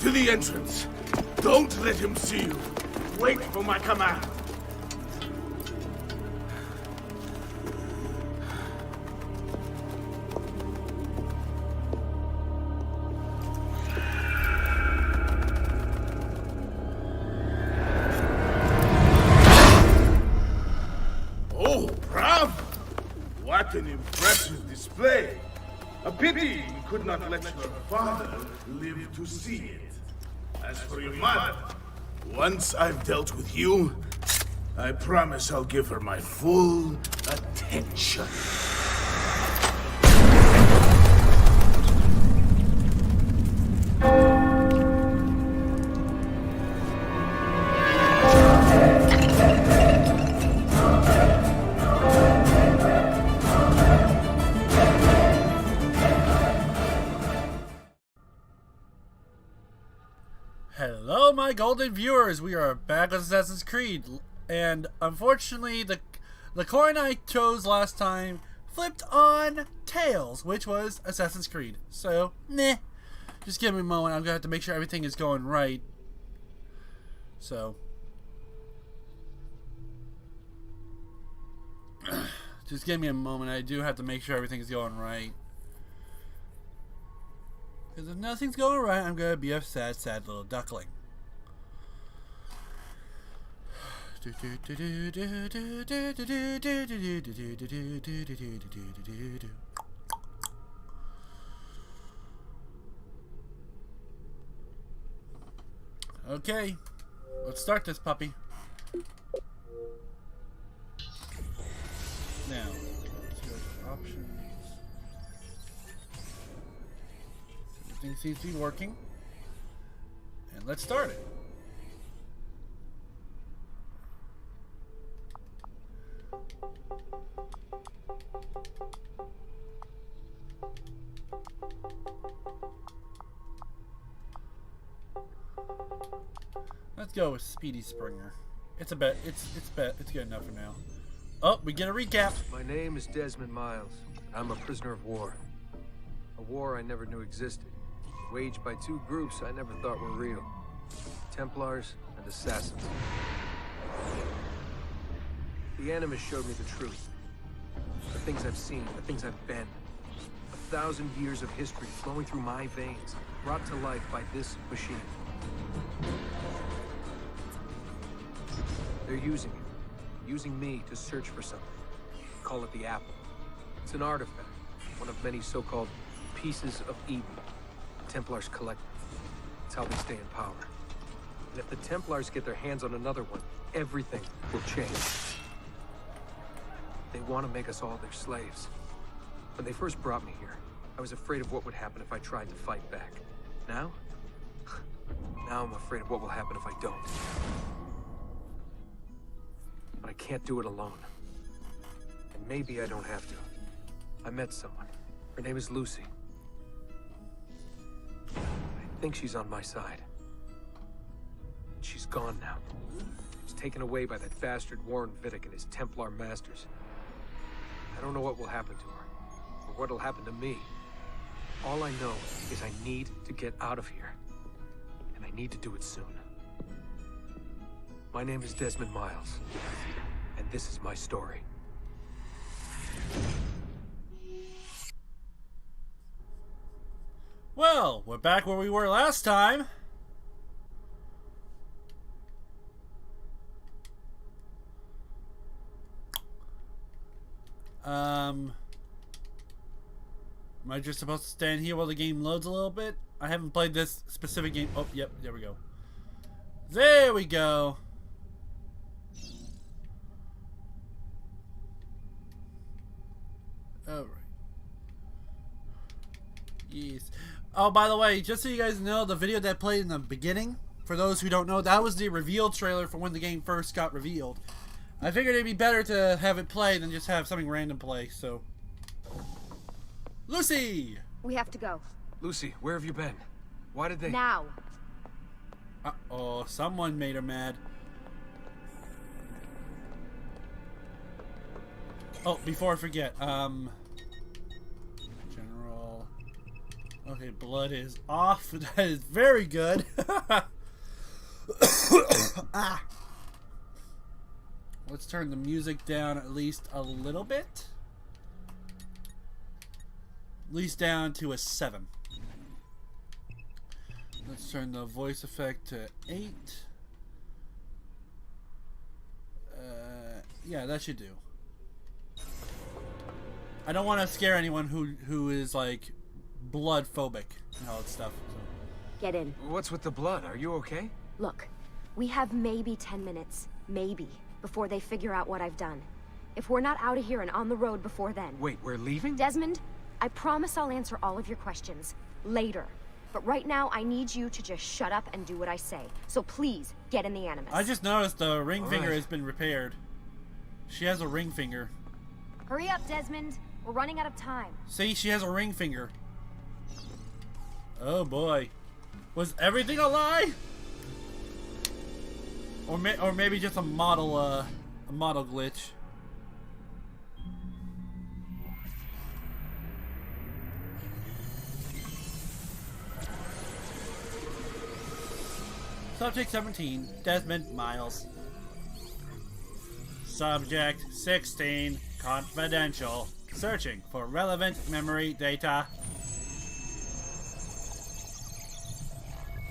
To the entrance. Don't let him see you. Wait for my command. Oh, bravo! What an impressive display. A pity you could not let your father live to see it. As for your mother, Once I've dealt with you, I promise I'll give her my full attention. Hello, my golden viewers. We are back with Assassin's Creed, and unfortunately, the coin I chose last time flipped on tails, which was Assassin's Creed. So, meh. Just give me a moment. I'm gonna have to make sure everything is going right. So, just give me a moment. I do have to make sure everything is going right. Because if nothing's going right, I'm going to be a sad, sad little duckling. Okay, let's start this puppy. Now, let's go to options. Everything seems to be working. And let's start it. Let's go with Speedy Springer. It's a bet. It's good enough for now. Oh, we get a recap. My name is Desmond Miles. I'm a prisoner of war. A war I never knew existed. Waged by two groups I never thought were real. Templars and Assassins. The Animus showed me the truth. The things I've seen, the things I've been. 1,000 years of history flowing through my veins, brought to life by this machine. They're using it. Using me to search for something. Call it the Apple. It's an artifact. One of many so-called pieces of Eden. Templars collect them. It's how they stay in power. And if the Templars get their hands on another one, everything will change. They want to make us all their slaves. When they first brought me here, I was afraid of what would happen if I tried to fight back. Now? Now I'm afraid of what will happen if I don't. But I can't do it alone. And maybe I don't have to. I met someone. Her name is Lucy. I think she's on my side. She's gone now. She's taken away by that bastard Warren Vidic and his Templar masters. I don't know what will happen to her, or what'll happen to me. All I know is I need to get out of here. And I need to do it soon. My name is Desmond Miles, and this is my story. Well, we're back where we were last time. Am I just supposed to stand here while the game loads a little bit? I haven't played this specific game. Oh, yep, there we go. There we go. Alright. Yes. Oh, by the way, just so you guys know, the video that played in the beginning, for those who don't know, that was the reveal trailer for when the game first got revealed. I figured it'd be better to have it play than just have something random play, so... Lucy! We have to go. Lucy, where have you been? Why did they... Now. Uh-oh, someone made her mad. Oh, before I forget, General... Okay, blood is off. That is very good. Ah. Let's turn the music down at least a little bit. At least down to a 7. Let's turn the voice effect to 8. Yeah, that should do. I don't want to scare anyone who is like blood phobic and all that stuff. So. Get in. What's with the blood? Are you okay? Look, We have maybe 10 minutes, maybe, before they figure out what I've done. If we're not out of here and on the road before then... Wait, we're leaving? Desmond, I promise I'll answer all of your questions later. But right now, I need you to just shut up and do what I say. So please, get in the Animus. I just noticed the ring finger has been repaired. She has a ring finger. Hurry up, Desmond. We're running out of time. See, she has a ring finger. Oh boy. Was everything a lie? Or maybe just a model glitch. Subject 17, Desmond Miles. Subject 16, confidential. Searching for relevant memory data.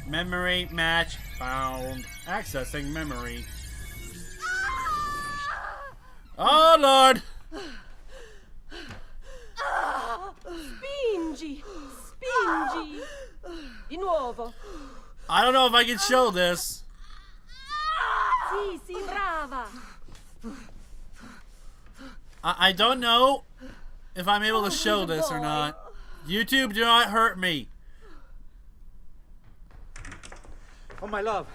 Memory match found. Accessing memory. Oh Lord! Spingi! Spingi! Di nuovo! I don't know if I can show this. Sì, sì, brava! I don't know if I'm able to show this or not. YouTube, do not hurt me. Oh, my love.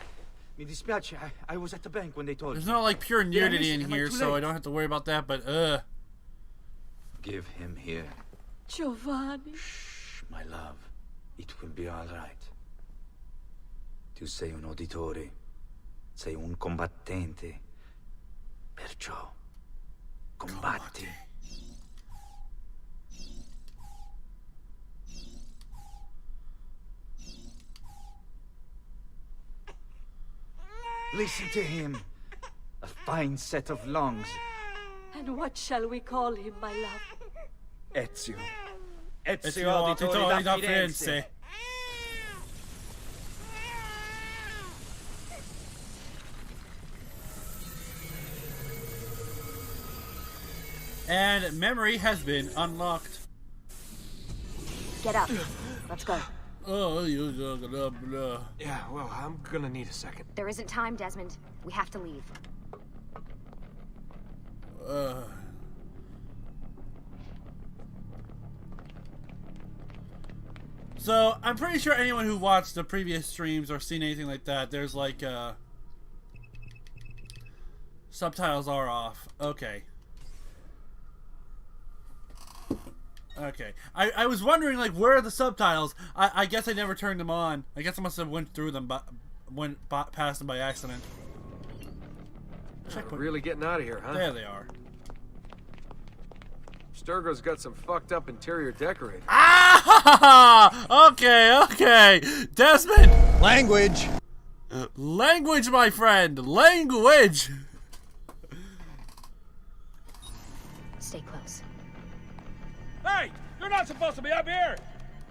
Mi dispiace. I was at the bank when they told There's me. no like pure nudity Am in I here, too so I late? don't have to worry about that, but Give him here. Giovanni. Shh, my love. It will be all right. Tu sei un uditore. Sei un combattente. Perciò, combatti. Listen to him. A fine set of lungs. And what shall we call him, my love? Ezio. Ezio Auditore da Firenze. And memory has been unlocked. Get up. Let's go. Oh, you blah, blah. Yeah, well, I'm gonna need a second. There isn't time, Desmond. We have to leave. So, I'm pretty sure anyone who watched the previous streams or seen anything like that, there's like, subtitles are off. Okay. Okay. I was wondering, like, where are the subtitles? I guess I never turned them on. I guess I must have went through them, past them by accident. We're really getting out of here, huh? There they are. Sturgo's got some fucked up interior decorating. Ah! Okay. Desmond! Language! Language, my friend! Language! Stay close. Hey! You're not supposed to be up here!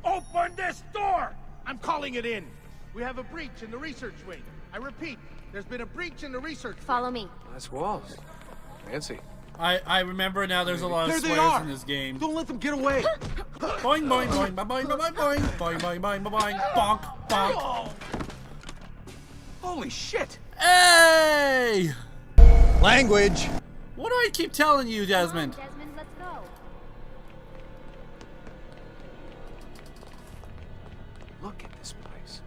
Open this door! I'm calling it in. We have a breach in the research wing. I repeat, there's been a breach in the research wing. Follow me. Nice walls. Fancy. I remember now there's a lot of There they swears are! in this game. Don't let them get away! Boing, boing, boing, boing, boing, boing, boing, boing, boing, boing, boing, bonk, bonk. Holy shit! Hey! Language! What do I keep telling you, Desmond? Desmond, let's go. Look at this place.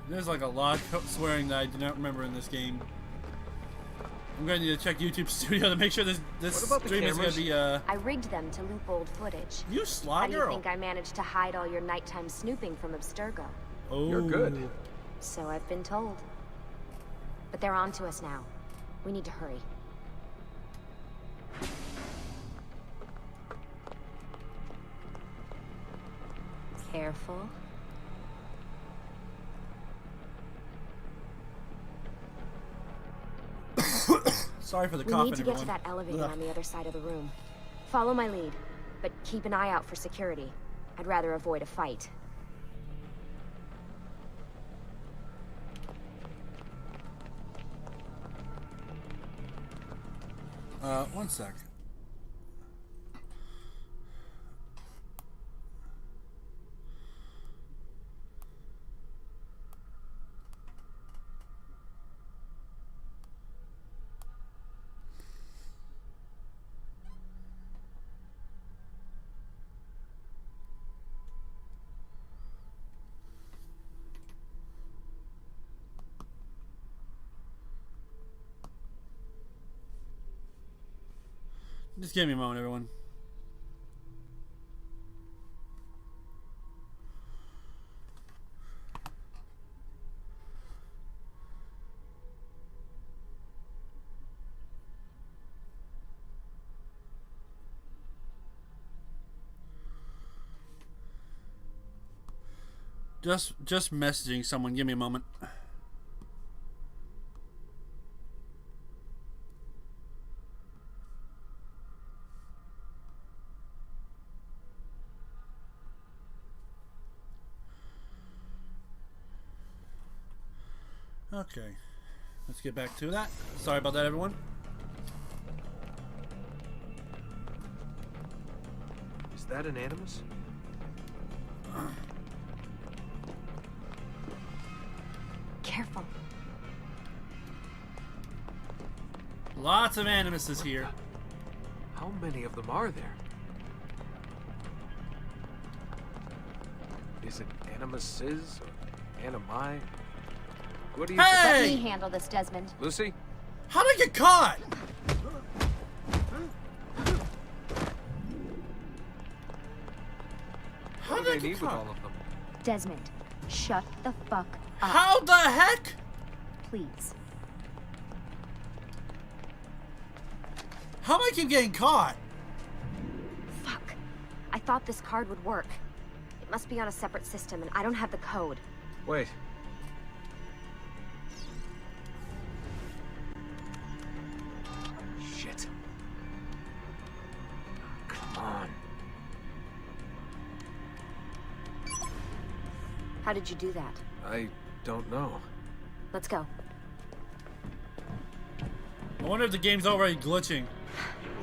There's like a lot of swearing that I do not remember in this game. I'm going to need to check YouTube Studio to make sure this What about the stream is going to be, I rigged them to loop old footage. You How sly do you girl. think I managed to hide all your nighttime snooping from Abstergo? Oh. You're good. So I've been told. But they're on to us now. We need to hurry. Careful. Sorry for the We coughing, need to get everyone. to that elevator Ugh. on the other side of the room. Follow my lead, but keep an eye out for security. I'd rather avoid a fight. One sec. Just give me a moment, everyone. Just messaging someone. Give me a moment. Okay, let's get back to that. Sorry about that, everyone. Is that an animus? Careful. Lots of animuses here. How many of them are there? Is it animuses or animi? What do you Hey! Let me handle this, Desmond. Lucy? How'd I get caught? What do they need with all of them? Desmond, shut the fuck up. How the heck? Please. How do I keep getting caught? Fuck. I thought this card would work. It must be on a separate system, and I don't have the code. Wait. Shit. Come on. How did you do that? I don't know. Let's go. I wonder if the game's already glitching.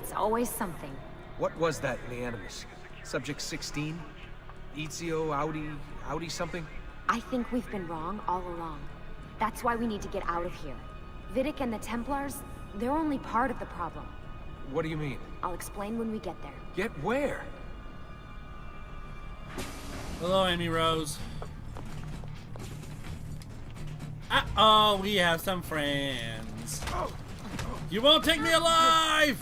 It's always something. What was that in the Animus? Subject 16? Ezio, Audi something? I think we've been wrong all along. That's why we need to get out of here. Vidic and the Templars, they're only part of the problem. What do you mean? I'll explain when we get there. Get where? Hello, Amy Rose. Uh-oh, we have some friends. You won't take me alive!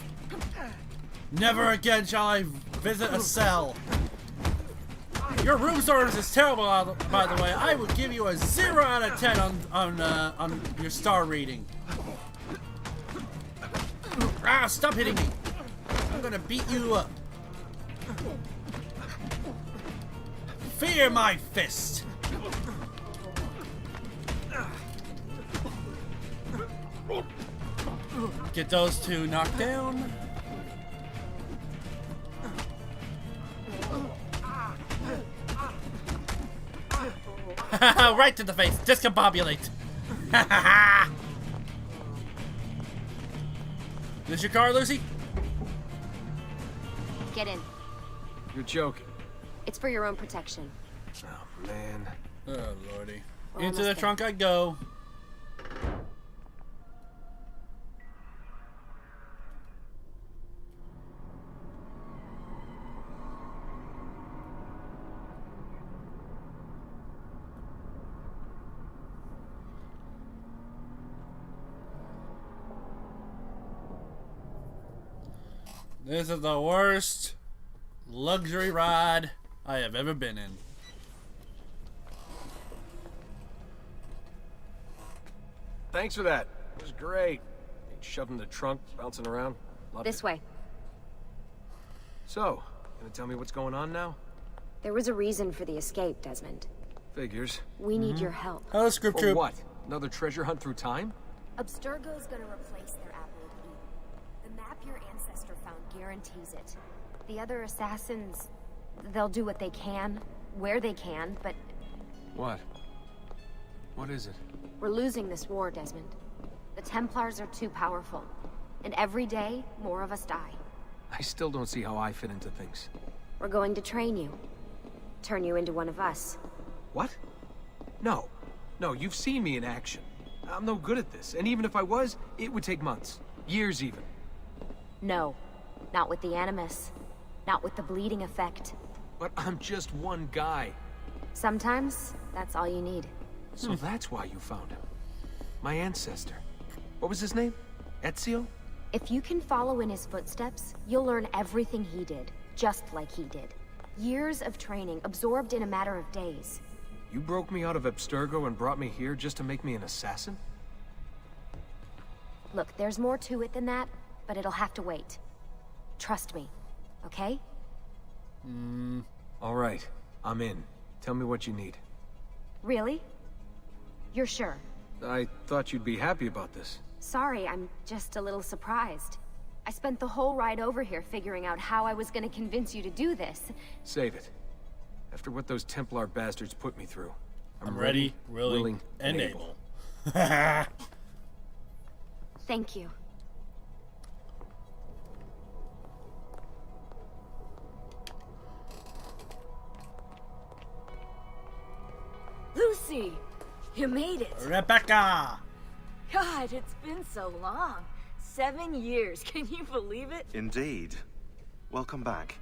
Never again shall I visit a cell. Your room service is terrible, by the way. I would give you a 0 out of 10 on your star rating. Ah, stop hitting me. I'm gonna beat you up. Fear my fist. Get those two knocked down. Right to the face. Discombobulate. This your car, Lucy? Get in. You're joking. It's for your own protection. Oh, man. Oh, lordy. We're Into almost the there. trunk I go. This is the worst luxury ride I have ever been in. Thanks for that. It was great. Shoved in the trunk, bouncing around. Loved This it. way. So, gonna tell me what's going on now? There was a reason for the escape, Desmond. Figures. We need your help. Hello, Script For Troop. what? Another treasure hunt through time? Abstergo's gonna replace their apple of Eden. The map your ancestor found guarantees it. The other assassins, they'll do what they can, where they can, but What? What is it? we're losing this war, Desmond. The Templars are too powerful, and every day, more of us die. I still don't see how I fit into things. We're going to train you. Turn you into one of us. What? No. No, you've seen me in action. I'm no good at this, and even if I was, it would take months. Years even. No, not with the Animus. Not with the bleeding effect. But I'm just one guy. Sometimes, that's all you need. So that's why you found him. My ancestor. What was his name? Ezio? If you can follow in his footsteps, you'll learn everything he did, just like he did. Years of training, absorbed in a matter of days. You broke me out of Abstergo and brought me here just to make me an assassin? Look, there's more to it than that, but it'll have to wait. Trust me, okay? All right, I'm in. Tell me what you need. Really? You're sure? I thought you'd be happy about this. Sorry, I'm just a little surprised. I spent the whole ride over here figuring out how I was gonna convince you to do this. Save it. After what those Templar bastards put me through, I'm ready, willing, and able. Thank you. Lucy! You made it! Rebecca! God, it's been so long. 7 years, can you believe it? Indeed. Welcome back.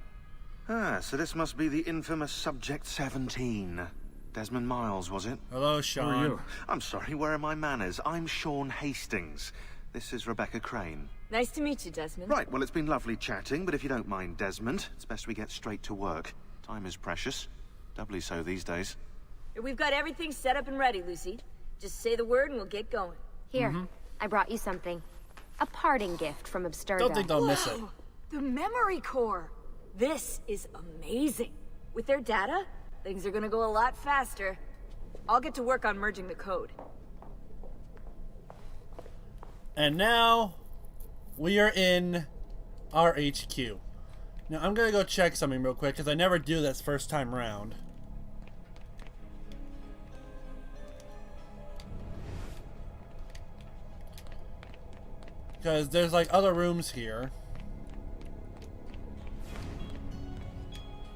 So this must be the infamous Subject 17. Desmond Miles, was it? Hello, Sean. Who are you? I'm sorry, where are my manners? I'm Sean Hastings. This is Rebecca Crane. Nice to meet you, Desmond. Right, well, it's been lovely chatting, but if you don't mind, Desmond, it's best we get straight to work. Time is precious. Doubly so these days. We've got everything set up and ready, Lucy. Just say the word and we'll get going. Here, I brought you something. A parting gift from Abstergo. Don't think they'll miss it. Whoa, the memory core. This is amazing. With their data, things are gonna go a lot faster. I'll get to work on merging the code. And now, we are in our HQ. Now, I'm gonna go check something real quick, because I never do this first time round. Because there's like other rooms here.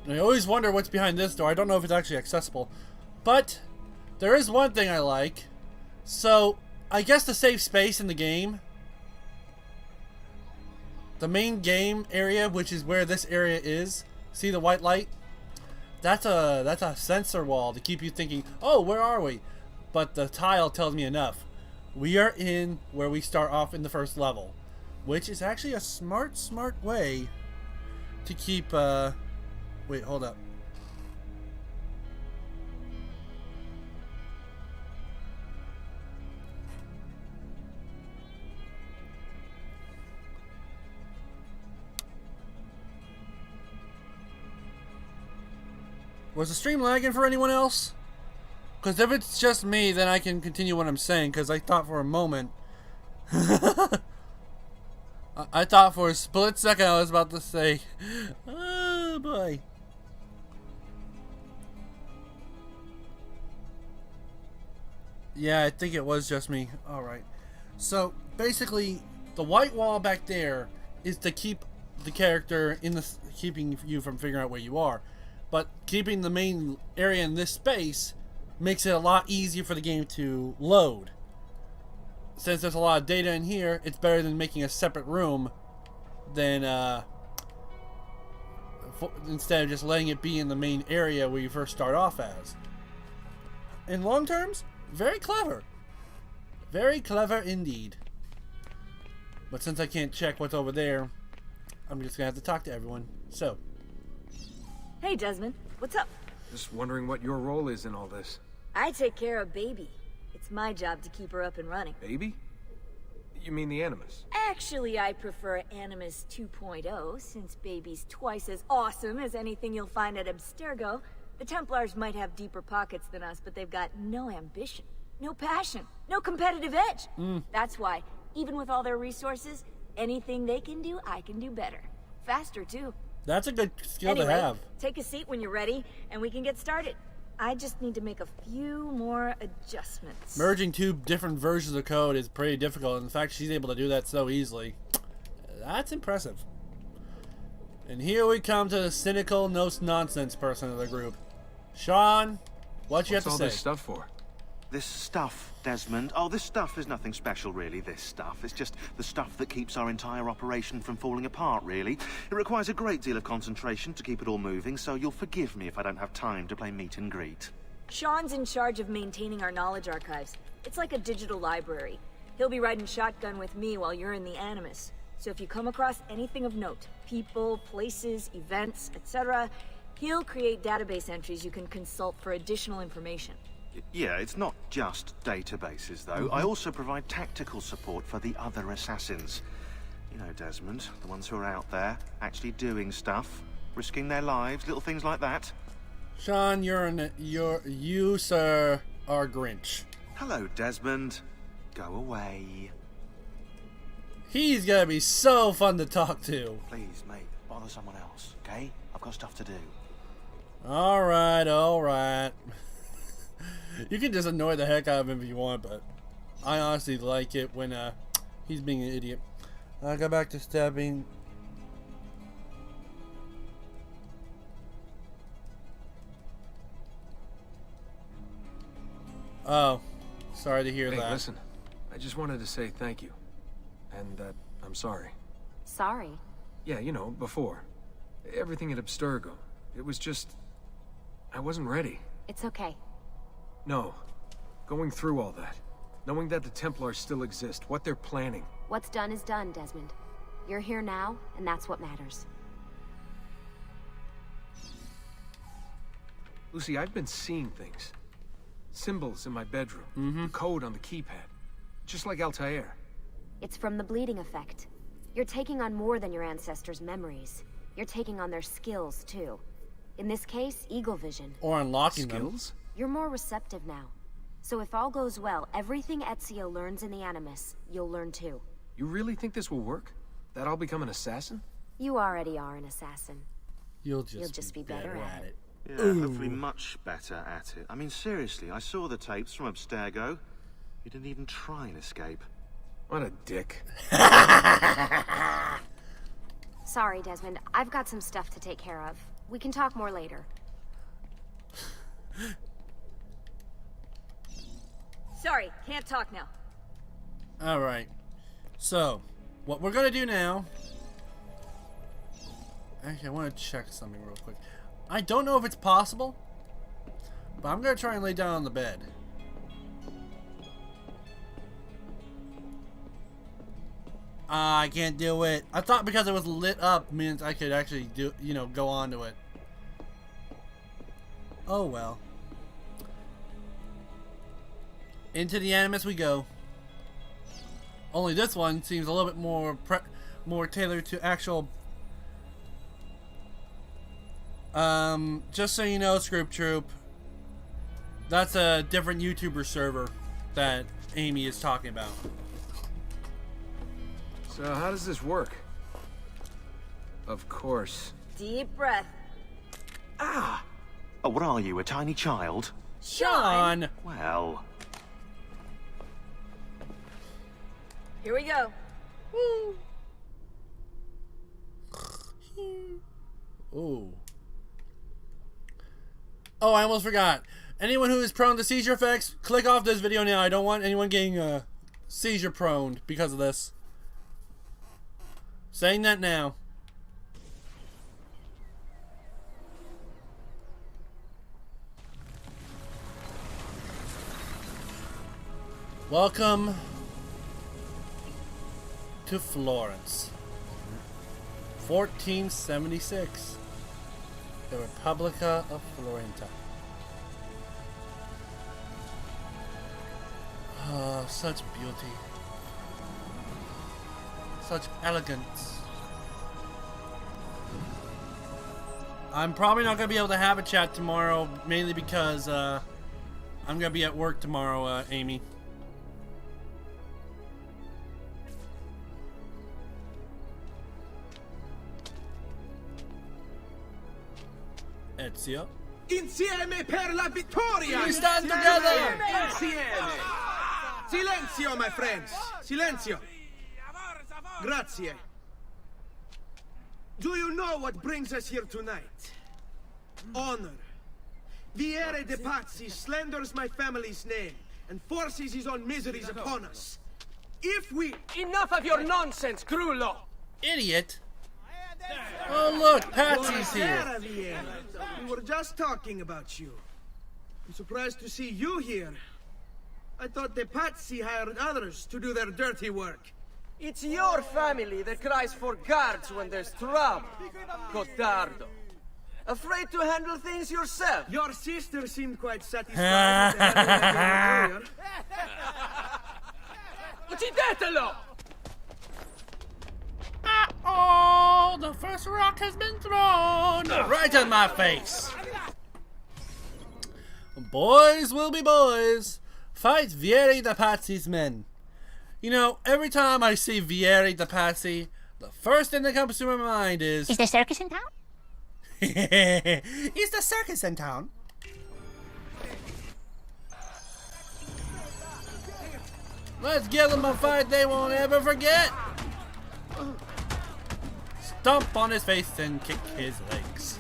And I always wonder what's behind this door. I don't know if it's actually accessible. But there is one thing I like. So, I guess the safe space in the game. The main game area, which is where this area is. See the white light? That's a sensor wall to keep you thinking, oh, where are we? But the tile tells me enough. We are in where we start off in the first level, which is actually a smart way to keep, wait, hold up. Was the stream lagging for anyone else? Because if it's just me, then I can continue what I'm saying, because I thought for a moment... I thought for a split second I was about to say... Oh, boy. Yeah, I think it was just me. Alright. So, basically, the white wall back there is to keep the character in the... keeping you from figuring out where you are. But keeping the main area in this space makes it a lot easier for the game to load. Since there's a lot of data in here, it's better than making a separate room than instead of just letting it be in the main area where you first start off as. In long terms, very clever. Very clever indeed. But since I can't check what's over there, I'm just gonna have to talk to everyone. So. Hey, Desmond. What's up? Just wondering what your role is in all this. I take care of Baby. It's my job to keep her up and running. Baby? You mean the Animus? Actually, I prefer Animus 2.0, since Baby's twice as awesome as anything you'll find at Abstergo. The Templars might have deeper pockets than us, but they've got no ambition, no passion, no competitive edge. That's why, even with all their resources, anything they can do, I can do better. Faster, too. That's a good skill Anyway, to have. Take a seat when you're ready, and we can get started. I just need to make a few more adjustments. Merging two different versions of code is pretty difficult. In fact, she's able to do that so easily. That's impressive. And here we come to the cynical, no-nonsense person of the group. Sean, what you have to say? What's all this stuff for? This stuff, Desmond. Oh, this stuff is nothing special, really, this stuff. It's just the stuff that keeps our entire operation from falling apart, really. It requires a great deal of concentration to keep it all moving, so you'll forgive me if I don't have time to play meet and greet. Sean's in charge of maintaining our knowledge archives. It's like a digital library. He'll be riding shotgun with me while you're in the Animus. So if you come across anything of note, people, places, events, etc., he'll create database entries you can consult for additional information. Yeah, it's not just databases, though. I also provide tactical support for the other assassins. You know, Desmond, the ones who are out there, actually doing stuff, risking their lives, little things like that. Sean, you, sir, are Grinch. Hello, Desmond. Go away. He's gonna be so fun to talk to. Please, mate, bother someone else, okay? I've got stuff to do. Alright, alright. You can just annoy the heck out of him if you want, but I honestly like it when he's being an idiot. I'll go back to stabbing. Oh, sorry to hear Hey, that. listen. I just wanted to say thank you. And that I'm sorry. Sorry. Yeah, you know, before. Everything at Abstergo. It was just... I wasn't ready. It's okay. No. Going through all that. Knowing that the Templars still exist, what they're planning. What's done is done, Desmond. You're here now, and that's what matters. Lucy, I've been seeing things. Symbols in my bedroom. The code on the keypad. Just like Altair. It's from the bleeding effect. You're taking on more than your ancestors' memories. You're taking on their skills, too. In this case, eagle vision. Or unlocking Skills? You're more receptive now. So if all goes well, everything Ezio learns in the Animus, you'll learn too. You really think this will work? That I'll become an assassin? You already are an assassin. You'll just be better at it. Yeah, hopefully much better at it. I mean, seriously, I saw the tapes from Abstergo. You didn't even try and escape. What a dick. Sorry, Desmond. I've got some stuff to take care of. We can talk more later. Sorry, can't talk now. Alright. So, what we're gonna do now... Actually, I want to check something real quick. I don't know if it's possible, but I'm gonna try and lay down on the bed. I can't do it. I thought because it was lit up means I could actually do, go onto it. Oh well. Into the Animus we go. Only this one seems a little bit more tailored to actual. Just so you know, Scoop Troop, that's a different YouTuber server that Amy is talking about. So how does this work? Of course. Deep breath. Ah! Oh, what are you, a tiny child? Sean! Well... Here we go. Woo! Ooh. Oh, I almost forgot. Anyone who is prone to seizure effects, click off this video now. I don't want anyone getting seizure prone because of this. Saying that now. Welcome to Florence. 1476. The Repubblica of Florentia. Oh, such beauty. Such elegance. I'm probably not going to be able to have a chat tomorrow, mainly because I'm going to be at work tomorrow, Amy. Ezio. Insieme per la vittoria! We stand together! Insieme! Silenzio, my friends! Silenzio! Grazie. Do you know what brings us here tonight? Honor. Viere de Pazzi slanders my family's name and forces his own miseries upon us. If we... Enough of your nonsense, Grullo! Idiot! Oh look, Pazzi's here! Buonasera, Viera. We were just talking about you. I'm surprised to see you here. I thought the Pazzi hired others to do their dirty work. It's your family that cries for guards when there's trouble. Cotardo. Afraid to handle things yourself? Your sister seemed quite satisfied with the handling earlier. Uccidetelo! Uh-oh! The first rock has been thrown! Right in my face! Boys will be boys! Fight Vieri the Pazzi's men. You know, every time I see Vieri the Pazzi, the first thing that comes to my mind is... Is there circus in town? Is the circus in town? Let's give them a fight they won't ever forget! Stomp on his face and kick his legs.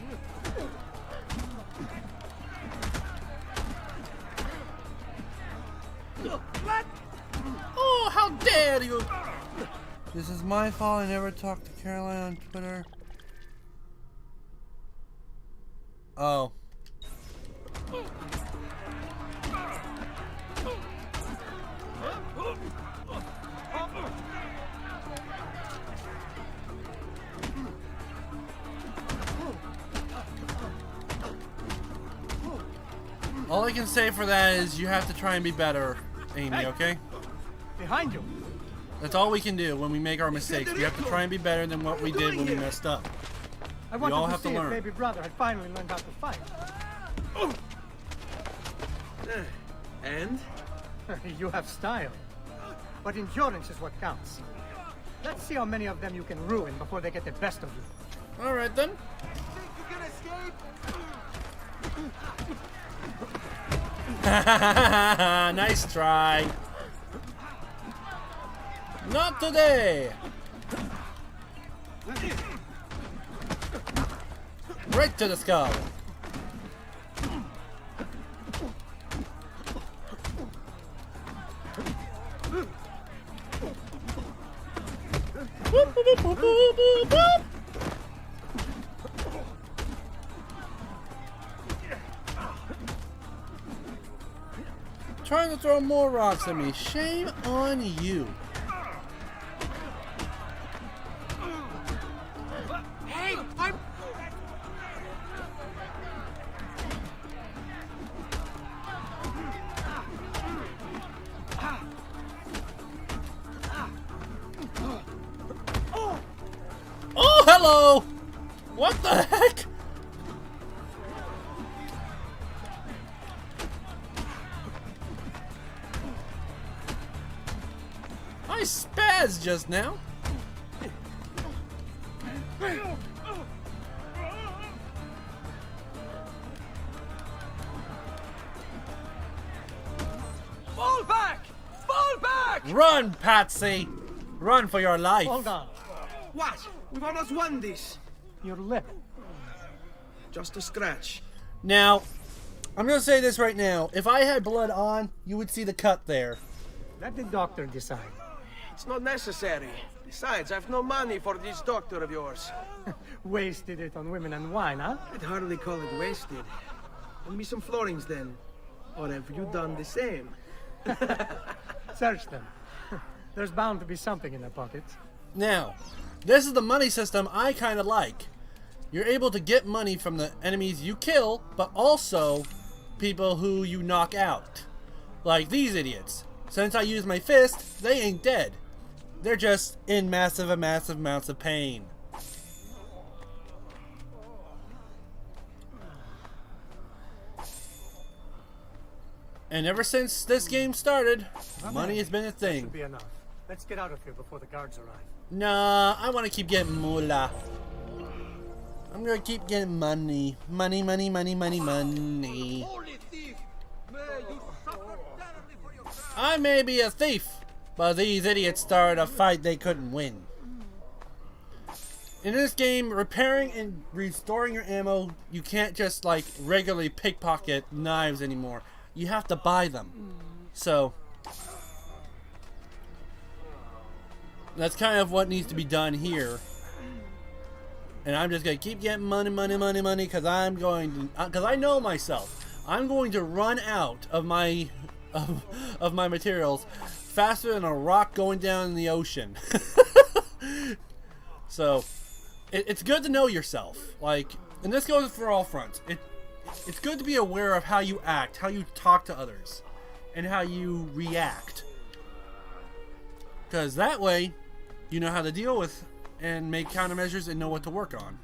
Oh, how dare you! This is my fault I never talked to Caroline on Twitter. Oh. All I can say for that is you have to try and be better, Amy, okay? Behind you. That's all we can do when we make our mistakes. We have to try and be better than what we did when we messed up. I We all wanted have to to see if learn. baby brother had finally learned how to fight. And? You have style. But endurance is what counts. Let's see how many of them you can ruin before they get the best of you. Alright then. Nice try. Not today. Right to the skull. Whoop, whoop, whoop, whoop, whoop, whoop. Trying to throw more rocks at me. Shame on you. Hey, I'm... Oh, hello! What the heck? I spazzed just now. Fall back! Fall back! Run, Patsy! Run for your life. Hold on. What? We've almost won this. Your lip. Just a scratch. Now, I'm gonna say this right now. If I had blood on, you would see the cut there. Let the doctor decide. It's not necessary. Besides, I've no money for this doctor of yours. Wasted it on women and wine, huh? I'd hardly call it wasted. Lend me some florins then. Or have you done the same? Search them. There's bound to be something in their pockets. Now, this is the money system I kind of like. You're able to get money from the enemies you kill, but also people who you knock out. Like these idiots. Since I use my fist, they ain't dead. They're just in massive amounts of pain. And ever since this game started, money has been a thing. Should be enough. Let's get out of here before the guards arrive. Nah, I want to keep getting moolah. I'm gonna keep getting money. Money, money, money, money, money. Holy thief! May you suffer terribly for your crime! I may be a thief, but these idiots started a fight they couldn't win. In this game, repairing and restoring your ammo, you can't just like regularly pickpocket knives anymore. You have to buy them. So that's kind of what needs to be done here. And I'm just gonna keep getting money, money, money, money, because I'm going to, because I know myself. I'm going to run out of my of my materials faster than a rock going down in the ocean. So, it's good to know yourself. Like, and this goes for all fronts. It's good to be aware of how you act, how you talk to others, and how you react. Because that way, you know how to deal with and make countermeasures and know what to work on.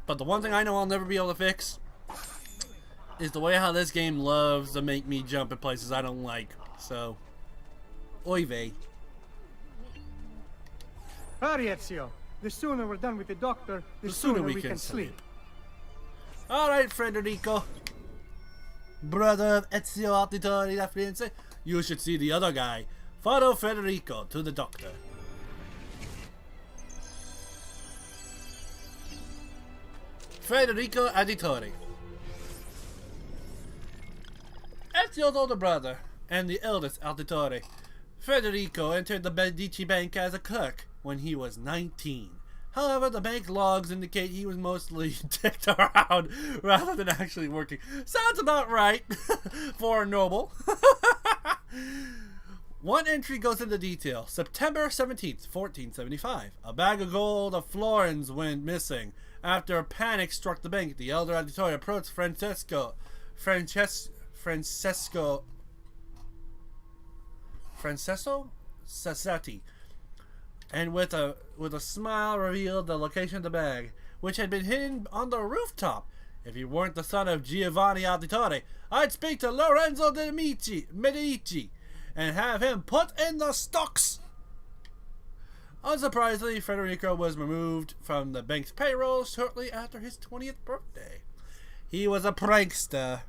But the one thing I know I'll never be able to fix is the way how this game loves to make me jump in places I don't like. So, oy vey. Hurry, Ezio. The sooner we're done with the doctor, the sooner we can sleep. Alright, Federico. Brother of Ezio Auditore da Firenze, you should see the other guy. Follow Federico to the doctor. Federico Auditore. Ezio's older brother and the eldest Auditore. Federico entered the Medici Bank as a clerk when he was 19. However, the bank logs indicate he was mostly dicked around rather than actually working. Sounds about right for a noble. One entry goes into detail. September 17th, 1475. A bag of gold of florins went missing. After a panic struck the bank, the elder Auditore approached Francesco Sassetti, and with a smile revealed the location of the bag, which had been hidden on the rooftop. If you weren't the son of Giovanni Auditore, I'd speak to Lorenzo de Medici and have him put in the stocks. Unsurprisingly, Federico was removed from the bank's payroll shortly after his 20th birthday. He was a prankster.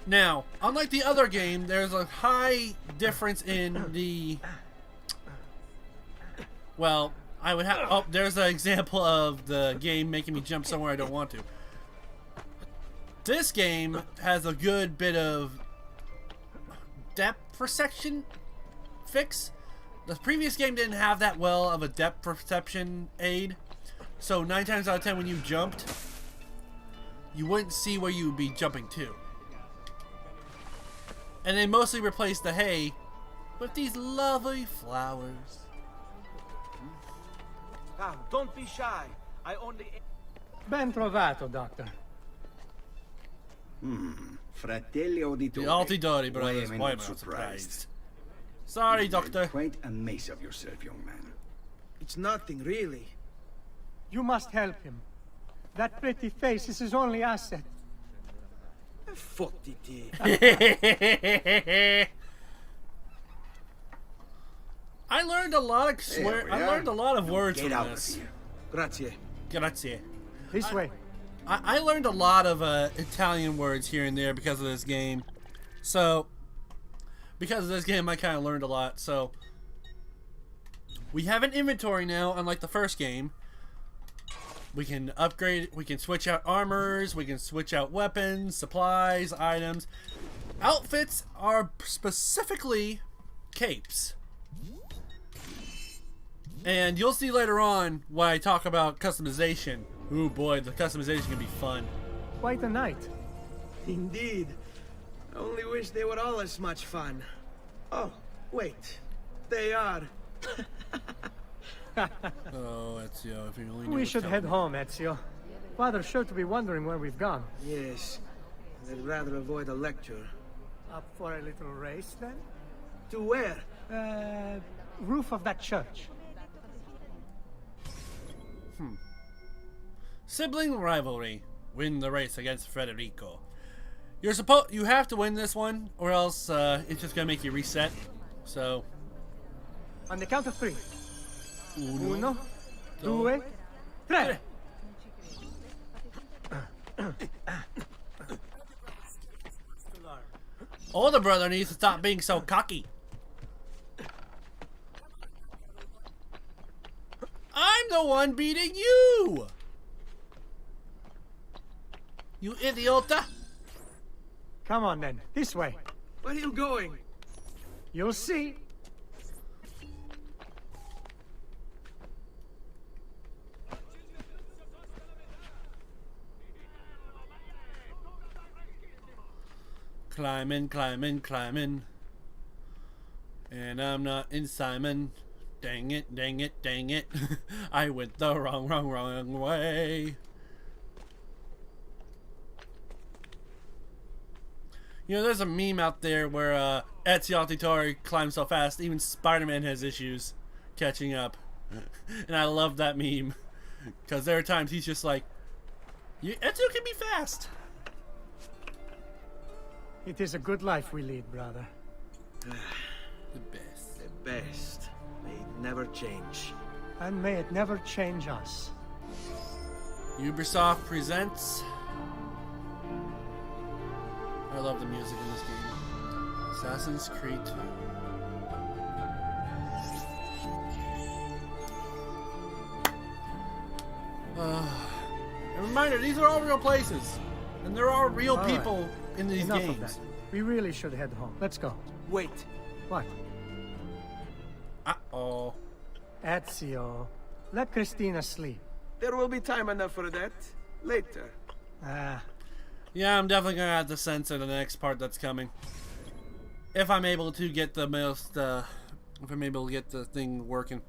Now, unlike the other game, there's a high difference in the... Well, I would have... Oh, there's an example of the game making me jump somewhere I don't want to. This game has a good bit of depth perception fix. The previous game didn't have that well of a depth perception aid. So 9 times out of 10 when you jumped, you wouldn't see where you would be jumping to. And they mostly replaced the hay with these lovely flowers. Ah, don't be shy. I only... Ben trovato, Doctor. Fratelli Auditore. The Auditore brothers. Why am I not surprised? Sorry, You've Doctor. made quite a mess of yourself, young man. It's nothing, really. You must help him. That pretty face is his only asset. Fottiti. I learned a lot of I learned a lot of words Get from out this. of here. Grazie. Grazie. This way. I learned a lot of Italian words here and there because of this game. So, because of this game, I kind of learned a lot. So, we have an inventory now, unlike the first game. We can upgrade, we can switch out armors, we can switch out weapons, supplies, items. Outfits are specifically capes. And you'll see later on when I talk about customization. Ooh boy, the customization can be fun. Quite a night. Indeed. I only wish they were all as much fun. Oh, wait. They are. Oh, Ezio, if you only knew We what's should coming. head home, Ezio. Father's sure to be wondering where we've gone. Yes. I'd rather avoid a lecture. Up for a little race, then? To where? Roof of that church. Sibling rivalry. Win the race against Federico. You have to win this one, or else it's just gonna make you reset. So. On the count of 3. Uno, due, tre. Older brother needs to stop being so cocky. I'm the one beating you! You idiota! Come on, then. This way. Where are you going? You'll see. Climbing, climbing, climbing. And I'm not in Simon. Dang it, dang it, dang it. I went the wrong way. You know, there's a meme out there where Ezio Auditore climbs so fast, even Spider-Man has issues catching up. And I love that meme. Because there are times he's just like, Ezio can be fast. It is a good life we lead, brother. The best. The best. May it never change. And may it never change us. Ubisoft presents. I love the music in this game. Assassin's Creed 2. A reminder, these are all real places. And there are real All people right. in these Enough games. of that. We really should head home. Let's go. Wait. What? Uh-oh. Ezio. Let Christina sleep. There will be time enough for that. Later. Yeah, I'm definitely gonna have to censor the next part that's coming. If I'm able to get the most, if I'm able to get the thing working.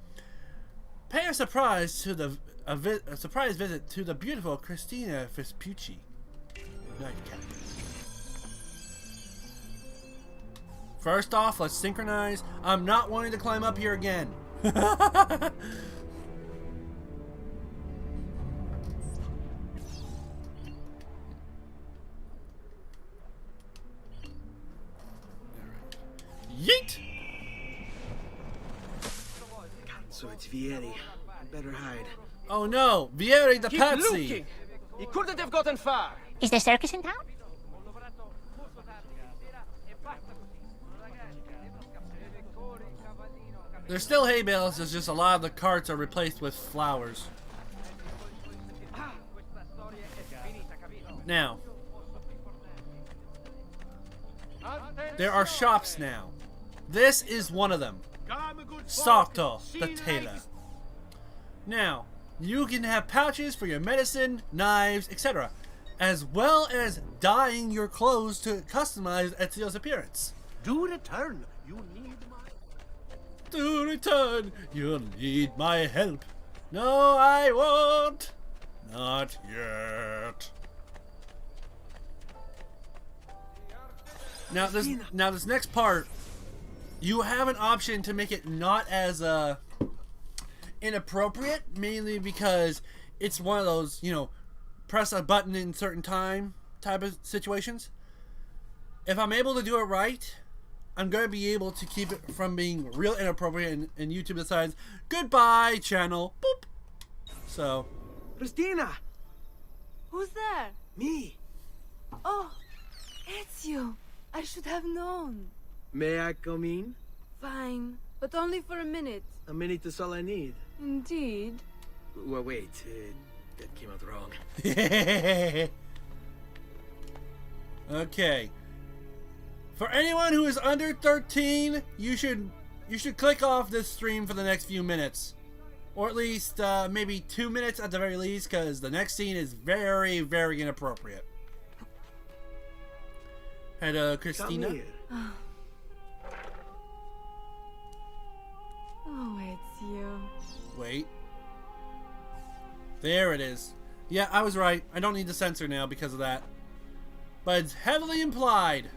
Pay a surprise to the a surprise visit to the beautiful Christina Vespucci. Nightcap. First off, let's synchronize. I'm not wanting to climb up here again. Yeet! So it's Vieri. Better hide. Oh no, Vieri the Keep Pazzi. looking. He couldn't have gotten far. Is there circus in town? There's still hay bales, it's just a lot of the carts are replaced with flowers. Now, there are shops now. This is one of them. Sato, the tailor. Now, you can have pouches for your medicine, knives, etc., as well as dyeing your clothes to customize Ezio's appearance. Do return. You need my... To return, you'll need my help. No, I won't. Not yet. Now this next part, you have an option to make it not as inappropriate, mainly because it's one of those, you know, press a button in certain time type of situations. If I'm able to do it right, I'm going to be able to keep it from being real inappropriate, and YouTube decides, goodbye, channel. Boop. So. Christina! Who's there? Me. Oh, Ezio. I should have known. May I come in? Fine, but only for a minute. A minute is all I need. Indeed. Well, wait. That came out wrong. Okay. For anyone who is under 13, you should click off this stream for the next few minutes. Or at least maybe 2 minutes at the very least, because the next scene is very, very inappropriate. Hello, Christina. Come here. Oh, Ezio. Wait. There it is. Yeah, I was right. I don't need to censor now because of that. But it's heavily implied.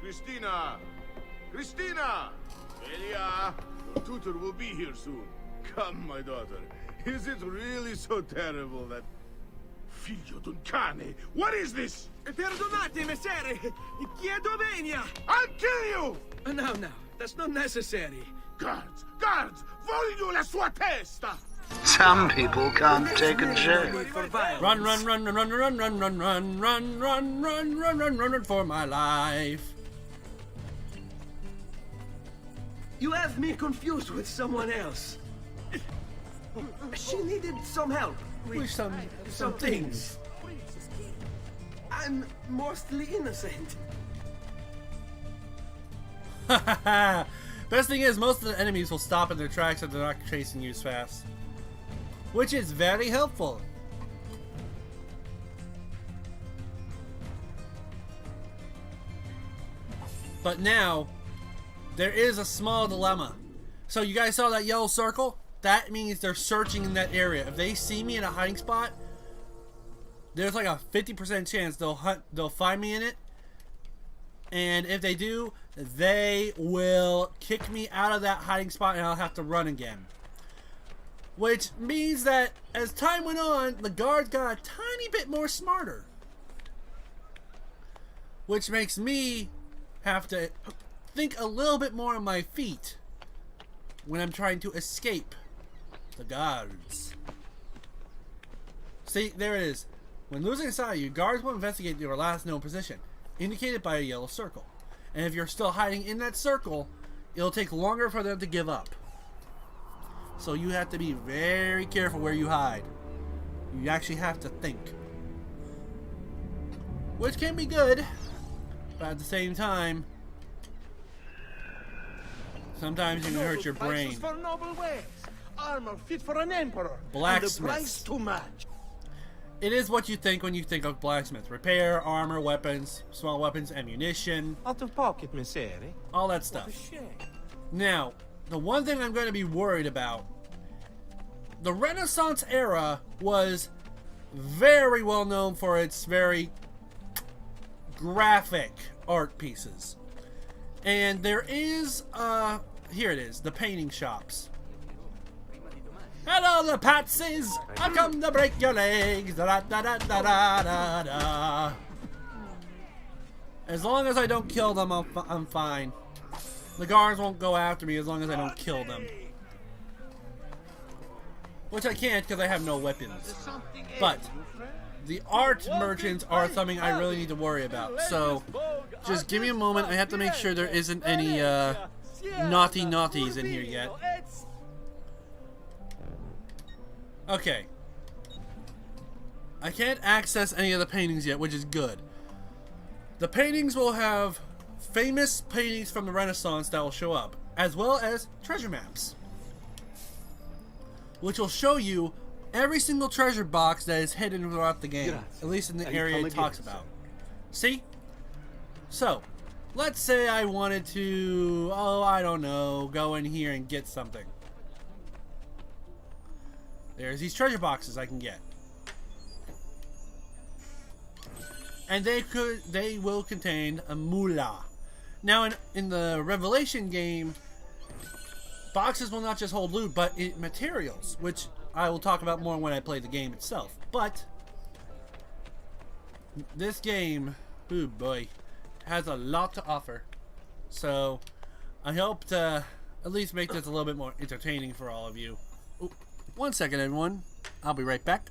Christina! Christina! Elia, your tutor will be here soon. Come, my daughter. Is it really so terrible that... Figlio d'un cane! What is this? Perdonate, messere! Chiedo venia! I'll kill you! No, that's not necessary. Guards! Guards! Voglio la sua testa! Some people can't take a joke. Run, run, run, run, run, run, run, run, run, run, run, run, run, run, run for my life. You have me confused with someone else. She needed some help with some things. I'm mostly innocent. Best thing is, most of the enemies will stop in their tracks if they're not chasing you as fast. Which is very helpful. But now, there is a small dilemma. So you guys saw that yellow circle? That means they're searching in that area. If they see me in a hiding spot, there's like a 50% chance they'll find me in it. And if they do, they will kick me out of that hiding spot and I'll have to run again. Which means that as time went on, the guards got a tiny bit more smarter. Which makes me have to think a little bit more on my feet when I'm trying to escape the guards. See, there it is. When losing sight of you, guards will investigate your last known position, indicated by a yellow circle. And if you're still hiding in that circle, it'll take longer for them to give up. So you have to be very careful where you hide. You actually have to think. Which can be good, but at the same time, sometimes you can hurt your brain. For noble ways. Armor fit for an emperor. Blacksmith. And the price to match. It is what you think when you think of blacksmith. Repair, armor, weapons, small weapons, ammunition. Out of pocket, messere. All that stuff. Now, the one thing I'm going to be worried about, the Renaissance era was very well known for its very graphic art pieces. And there is, here it is, the painting shops. Hello, the Pazzis! I come to break your legs. Da, da, da, da, da, da, da. As long as I don't kill them, I'm fine. The guards won't go after me as long as I don't kill them. Which I can't because I have no weapons. But the art merchants are something I really need to worry about. So just give me a moment. I have to make sure there isn't any naughty naughties in here yet. Okay. I can't access any of the paintings yet, which is good. The paintings will have famous paintings from the Renaissance that will show up, as well as treasure maps, which will show you every single treasure box that is hidden throughout the game, at least in the area it talks about. See? So, let's say I wanted to, I don't know, go in here and get something. There's these treasure boxes I can get. And they will contain a moolah. Now in the Revelation game, boxes will not just hold loot, but materials, which I will talk about more when I play the game itself. But this game, oh boy, has a lot to offer. So I hope to at least make this a little bit more entertaining for all of you. Ooh, 1 second, everyone. I'll be right back.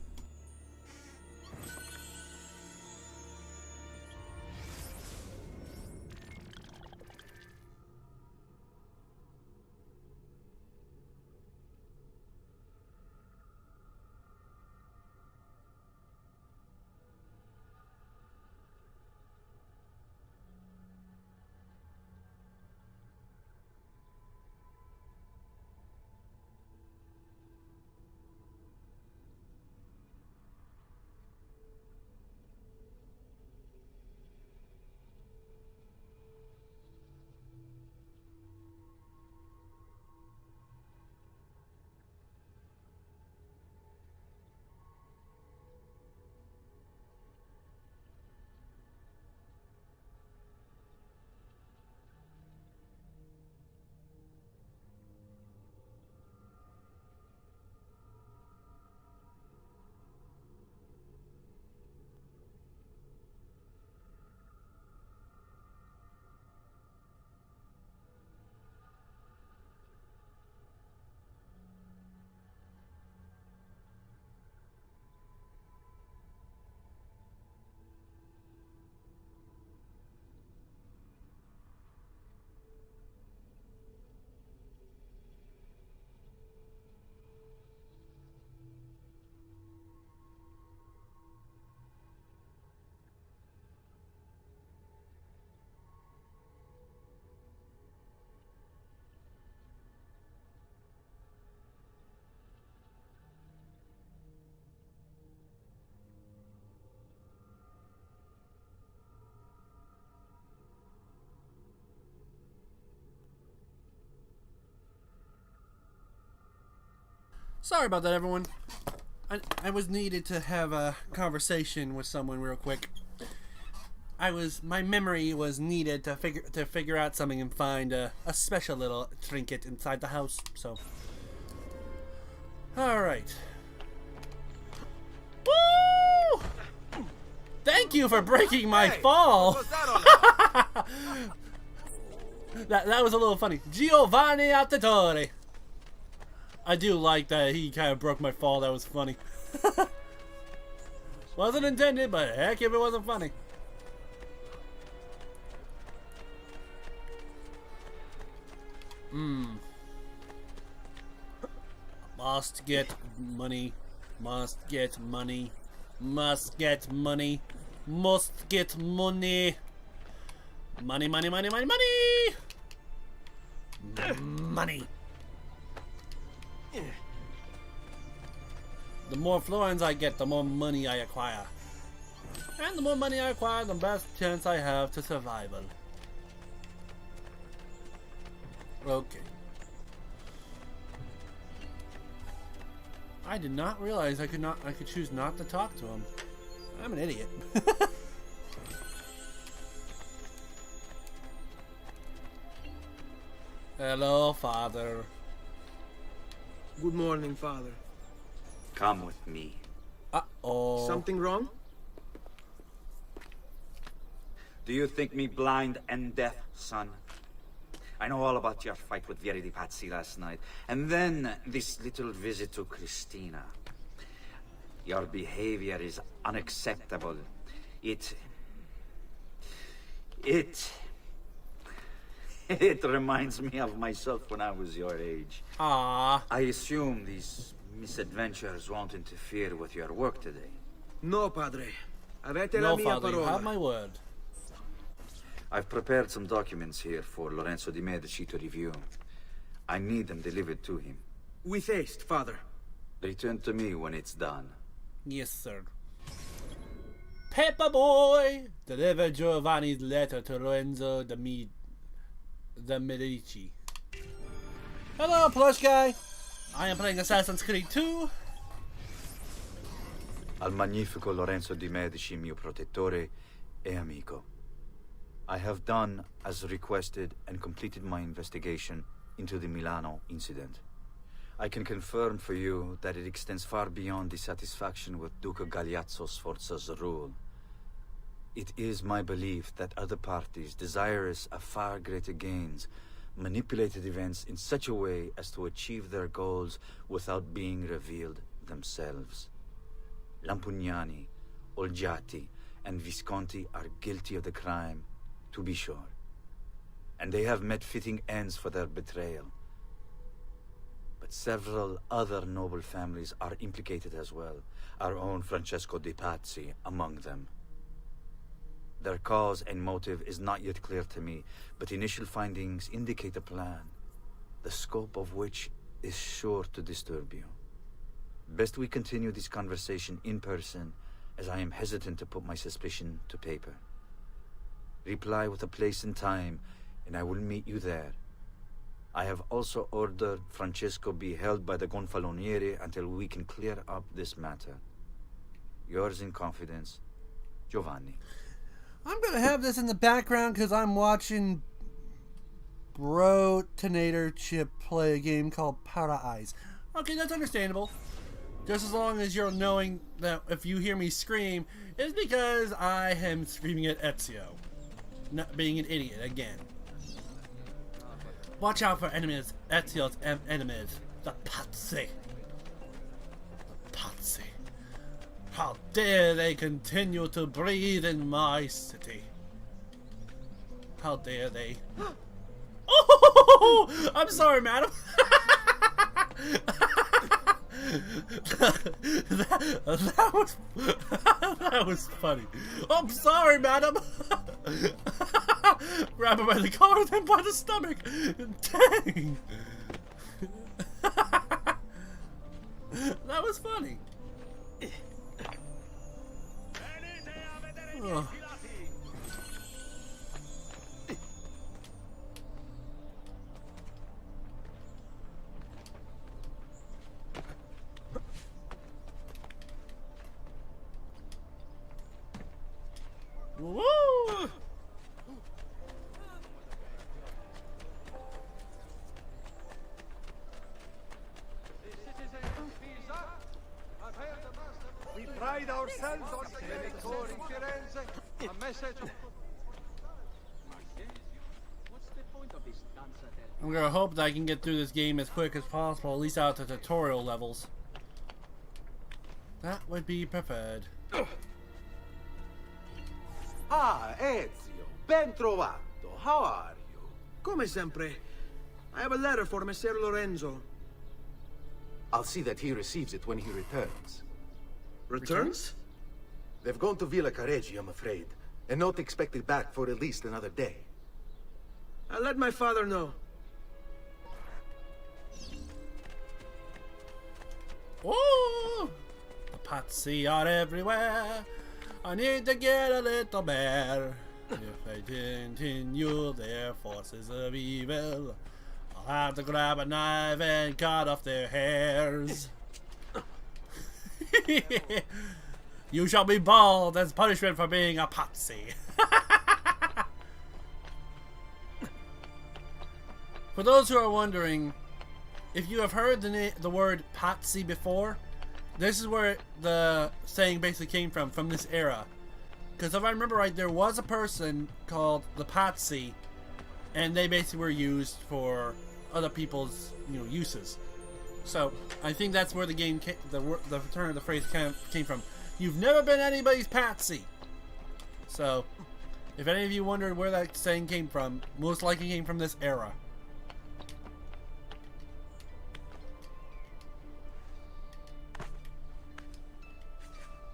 Sorry about that, everyone. I was needed to have a conversation with someone real quick. My memory was needed to figure out something and find a special little trinket inside the house. So, all right. Woo! Thank you for breaking my fall. That was a little funny. Giovanni Attatore. I do like that he kind of broke my fall. That was funny. Wasn't intended, but heck if it wasn't funny. Must get money. Must get money. Must get money. Must get money. Money, money, money, money, money! Money. The more florins I get, the more money I acquire. And the more money I acquire, the best chance I have to survival. Okay. I did not realize I could choose not to talk to him. I'm an idiot. Hello, Father. Good morning, Father. Come with me. Uh-oh. Something wrong? Do you think me blind and deaf, son? I know all about your fight with Vieri di Pazzi last night. And then this little visit to Christina. Your behavior is unacceptable. It reminds me of myself when I was your age. Ah. I assume these misadventures won't interfere with your work today. No, Padre. Avete no, la mia Father, parola. you have my word. I've prepared some documents here for Lorenzo di Medici to review. I need them delivered to him. With haste, Father. Return to me when it's done. Yes, sir. Paperboy! Deliver Giovanni's letter to Lorenzo de Medici. Hello, plush guy. I am playing Assassin's Creed 2. Al magnifico Lorenzo di Medici, mio protettore e amico. I have done as requested and completed my investigation into the Milano incident. I can confirm for you that it extends far beyond dissatisfaction with Duca Galeazzo Sforza's rule. It is my belief that other parties, desirous of far greater gains, manipulated events in such a way as to achieve their goals without being revealed themselves. Lampugnani, Olgiati, and Visconti are guilty of the crime, to be sure. And they have met fitting ends for their betrayal. But several other noble families are implicated as well, our own Francesco de Pazzi among them. Their cause and motive is not yet clear to me, but initial findings indicate a plan, the scope of which is sure to disturb you. Best we continue this conversation in person, as I am hesitant to put my suspicion to paper. Reply with a place and time, and I will meet you there. I have also ordered Francesco be held by the Gonfaloniere until we can clear up this matter. Yours in confidence, Giovanni. I'm gonna have this in the background because I'm watching Bro Tonator Chip play a game called Para-Eyes. Okay, that's understandable. Just as long as you're knowing that if you hear me scream, it's because I am screaming at Ezio. Not being an idiot again. Watch out for enemies, Ezio's enemies. The Pazzi. Pazzi. How dare they continue to breathe in my city? How dare they? Oh! I'm sorry, madam. that was funny. I'm sorry, madam. Grab her by the collar, then by the stomach. Dang. That was funny. Oh. Woo! We pride ourselves on recording Firenze. A message. I'm gonna hope that I can get through this game as quick as possible, at least out to tutorial levels. That would be preferred. Ah, Ezio, ben trovato. How are you? Come sempre. I have a letter for Messer Lorenzo. I'll see that he receives it when he returns. Returns? They've gone to Villa Careggi, I'm afraid, and not expected back for at least another day. I'll let my father know. Ooh! The Pazzi are everywhere. I need to get a little better. If they continue their forces of evil, I'll have to grab a knife and cut off their hairs. You shall be bald as punishment for being a Pazzi. For those who are wondering, if you have heard the word Pazzi before, this is where the saying basically came from this era. Because if I remember right, there was a person called the Pazzi, and they basically were used for other people's, uses. So I think that's where the game, the turn of the phrase came from. You've never been anybody's Pazzi. So if any of you wondered where that saying came from, most likely came from this era.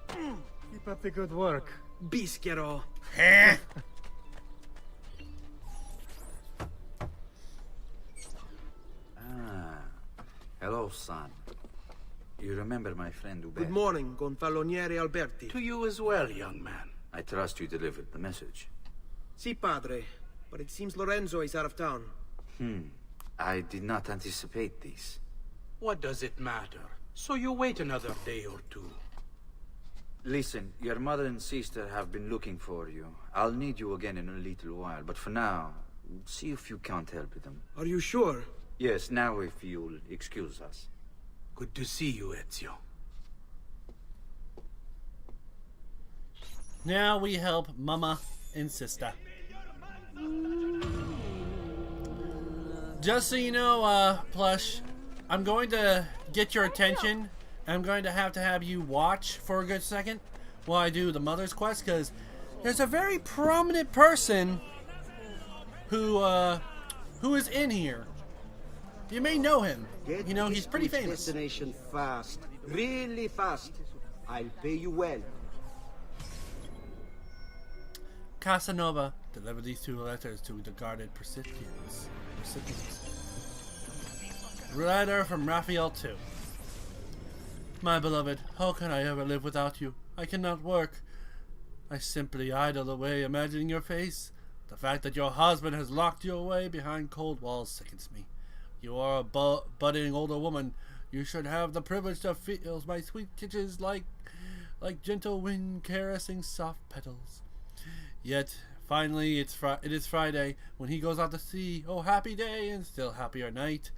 Keep up the good work. Bischero. Hello, son. You remember my friend Uber? Good morning, Gonfaloniere Alberti. To you as well, young man. I trust you delivered the message. Si, padre. But it seems Lorenzo is out of town. I did not anticipate this. What does it matter? So you wait another day or two. Listen, your mother and sister have been looking for you. I'll need you again in a little while, but for now, see if you can't help them. Are you sure? Yes, now if you'll excuse us. Good to see you, Ezio. Now we help Mama and Sister. Just so you know, Plush, I'm going to get your attention. I'm going to have you watch for a good second while I do the Mother's Quest, because there's a very prominent person who is in here. You may know him. He's pretty famous. Destination fast, really fast. I'll pay you well. Casanova, deliver these 2 letters to the guarded recipients. Letter from Raphael 2. My beloved, how can I ever live without you? I cannot work. I simply idle away imagining your face. The fact that your husband has locked you away behind cold walls sickens me. You are a budding older woman. You should have the privilege to feel my sweet kisses like gentle wind caressing soft petals. Yet, finally, it is Friday, when he goes out to sea. Oh, happy day, and still happier night.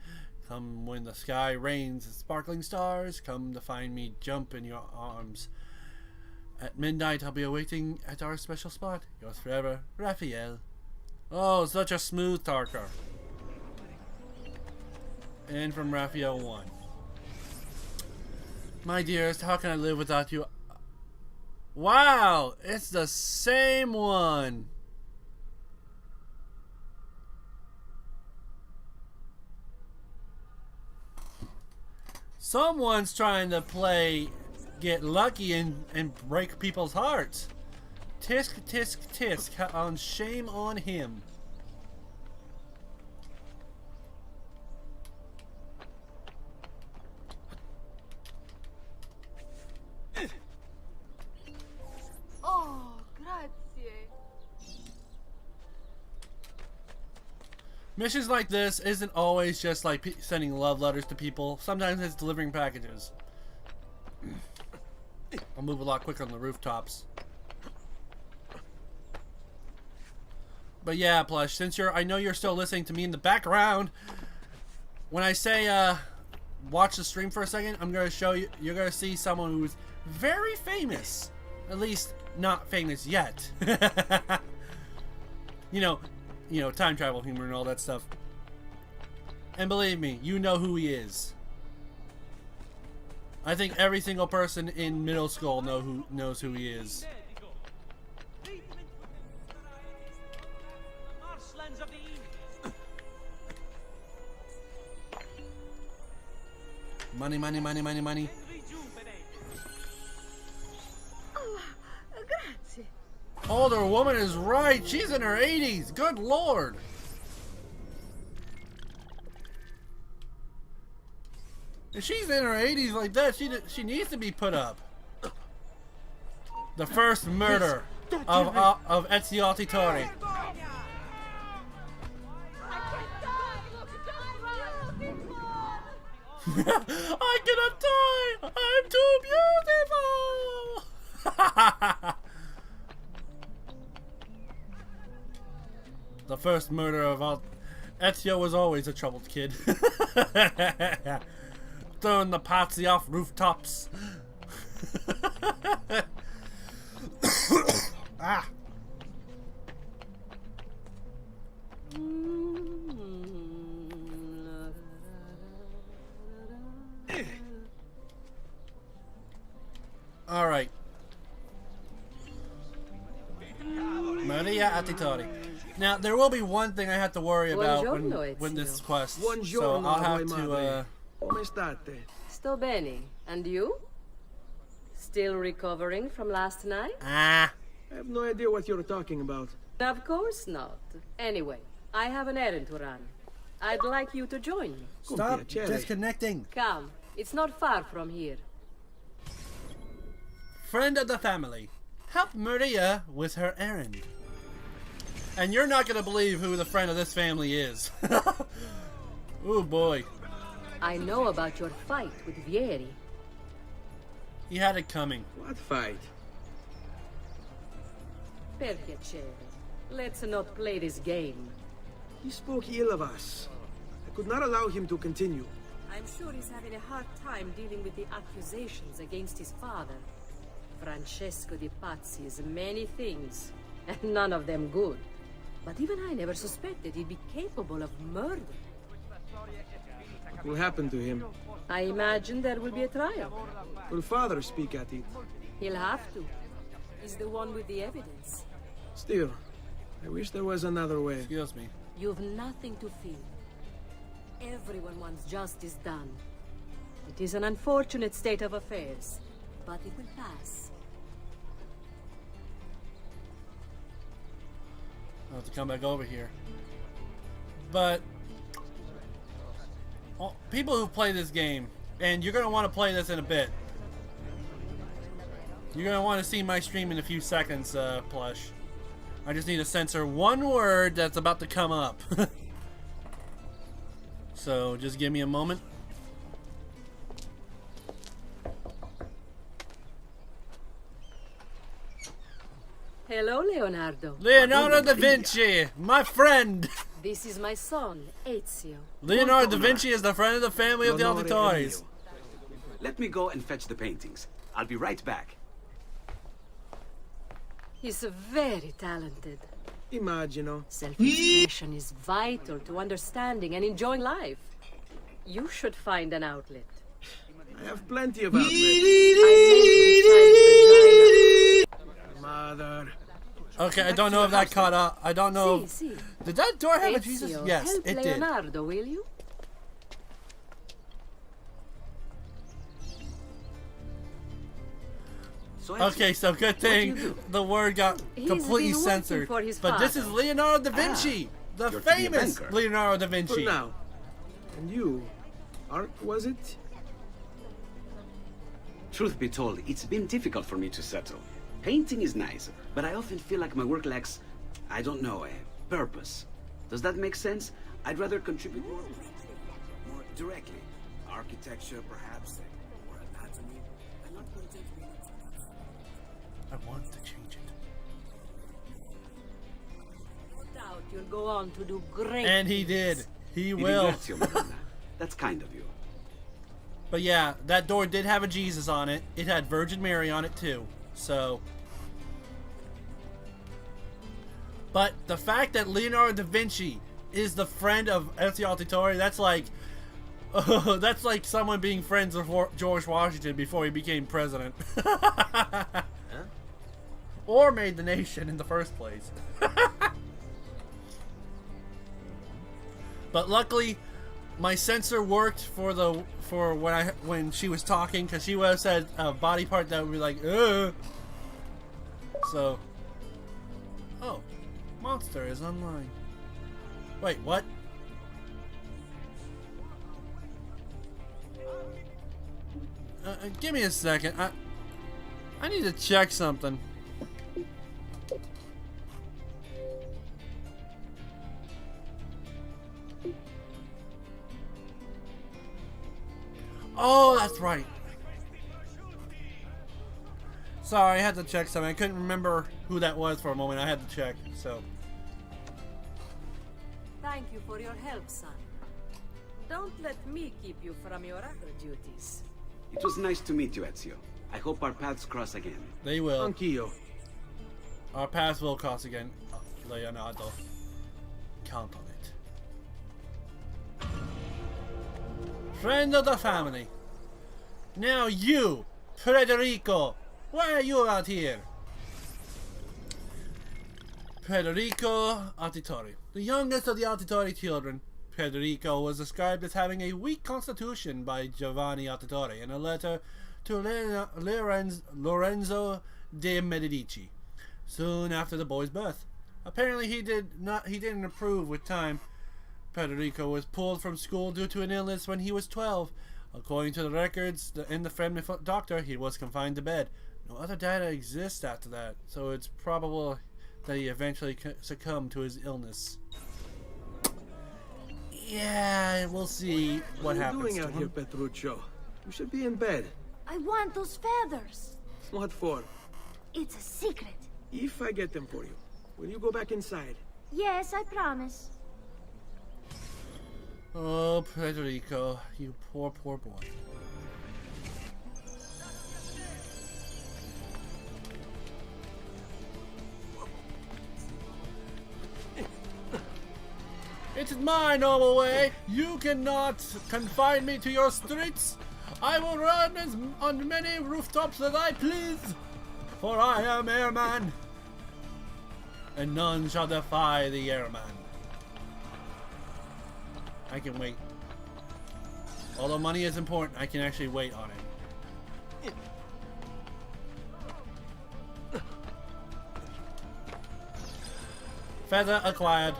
Come when the sky rains sparkling stars. Come to find me jump in your arms. At midnight, I'll be awaiting at our special spot. Yours forever, Raphael. Oh, such a smooth talker. And from Raphael 1. My dearest, how can I live without you? Wow, it's the same one. Someone's trying to get lucky and break people's hearts. Tisk, tisk, tisk. On shame on him. Oh, grazie. Missions like this isn't always just like sending love letters to people. Sometimes it's delivering packages. I'll move a lot quicker on the rooftops. But yeah, Plush, since I know you're still listening to me in the background, when I say watch the stream for a second, I'm gonna show you. You're gonna see someone who's very famous, at least not famous yet. you know, time travel humor and all that stuff. And believe me, you know who he is. I think every single person in middle school knows who he is. Money, money, money, money, money. Oh, grazie. Older woman is right. She's in her 80s. Good lord. If she's in her 80s like that, she needs to be put up. The first murder of Ezio Auditore. I cannot die! I'm too beautiful! The first murder of Ezio was always a troubled kid. Throwing the Pazzi off rooftops. Ah. All right. Maria Auditore. Now there will be one thing I have to worry about when this quest. So I'll have to. Come state? Sto bene. And you? Still recovering from last night? I have no idea what you're talking about. Of course not. Anyway, I have an errand to run. I'd like you to join me. Stop disconnecting. Come. It's not far from here. Friend of the family. Help Maria with her errand. And you're not going to believe who the friend of this family is. Oh boy. I know about your fight with Vieri. He had it coming. What fight? Per piacere. Let's not play this game. He spoke ill of us. I could not allow him to continue. I'm sure he's having a hard time dealing with the accusations against his father. Francesco di Pazzi is many things, and none of them good. But even I never suspected he'd be capable of murder. What will happen to him? I imagine there will be a trial. Will father speak at it? He'll have to. He's the one with the evidence. Still, I wish there was another way. Excuse me. You've nothing to fear. Everyone wants justice done. It is an unfortunate state of affairs, but it will pass. I'll have to come back over here. But people who play this game, and you're going to want to play this in a bit. You're going to want to see my stream in a few seconds, Plush. I just need to censor one word that's about to come up. So just give me a moment. Hello, Leonardo. Leonardo da Vinci, my friend. This is my son, Ezio. Leonardo da Vinci is the friend of the family of the Auditores. Let me go and fetch the paintings. I'll be right back. He's very talented. Imagino. Self-expression is vital to understanding and enjoying life. You should find an outlet. I have plenty of outlets. Mother. Okay, I don't know if that caught up. I don't know. Did that door have a Jesus? Yes, help it did. Leonardo, will you? Okay, so good thing the word got completely censored. But this is Leonardo da Vinci, the famous Leonardo da Vinci. For now. And you, art was it? Truth be told, it's been difficult for me to settle. Painting is nice, but I often feel like my work lacks, I don't know, a purpose. Does that make sense? I'd rather contribute more directly. Architecture, perhaps, or anatomy. I'm not going to take me much. I want to change it. No doubt go on to do great And he things. did. He Vi will. ringrazio, Miranda. That's kind of you. But yeah, that door did have a Jesus on it. It had Virgin Mary on it too. So. But the fact that Leonardo da Vinci is the friend of Ezio Auditore, that's like someone being friends with George Washington before he became president. Or made the nation in the first place. But luckily, my sensor worked for when she was talking, because she would have said a body part that would be like, ugh. So, oh, monster is online. Wait, what? Give me a second. I need to check something. Oh, that's right. Sorry, I had to check something. I couldn't remember who that was for a moment. I had to check, so. Thank you for your help, son. Don't let me keep you from your other duties. It was nice to meet you, Ezio. I hope our paths cross again. They will. Anch'io. Our paths will cross again, Leonardo. Count on it. Friend of the family. Now you, Federico. Why are you out here? Federico Auditore. The youngest of the Auditore children, Federico was described as having a weak constitution by Giovanni Auditore in a letter to Lorenzo de Medici soon after the boy's birth. Apparently he didn't improve with time. Federico was pulled from school due to an illness when he was 12. According to the records in the family doctor, he was confined to bed. No other data exists after that, so it's probable that he eventually succumbed to his illness. Yeah, we'll see what happens. What are you doing out here, Petruccio? You should be in bed. I want those feathers. What for? It's a secret. If I get them for you, will you go back inside? Yes, I promise. Oh, Federico, you poor, poor boy. It is my noble way. You cannot confine me to your streets. I will run on many rooftops that I please, for I am airman, and none shall defy the airman. I can wait. Although money is important, I can actually wait on it. Feather acquired.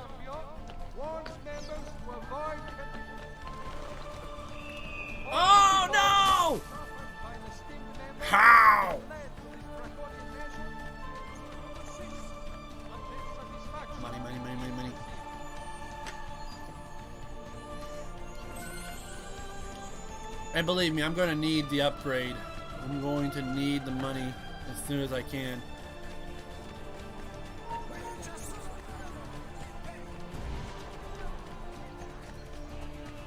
Oh no! How? Money, money, money, money, money. And believe me, I'm going to need the upgrade. I'm going to need the money as soon as I can.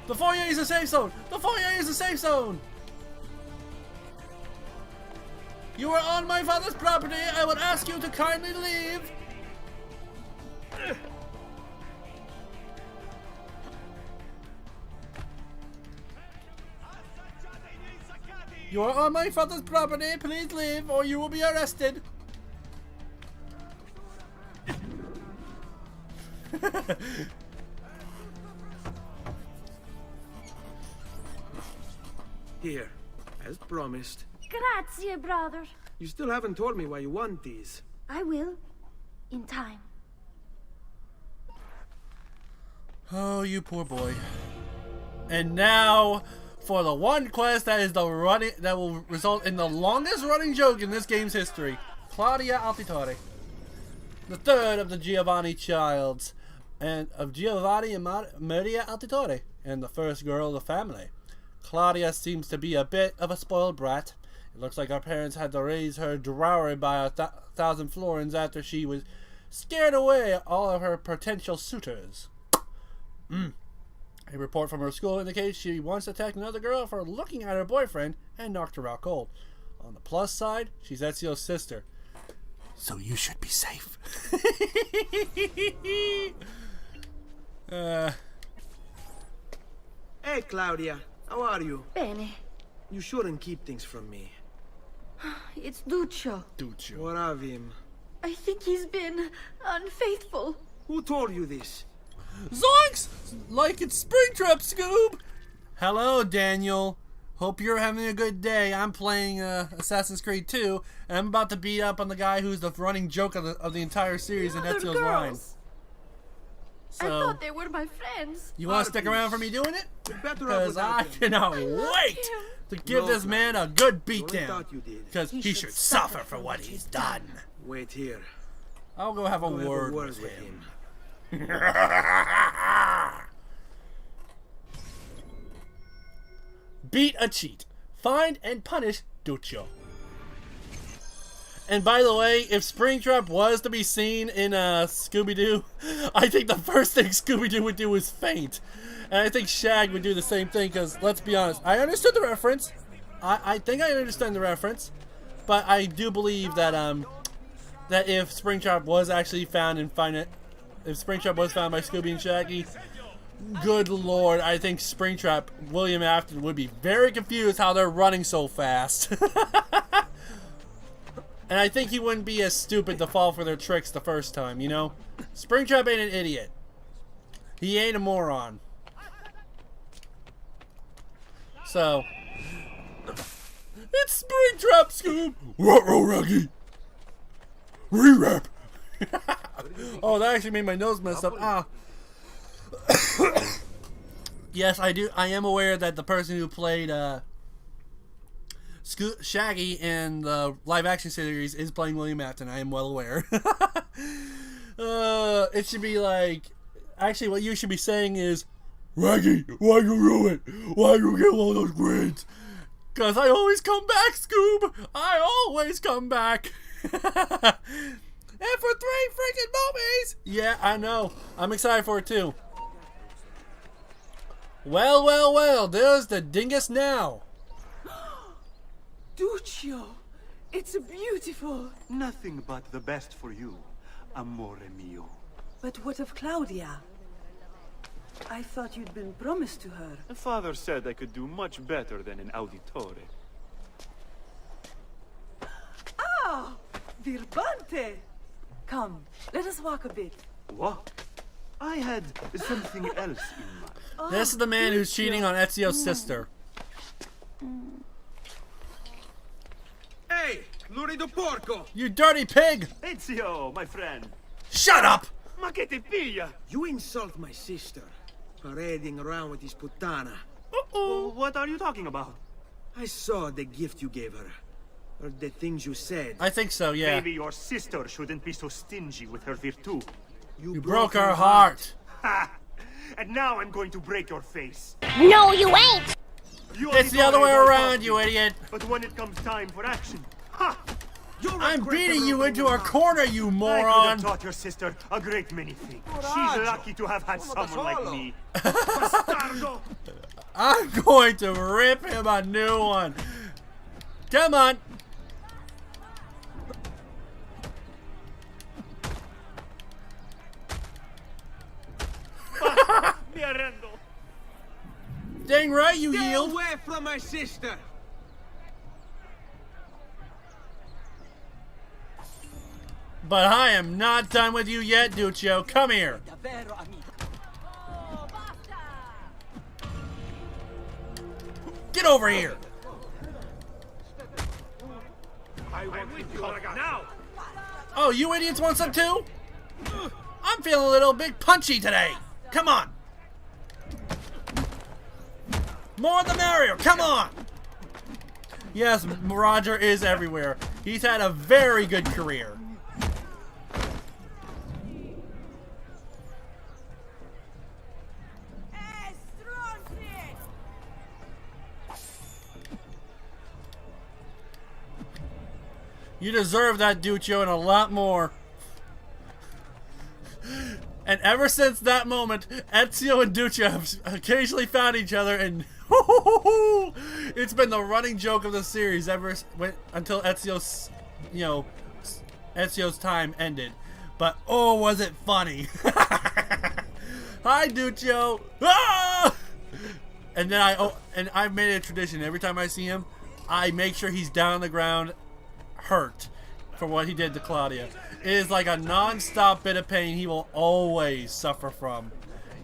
The foyer is a safe zone! The foyer is a safe zone! You are on my father's property. I would ask you to kindly leave. You are on my father's property. Please leave or you will be arrested. Here, as promised. Grazie, brother. You still haven't told me why you want these. I will. In time. Oh, you poor boy. And now for the one quest that is the that will result in the longest running joke in this game's history. Claudia Auditore. The third of the Giovanni childs and of Giovanni and Maria Auditore, and the first girl of the family. Claudia seems to be a bit of a spoiled brat. It looks like our parents had to raise her dowry by 1,000 florins after she was scared away all of her potential suitors. A report from her school indicates she once attacked another girl for looking at her boyfriend and knocked her out cold. On the plus side, she's Ezio's sister. So you should be safe. Hey, Claudia. How are you? Bene. You shouldn't keep things from me. It's Duccio. What of him? I think he's been unfaithful. Who told you this? Zoinks! Like it's Springtrap, Scoob! Hello, Daniel. Hope you're having a good day. I'm playing Assassin's Creed 2, and I'm about to beat up on the guy who's the running joke of the entire series, and Ezio's line. I thought they were my friends. You want to stick around for me doing it? Better Because I cannot wait to give this man a good beatdown. Because he should suffer for what he's done. Wait here. I'll go have a word with him. Beat a cheat. Find and punish Duccio. And by the way, if Springtrap was to be seen in Scooby-Doo, I think the first thing Scooby-Doo would do is faint. And I think Shag would do the same thing, because let's be honest, I understood the reference. I think I understand the reference. But I do believe that that if Springtrap was actually found and if Springtrap was found by Scooby and Shaggy, good lord, I think Springtrap, William Afton, would be very confused how they're running so fast. And I think he wouldn't be as stupid to fall for their tricks the first time, you know? Springtrap ain't an idiot. He ain't a moron. So, it's Springtrap, Scoob! Ruh-roh, Ruggy! Re-rap! Oh, that actually made my nose mess up. Ah. Yes, I am aware that the person who played Shaggy in the live-action series is playing William Afton. I am well aware. It should be like... Actually, what you should be saying is, Raggy, why you ruin it? Why you get all those grades? Because I always come back, Scoob! I always come back! And for 3 freaking movies! Yeah, I know. I'm excited for it too. Well, well, well. There's the dingus now. Duccio, it's beautiful. Nothing but the best for you, amore mio. But what of Claudia? I thought you'd been promised to her. Father said I could do much better than an auditore. Ah, Birbante! Come, let us walk a bit. What? I had something else in mind. This is the man who's cheating on Ezio's sister. Hey, lurido porco! You dirty pig! Ezio, my friend. Shut up! Ma che te piglia? You insult my sister, parading around with this puttana. What are you talking about? I saw the gift you gave her. Or the things you said. I think so, yeah. Maybe your sister shouldn't be so stingy with her virtù. You broke her heart. Ha! And now I'm going to break your face. No, you ain't! It's the other way around, you idiot. But when it comes time for action, ha! I'm beating you into a corner, you I could moron. have taught your sister a great many things. She's lucky to have had someone like me. I'm going to rip him a new one. Come on. Dang right you Stay yield. away from my sister. But I am not done with you yet, Duccio. Come here. Get over here. I want you now. Oh, you idiots want some too? I'm feeling a little bit punchy today. Come on. More the merrier. Come on. Yes, Roger is everywhere. He's had a very good career. You deserve that, Duccio, and a lot more. And ever since that moment, Ezio and Duccio have occasionally found each other, and it's been the running joke of the series until Ezio's, Ezio's time ended. But oh, was it funny! Hi, Duccio! Ah! And then I've made it a tradition. Every time I see him, I make sure he's down on the ground, hurt for what he did to Claudia. It is like a non-stop bit of pain he will always suffer from.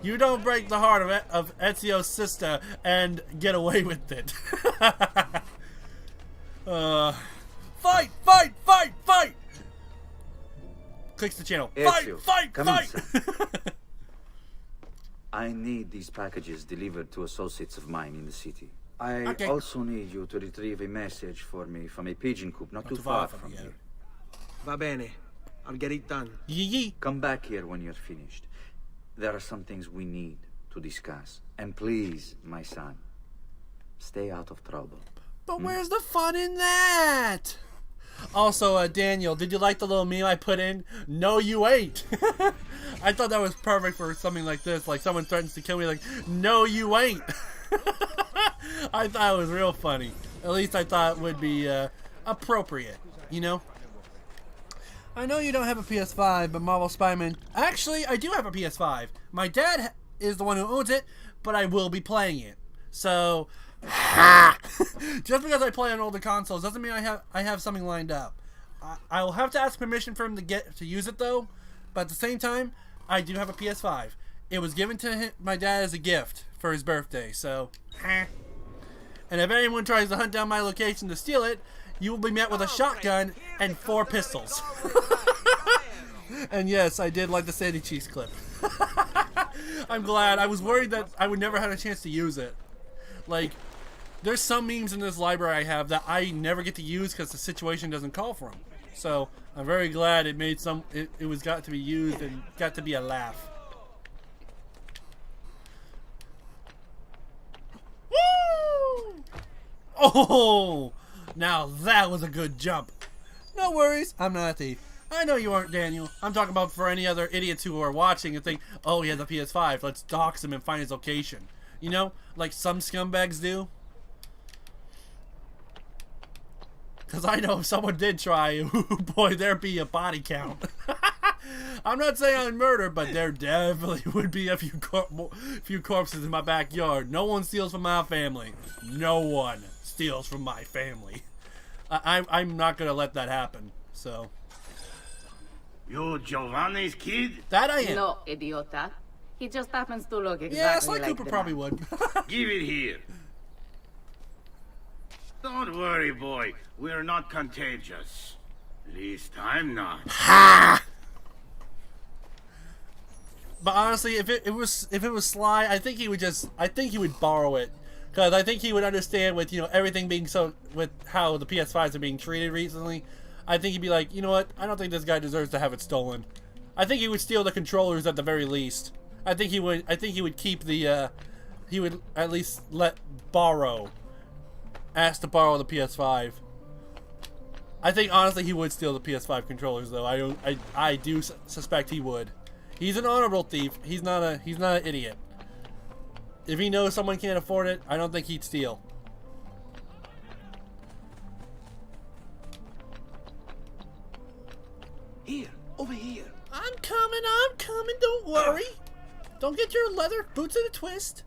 You don't break the heart of Ezio's sister and get away with it. Fight! Fight! Fight! Fight! Clicks the channel. Ezio, Fight! come Fight! Fight! I need these packages delivered to associates of mine in the city. I also need you to retrieve a message for me from a pigeon coop not too far from here. Va bene. I'll get it done. Yee. Come back here when you're finished. There are some things we need to discuss. And please, my son, stay out of trouble. But where's the fun in that? Also, Daniel, did you like the little meme I put in? No, you ain't. I thought that was perfect for something like this. Like someone threatens to kill me, like, no, you ain't. I thought it was real funny. At least I thought it would be appropriate, you know? I know you don't have a PS5, but Marvel Spider-Man... Actually, I do have a PS5. My dad is the one who owns it, but I will be playing it. So... just because I play on older consoles doesn't mean I have something lined up. I will have to ask permission for him to use it though. But at the same time, I do have a PS5. It was given to my dad as a gift for his birthday. So, and if anyone tries to hunt down my location to steal it, you will be met with a shotgun and 4 pistols. And yes, I did like the Sandy Cheeks clip. I'm glad. I was worried that I would never have a chance to use it. Like, there's some memes in this library I have that I never get to use because the situation doesn't call for them. So I'm very glad it made it got to be used and got to be a laugh. Woo! Oh, now that was a good jump. No worries, I'm not a thief. I know you aren't, Daniel. I'm talking about for any other idiots who are watching and think, oh, he has a PS5. Let's dox him and find his location. You know, like some scumbags do. Because I know if someone did try, boy, there'd be a body count. I'm not saying I'd murder, but there definitely would be a few corpses in my backyard. No one steals from my family. No one steals from my family. I'm not going to let that happen, so. You Giovanni's kid? That I am. No, idiota. He just happens to look exactly yeah, Sly like Cooper probably would. Give it here. Don't worry, boy. We're not contagious. At least I'm not. Ha! But honestly, if it was Sly, I think he would borrow it, because I think he would understand with everything being with how the PS5s are being treated recently. I think he'd be like, you know what? I don't think this guy deserves to have it stolen. I think he would steal the controllers at the very least. I think he would keep the he would at least ask to borrow the PS5. I think honestly he would steal the PS5 controllers though. I do suspect he would. He's an honorable thief. He's not an idiot. If he knows someone can't afford it, I don't think he'd steal. Here, over here. I'm coming, don't worry. Don't get your leather boots in a twist.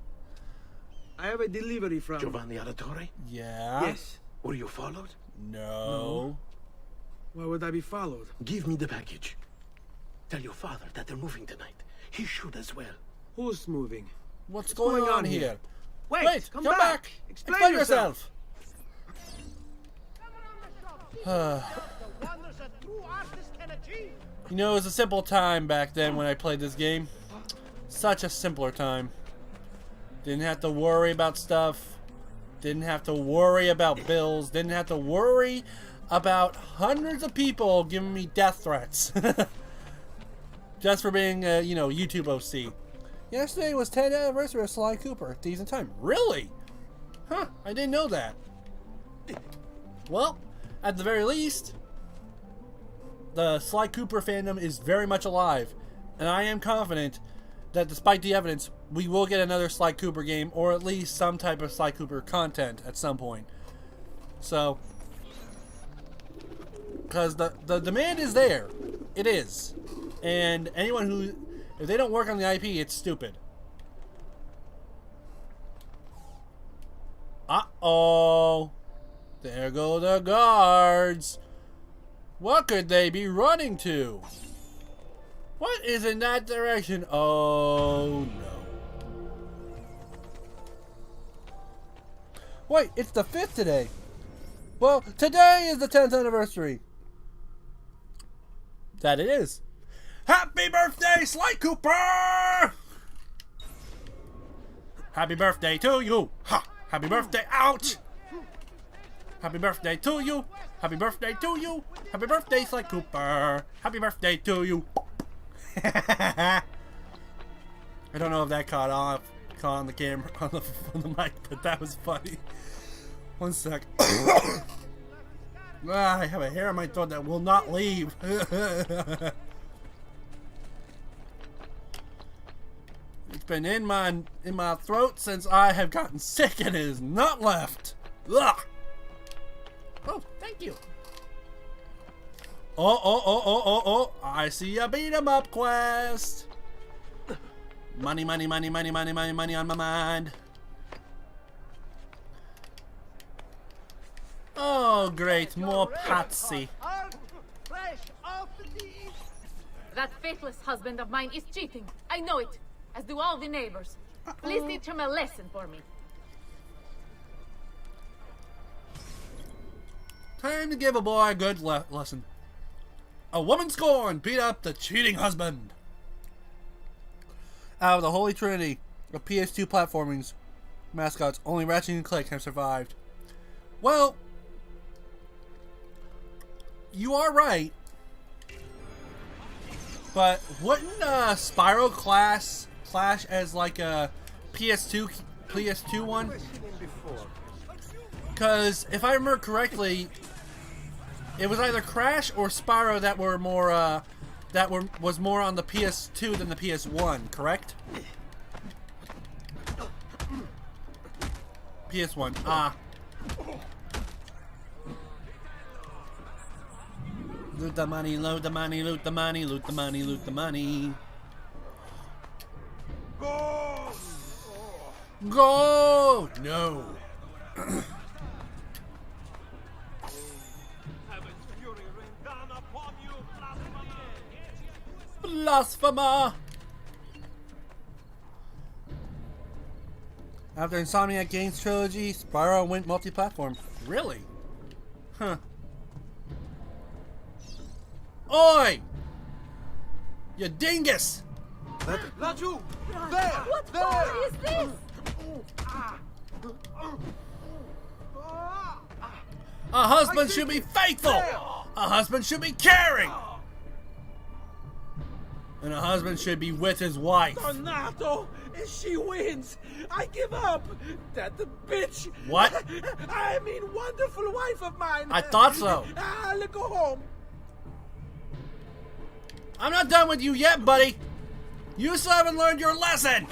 I have a delivery from... Giovanni Auditore? Yeah? Yes. Were you followed? No. Why would I be followed? Give me the package. Tell your father that they're moving tonight. He should as well. Who's moving? What's going on here? Wait, come back. Explain yourself. You know, it was a simple time back then when I played this game. Such a simpler time. Didn't have to worry about stuff. Didn't have to worry about bills. Didn't have to worry about hundreds of people giving me death threats. Just for being, YouTube OC. Yesterday was 10th anniversary of Sly Cooper. Decent time. Really? Huh, I didn't know that. Well, at the very least, the Sly Cooper fandom is very much alive. And I am confident that despite the evidence, we will get another Sly Cooper game, or at least some type of Sly Cooper content at some point. So, because the demand is there. It is. And anyone who, if they don't work on the IP, it's stupid. Uh-oh. There go the guards. What could they be running to? What is in that direction? Oh, no. Wait, it's the 5th today. Well, today is the 10th anniversary. That it is. Happy birthday, Sly Cooper! Happy birthday to you. Ha! Happy birthday, ouch! Happy birthday to you. Happy birthday to you. Happy birthday, Sly Cooper. Happy birthday to you. I don't know if that caught on the camera, on the mic, but that was funny. One sec. I have a hair in my throat that will not leave. It's been in my throat since I have gotten sick and it is not left. Ugh. Oh, thank you. Oh, I see a beat 'em up quest. Money, money, money, money, money, money, money on my mind. Oh, great, more Pazzi. That faithless husband of mine is cheating. I know it, as do all the neighbors. Please teach him a lesson for me. Time to give a boy a good lesson. A woman scorned beat up the cheating husband. Out of the holy trinity of PS2 platformings mascots, only Ratchet and Clank have survived. Well, you are right. But wouldn't Spyro clash as like a PS2 one? Because if I remember correctly, it was either Crash or Spyro that were more was more on the PS2 than the PS1, correct? PS1. Ah. Loot the money, loot the money, loot the money, loot the money, loot the money. Go! Go! No. Blasphemer! After Insomniac Games trilogy, Spyro went multi-platform. Really? Huh. Oi! You dingus! Raju! There! What folly is this? A husband should be faithful! A husband should be caring! And a husband should be with his wife. Donato! She wins! I give up! That bitch! What? I mean, wonderful wife of mine! I thought so. I'll go home. I'm not done with you yet, buddy. You still haven't learned your lesson.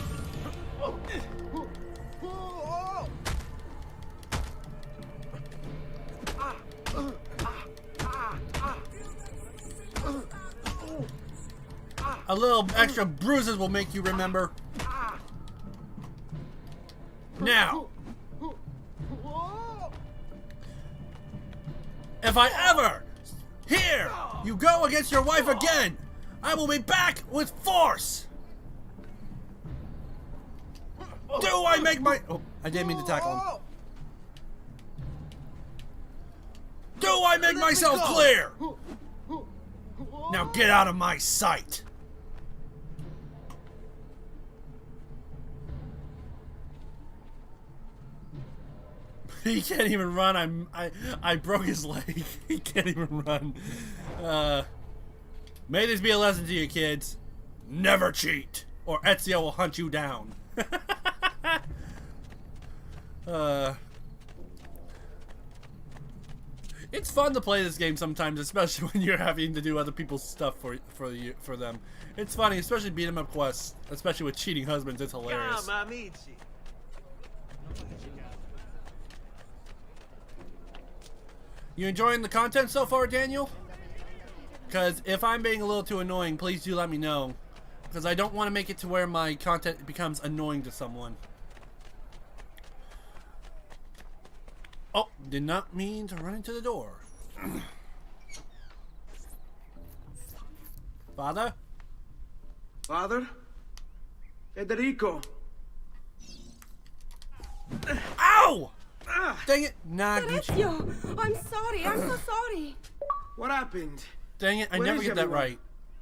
A little extra bruises will make you remember. Now, if I ever hear you go against your wife again, I will be back with force. Do I make my... Oh, I didn't mean to tackle him. Do I make myself clear? Now get out of my sight. He can't even run. I broke his leg. He can't even run. May this be a lesson to you, kids. Never cheat, or Ezio will hunt you down. It's fun to play this game sometimes, especially when you're having to do other people's stuff for them. It's funny, especially beat 'em up quests, especially with cheating husbands. It's hilarious. Come, amici. You enjoying the content so far, Daniel? Because if I'm being a little too annoying, please do let me know. Because I don't want to make it to where my content becomes annoying to someone. Oh, did not mean to run into the door. Father? Father? Federico! Ow! Dang it! Nah, Gucci. Sergio, I'm sorry. I'm so sorry. What happened? Dang it! I Where never is get that everyone? right.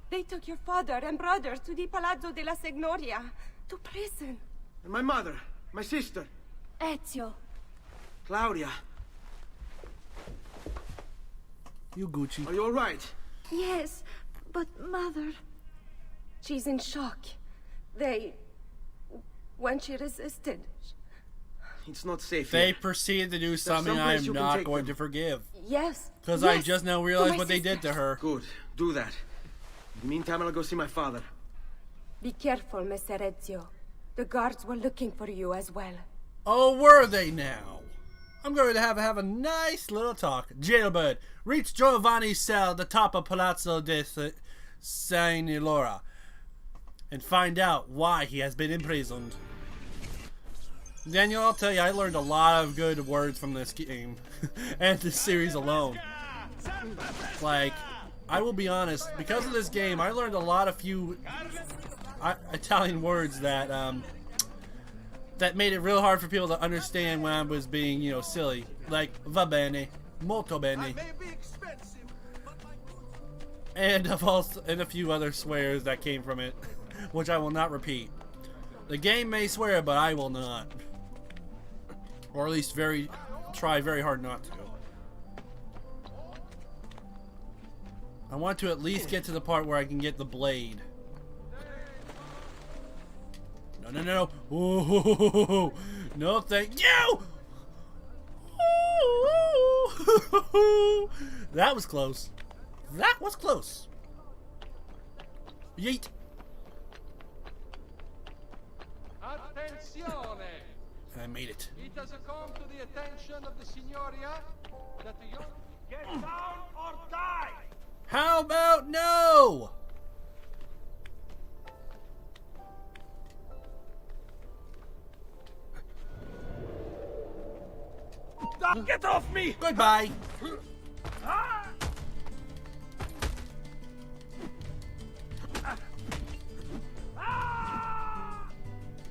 They took your father and brother to the Palazzo della Signoria, to prison. And my mother, my sister, Ezio. Claudia. You Gucci. Are you all right? Yes, but mother... She's in shock. When she resisted... It's not safe They here. proceeded to do There's something I someplace am you can not take going them. to forgive. Yes. Because yes, I just now to realized my what they sister. did to her. Good. Do that. In the meantime, I'll go see my father. Be careful, Messer Ezio. The guards were looking for you as well. Oh, were they now? I'm going to have a nice little talk. Jailbird, reach Giovanni's cell at the top of Palazzo de Signoria and find out why he has been imprisoned. Daniel, I'll tell you, I learned a lot of good words from this game and this series alone. Like, I will be honest, because of this game, I learned a lot of few Italian words that that made it real hard for people to understand when I was being, you know, silly. Like, va bene, molto bene. And a few other swears that came from it, which I will not repeat. The game may swear, but I will not. Or at least try very hard not to. I want to at least get to the part where I can get the blade. No. Ooh, no, thank you! Ooh, that was close. That was close. Yeet. Attenzione! I made it. It has come to the attention of the Signoria that the young get down or die! How about no? Get off me! Goodbye.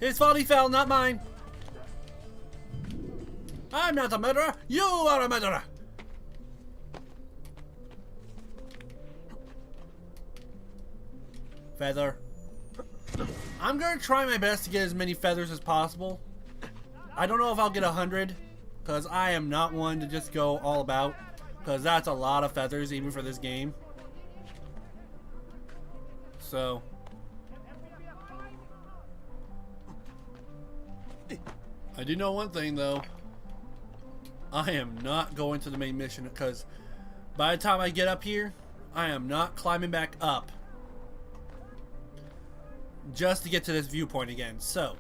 His fault he fell, not mine. I'm not a murderer. You are a murderer. Feather. I'm gonna try my best to get as many feathers as possible. I don't know if I'll get 100, because I am not one to just go all about, because that's a lot of feathers even for this game. So I do know one thing though. I am not going to the main mission, because by the time I get up here, I am not climbing back up just to get to this viewpoint again. So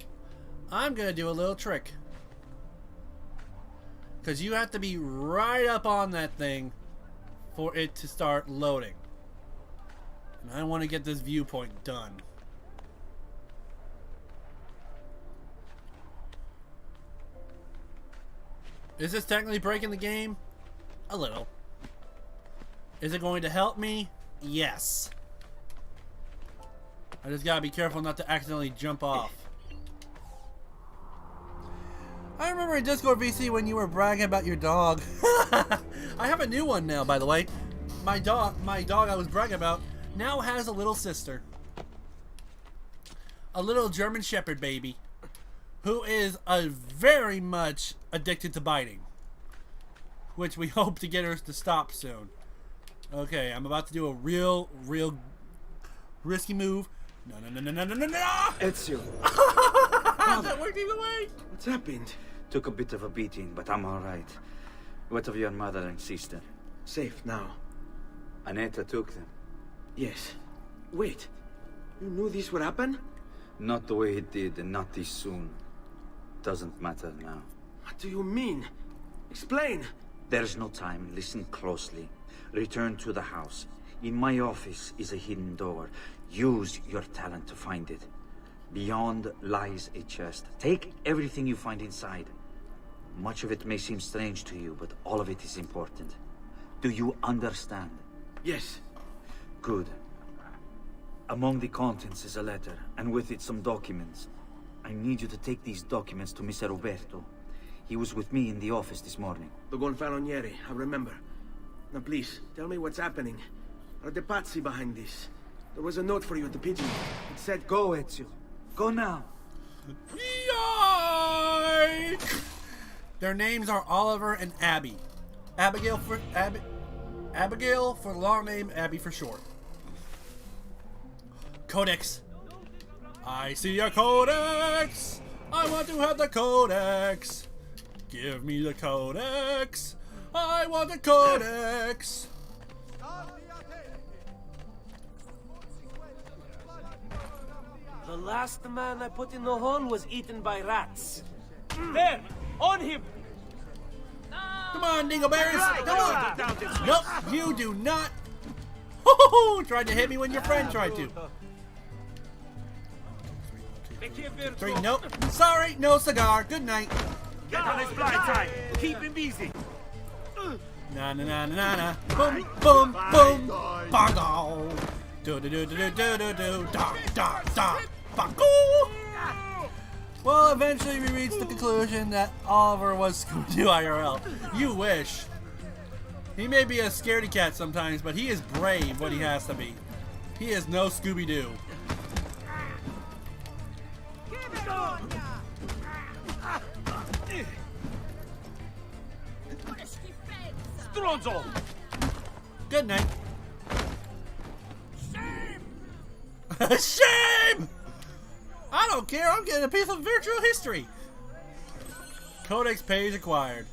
I'm gonna do a little trick, because you have to be right up on that thing for it to start loading, and I want to get this viewpoint done. Is this technically breaking the game? A little. Is it going to help me? Yes. I just gotta be careful not to accidentally jump off. I remember in Discord VC when you were bragging about your dog. I have a new one now, by the way. My dog I was bragging about now has a little sister. A little German Shepherd baby, who is very much addicted to biting, which we hope to get her to stop soon. Okay, I'm about to do a real risky move. No. Ezio. That worked either way. What's happened? Took a bit of a beating, but I'm alright. What of your mother and sister? safe now. Aneta took them. Yes. Wait. You knew this would happen? Not the way it did, and not this soon. Doesn't matter now. What do you mean? Explain! There's no time. Listen closely. Return to the house. In my office is a hidden door. Use your talent to find it. Beyond lies a chest. Take everything you find inside. Much of it may seem strange to you, but all of it is important. Do you understand? Yes. Good. Among the contents is a letter, and with it some documents. I need you to take these documents to Mr. Roberto. He was with me in the office this morning. The Gonfaloniere, I remember. Now please, tell me what's happening. Are the Pazzi behind this? There was a note for you at the pigeon. It said, "Go, Ezio. Go now." Yikes! Their names are Oliver and Abby. Abigail for long name, Abby for short. Codex. I see a codex. I want to have the codex. Give me the codex. I want the codex. The last man I put in the hole was eaten by rats. There! On him! Come on, Dingleberries! Come on! Nope, you do not! Ho-ho-ho! Tried to hit me when your friend tried to. 3, nope. Sorry, no cigar. Good night. Get on his blind side. Keep him busy. Na na na na na. Boom, boom, boom. Bongo. Do do do do do do do do. Da da da. Bongo. Well, eventually we reached the conclusion that Oliver was Scooby-Doo IRL. You wish. He may be a scaredy cat sometimes, but he is brave when he has to be. He is no Scooby-Doo. Stronzo! Good night. Shame! Shame! I don't care. I'm getting a piece of virtual history. Codex page acquired.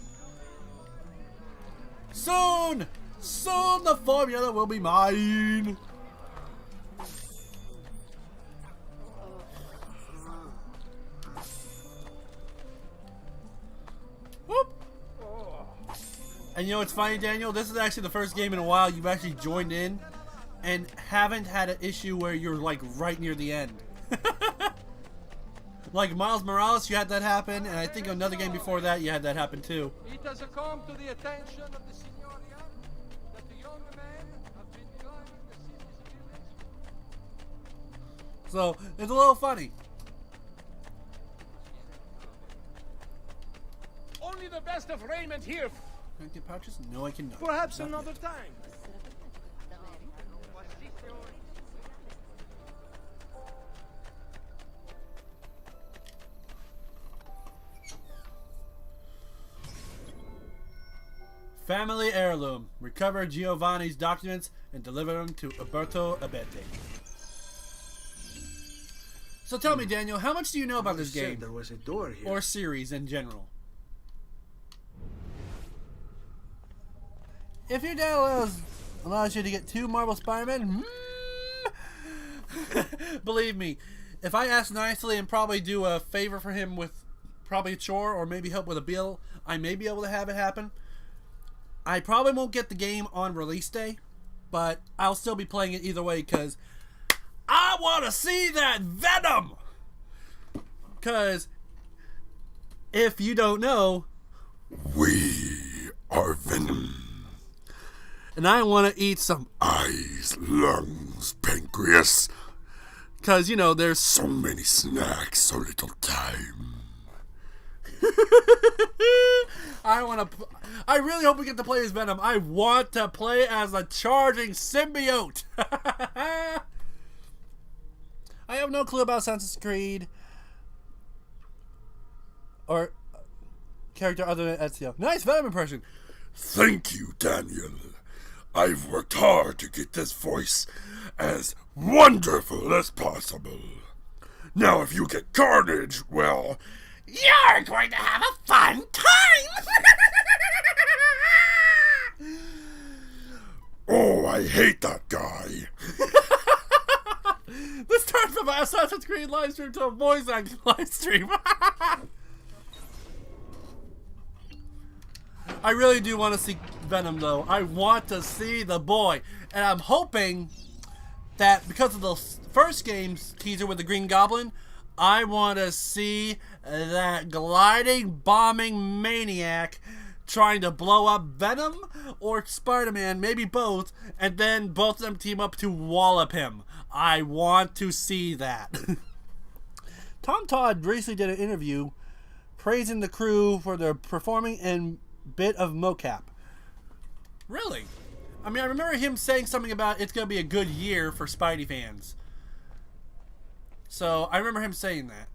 Soon! Soon the formula will be mine. Whoop! And you know what's funny, Daniel? This is actually the first game in a while you've actually joined in and haven't had an issue where you're like right near the end. Like Miles Morales, you had that happen, and I think another game before that you had that happen too. It has come to the attention of the Signoria that the young men have been climbing the city's village. So, it's a little funny. Only the best of raiment here. Can I get pouches? No, I cannot. Perhaps Not another yet. time. Family heirloom. Recover Giovanni's documents and deliver them to Alberto Abete. So tell me, Daniel, how much do you know about this game? There was a door here. Or series in general? If your dad allows you to get 2 Marvel Spider-Man, believe me, if I ask nicely and probably do a favor for him with probably a chore or maybe help with a bill, I may be able to have it happen. I probably won't get the game on release day, but I'll still be playing it either way because I want to see that Venom! Because if you don't know, we are Venom. And I want to eat some eyes, lungs, pancreas. Because, you know, there's so many snacks, so little time. I really hope we get to play as Venom. I want to play as a charging symbiote. I have no clue about Assassin's Creed or character other than Ezio. Nice Venom impression. Thank you, Daniel. I've worked hard to get this voice as wonderful as possible. Now, if you get Carnage, well, you're going to have a fun time! Oh, I hate that guy. This turned from an Assassin's Creed livestream to a voice acting livestream. I really do want to see Venom, though. I want to see the boy. And I'm hoping that because of the first game's teaser with the Green Goblin, I want to see that gliding, bombing maniac trying to blow up Venom or Spider-Man, maybe both, and then both of them team up to wallop him. I want to see that. Tom Todd recently did an interview praising the crew for their performing and bit of mocap. Really? I mean, I remember him saying something about it's going to be a good year for Spidey fans. So, I remember him saying that.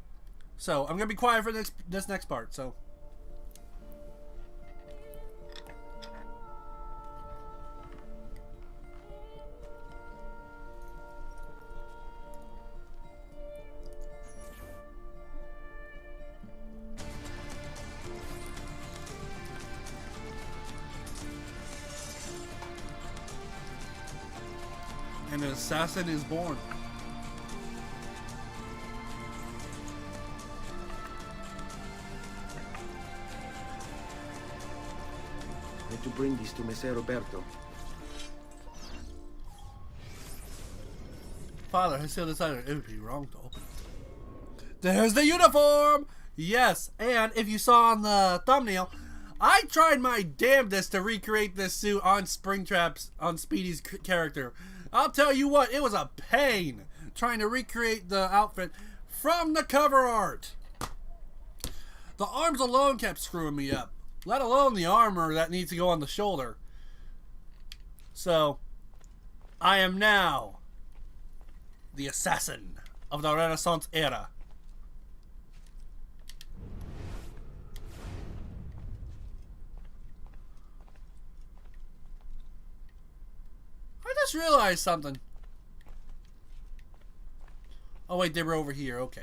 So, I'm going to be quiet for this next part, so... And an assassin is born. I need to bring this to Messer Roberto. Father has still decided it would be wrong to open it. There's the uniform! Yes, and if you saw on the thumbnail, I tried my damnedest to recreate this suit on Springtrap's, on Speedy's character. I'll tell you what, it was a pain trying to recreate the outfit from the cover art. The arms alone kept screwing me up, let alone the armor that needs to go on the shoulder. So, I am now the assassin of the Renaissance era. I just realized something. Oh wait, they were over here. Okay.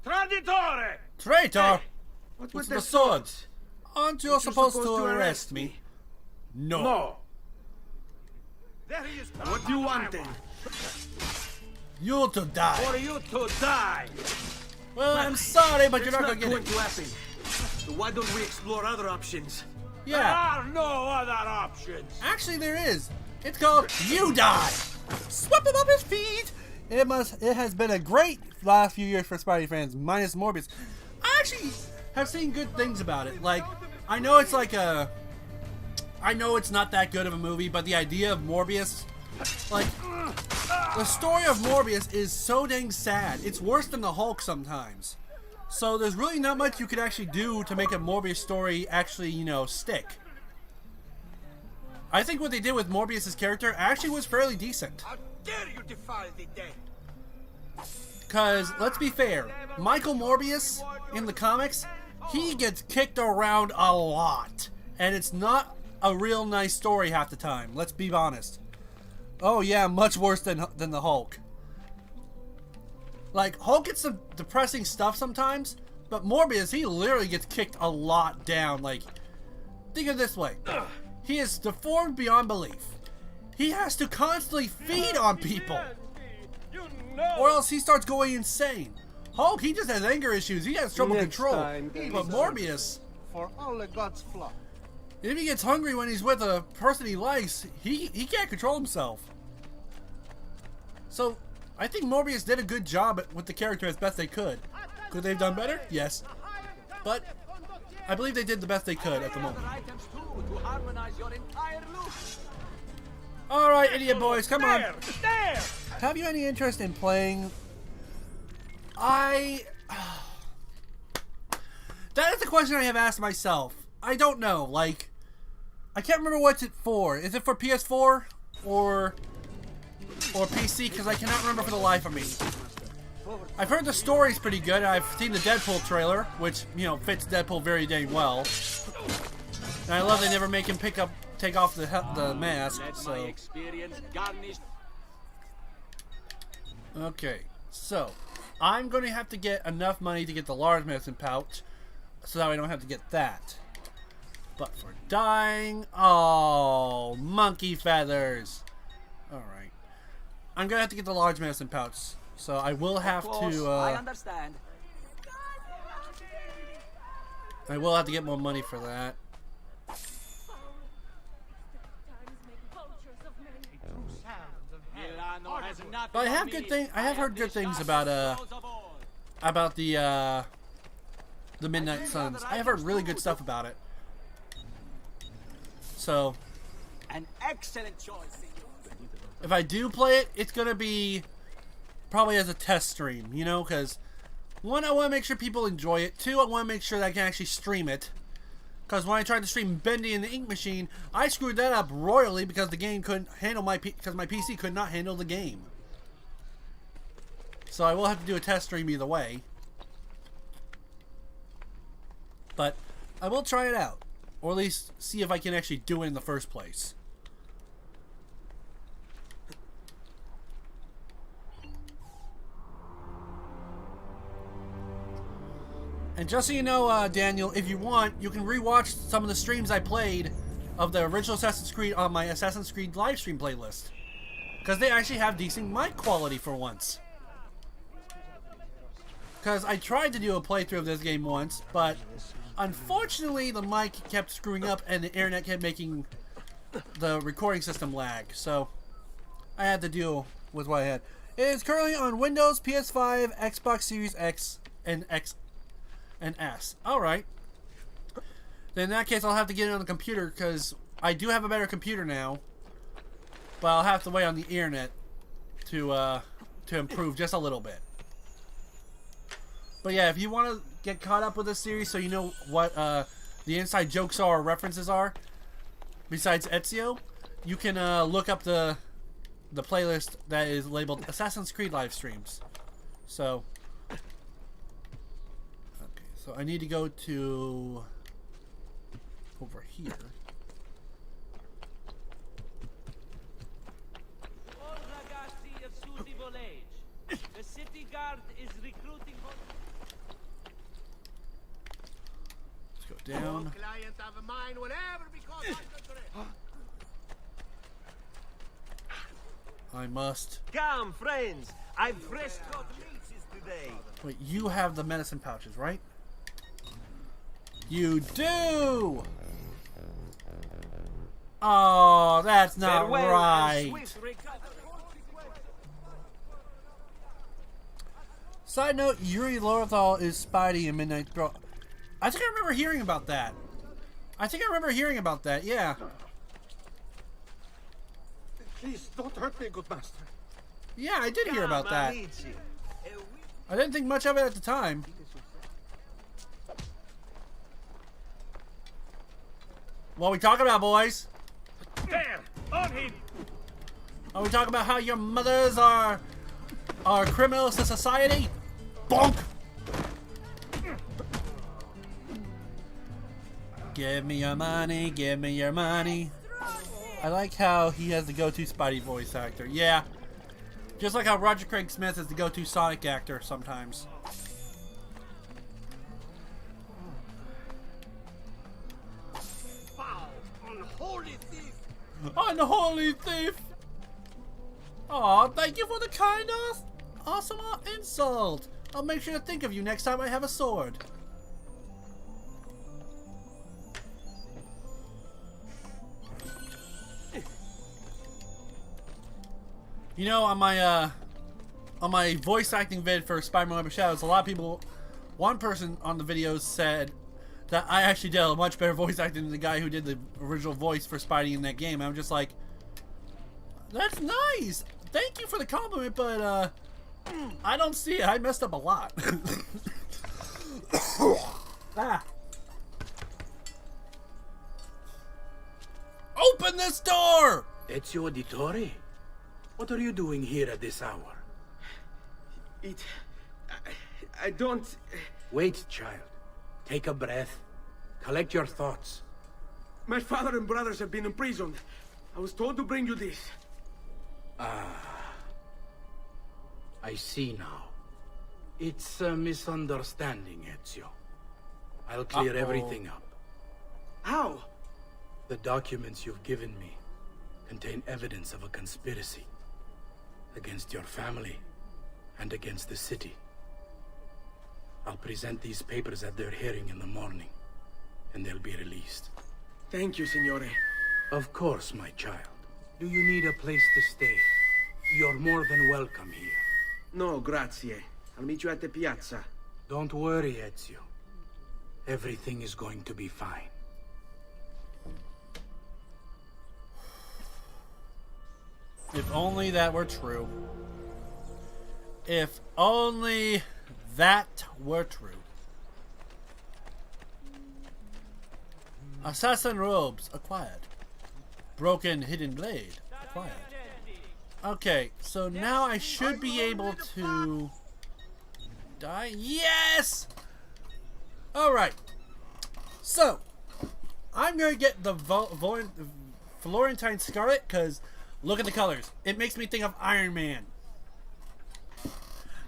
Traditore! Traitor! Hey, what's with the the sword? swords? Aren't you Aren't supposed to arrest me? No. No. There he is. What do you want then? You to die. For you to die. Well, I'm sorry, but you're not gonna get going it. to happen. So why don't we explore other options? Yeah. There are no other options. Actually, there is. It's called You Die. Sweep him up his feet. It has been a great last few years for Spidey fans, minus Morbius. I actually have seen good things about it. Like, I know it's like I know it's not that good of a movie, but the idea of Morbius, like, the story of Morbius is so dang sad. It's worse than the Hulk sometimes. So there's really not much you could actually do to make a Morbius story actually, you know, stick. I think what they did with Morbius' character actually was fairly decent. How dare you defile the dead? Because, let's be fair, Michael Morbius, in the comics, he gets kicked around a lot. And it's not a real nice story half the time, let's be honest. Oh yeah, much worse than the Hulk. Like, Hulk gets some depressing stuff sometimes, but Morbius, he literally gets kicked a lot down. Like, think of it this way. He is deformed beyond belief. He has to constantly feed on people, or else he starts going insane. Hulk, he just has anger issues. He has trouble control. But Morbius, for all the gods' flock. if he gets hungry when he's with a person he likes, he can't control himself. So, I think Morbius did a good job with the character as best they could. Could they have done better? Yes. But I believe they did the best they could at the moment. Alright, idiot boys, come on. Have you any interest in playing? That is the question I have asked myself. I don't know, like, I can't remember what's it for. Is it for PS4 or PC? Because I cannot remember for the life of me. I've heard the story's pretty good. I've seen the Deadpool trailer, which, you know, fits Deadpool very dang well. And I love they never make him take off the mask. So. Okay, so I'm going to have to get enough money to get the large medicine pouch, so that I don't have to get that. But for dying, oh, monkey feathers. Alright. I'm gonna have to get the large medicine pouch. So I will have to, I understand. I will have to get more money for that. But I have heard good things about the Midnight Suns. I have heard really good stuff about it. So An excellent choice. if I do play it, it's gonna be probably as a test stream, you know, because one, I want to make sure people enjoy it. Two, I want to make sure that I can actually stream it. Because when I tried to stream Bendy in the Ink Machine, I screwed that up royally because the game couldn't handle because my PC could not handle the game. So I will have to do a test stream either way. But I will try it out. Or at least see if I can actually do it in the first place. And just so you know, Daniel, if you want, you can rewatch some of the streams I played of the original Assassin's Creed on my Assassin's Creed livestream playlist. Because they actually have decent mic quality for once. Because I tried to do a playthrough of this game once, but unfortunately the mic kept screwing up and the internet kept making the recording system lag. So I had to deal with what I had. It is currently on Windows, PS5, Xbox Series X, and S. Alright. Then in that case, I'll have to get it on the computer because I do have a better computer now. But I'll have to wait on the internet to improve just a little bit. But yeah, if you want to get caught up with this series so you know what the inside jokes are or references are, besides Ezio, you can look up the playlist that is labeled Assassin's Creed live streams. So I need to go to over here. All ragazzi of suitable age. The city guard is recruiting. Let's go down. Client of mine will ever become I must. Come, friends. I've fresh cut leeches today. Wait, you have the medicine pouches, right? You do! Oh, that's not right. Side note, Yuri Lothal is Spidey in Midnight Throw. I think I remember hearing about that. Yeah. Please, don't hurt me, good master. Yeah, I did hear about that. I didn't think much of it at the time. What are we talking about, boys? There, on him. Are we talking about how your mothers are criminals to society? Bonk! Give me your money, give me your money. I like how he has the go-to Spidey voice actor. Yeah. Just like how Roger Craig Smith is the go-to Sonic actor sometimes. Unholy thief! Unholy thief! Aw, thank you for the kind, awesome insult. I'll make sure to think of you next time I have a sword. You know, on my voice acting vid for Spider-Man Web of Shadows, a lot of people, one person on the video said that I actually did a much better voice acting than the guy who did the original voice for Spidey in that game. I'm just like, that's nice. Thank you for the compliment, but I don't see it. I messed up a lot. Ah. Open this door! Ezio Auditore? What are you doing here at this hour? I don't... Wait, child. Take a breath. Collect your thoughts. My father and brothers have been imprisoned. I was told to bring you this. Ah. I see now. It's a misunderstanding, Ezio. I'll clear everything up. How? The documents you've given me contain evidence of a conspiracy against your family and against the city. I'll present these papers at their hearing in the morning, and they'll be released. Thank you, Signore. Of course, my child. Do you need a place to stay? You're more than welcome here. No, grazie. I'll meet you at the piazza. Don't worry, Ezio. Everything is going to be fine. If only that were true. If only that were true. Assassin robes acquired. Broken hidden blade acquired. Okay, so now I should be able to die. Yes! Alright. So, I'm going to get the Florentine Scarlet because look at the colors. It makes me think of Iron Man.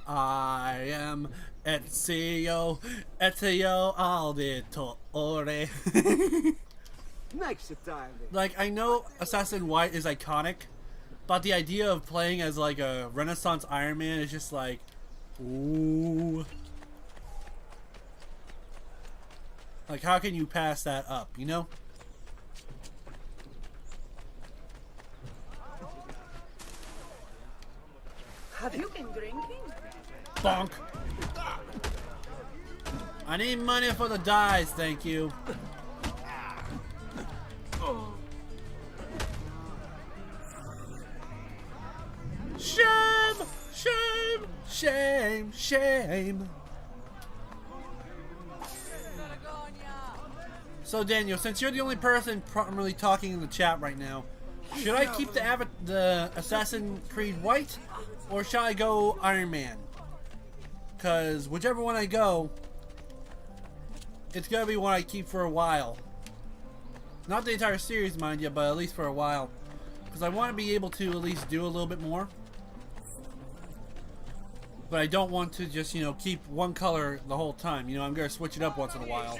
I am Ezio Auditore. Next time. Like, I know Assassin White is iconic, but the idea of playing as like a Renaissance Iron Man is just like, ooh. Like, how can you pass that up, you know? Have you been drinking? Bonk. I need money for the dyes, thank you. Shame! Shame! Shame! Shame! So Daniel, since you're the only person properly talking in the chat right now, should I keep the Assassin's Creed White, or shall I go Iron Man? Because whichever one I go, it's gonna be one I keep for a while. Not the entire series, mind you, but at least for a while. Because I want to be able to at least do a little bit more. But I don't want to just, you know, keep one color the whole time. You know, I'm gonna switch it up once in a while.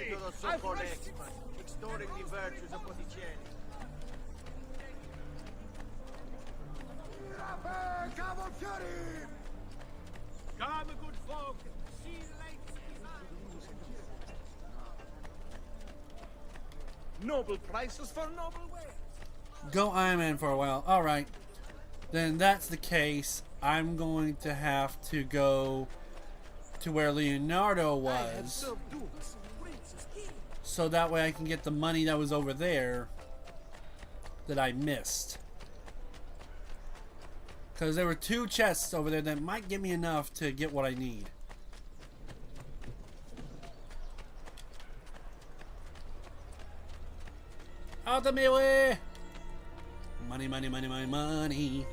Come, good folk, see lights. Noble prices for noble wares. Go Iron Man for a while. Alright. Then that's the case. I'm going to have to go to where Leonardo was. So that way I can get the money that was over there that I missed. Because there were 2 chests over there that might give me enough to get what I need. Out of my way! Money, money, money, money, money.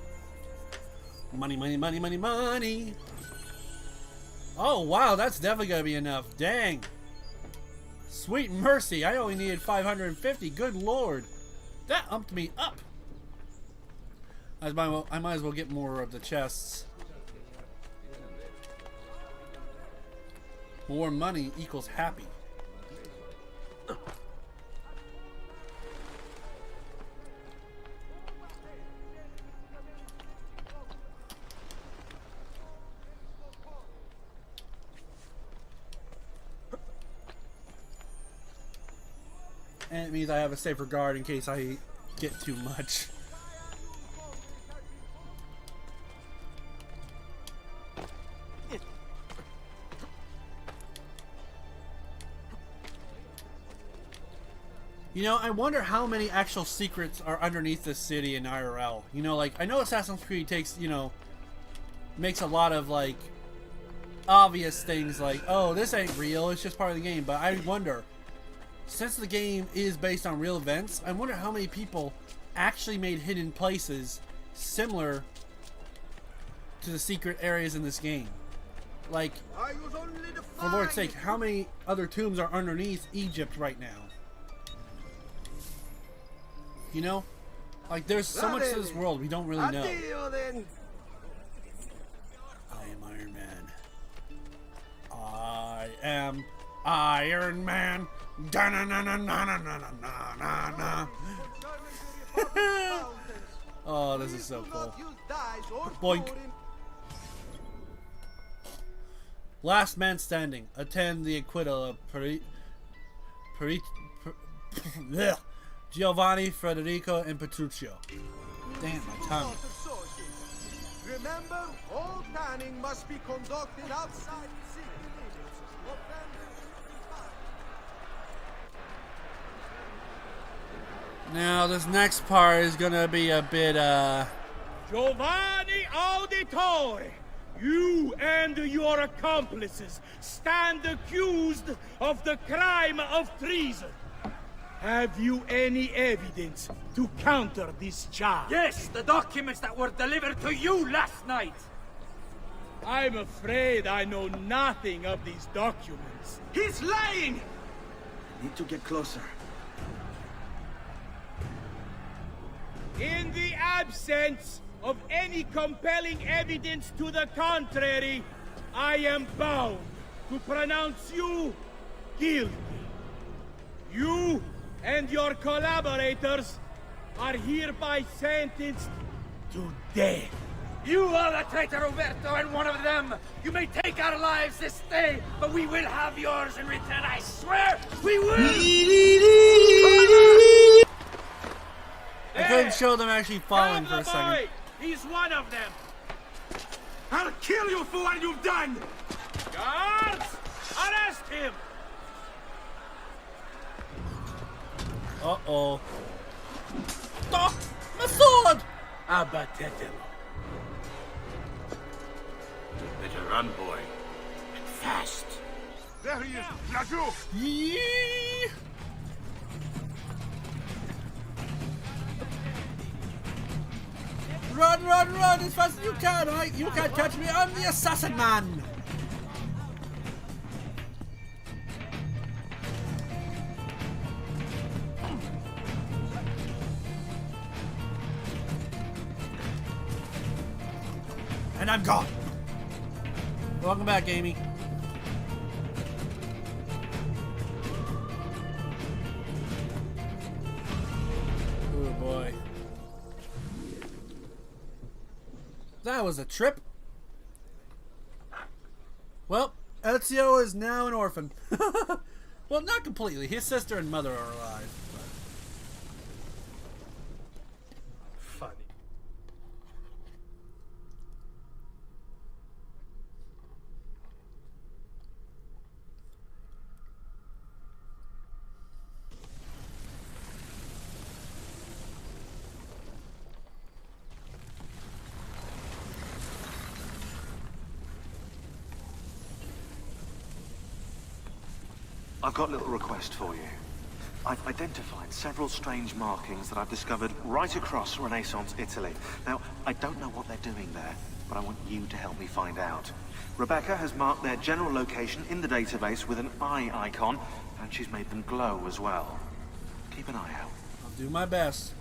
Money, money, money, money, money. Oh, wow, that's definitely going to be enough. Dang. Sweet mercy, I only needed 550. Good lord. That umped me up. I might as well get more of the chests. More money equals happy. And it means I have a safer guard in case I get too much. You know, I wonder how many actual secrets are underneath this city in IRL. You know, like, I know Assassin's Creed takes, you know, makes a lot of, like, obvious things like, oh, this ain't real, it's just part of the game. But I wonder, since the game is based on real events, I wonder how many people actually made hidden places similar to the secret areas in this game. Like, for Lord's sake, how many other tombs are underneath Egypt right now? You know? Like, there's so much to this world we don't really know. I am Iron Man. I am Iron Man. Da-na-na-na-na-na-na-na-na-na. Oh, this is so cool. Boink. Last man standing. Attend the acquittal of Giovanni, Federico, and Petruccio. Damn, my tongue. Remember, all tanning must be conducted outside the city limits. Now, this next part is gonna be a bit, Giovanni Auditore, you and your accomplices stand accused of the crime of treason. Have you any evidence to counter this charge? Yes, the documents that were delivered to you last night. I'm afraid I know nothing of these documents. He's lying! I need to get closer. In the absence of any compelling evidence to the contrary, I am bound to pronounce you guilty. You and your collaborators are hereby sentenced to death. You are the traitor, Roberto, and one of them. You may take our lives this day, but we will have yours in return, I swear! We will! I couldn't show them actually falling for a second. He's one of them. I'll kill you for what you've done! Guards, arrest him! Uh-oh. Stop! My sword! Abatetelo. Better run, boy. And fast. There he is! Lajo! Yee! Run, run, run as fast as you can! You can't catch me, I'm the assassin man! And I'm gone! Welcome back, Amy. Oh boy. That was a trip. Well, Ezio is now an orphan. Well, not completely. His sister and mother are alive. Funny. I've got a little request for you. I've identified several strange markings that I've discovered right across Renaissance Italy. Now, I don't know what they're doing there, but I want you to help me find out. Rebecca has marked their general location in the database with an eye icon, and she's made them glow as well. Keep an eye out. I'll do my best.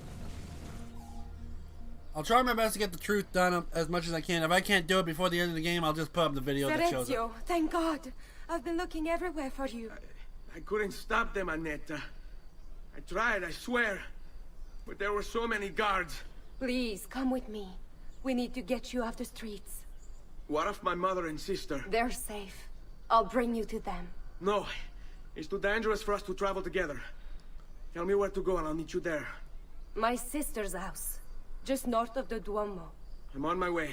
I'll try my best to get the truth done as much as I can. If I can't do it before the end of the game, I'll just put up the video that shows it. Ezio, thank God. I've been looking everywhere for you. I couldn't stop them, Annetta. I tried, I swear. But there were so many guards. Please, come with me. We need to get you off the streets. What of my mother and sister? They're safe. I'll bring you to them. No. It's too dangerous for us to travel together. Tell me where to go and I'll meet you there. My sister's house. Just north of the Duomo. I'm on my way.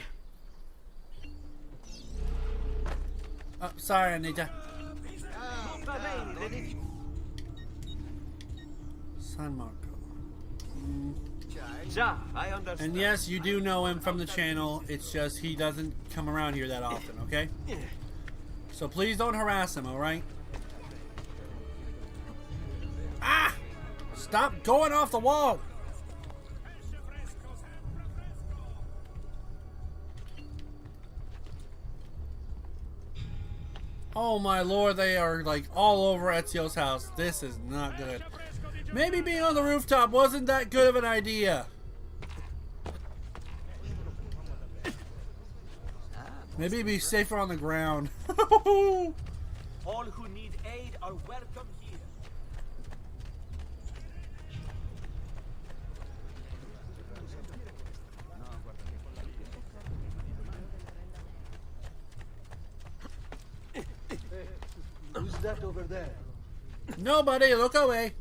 Oh, sorry, Anita. San Marco. And yes, you do know him from the channel. It's just he doesn't come around here that often, okay? So please don't harass him, alright? Ah! Stop going off the wall! Oh my lord, they are like all over Ezio's house. This is not good. Maybe being on the rooftop wasn't that good of an idea. Maybe it'd be safer on the ground. All who need aid are welcome here. Who's that over there? Nobody, look away.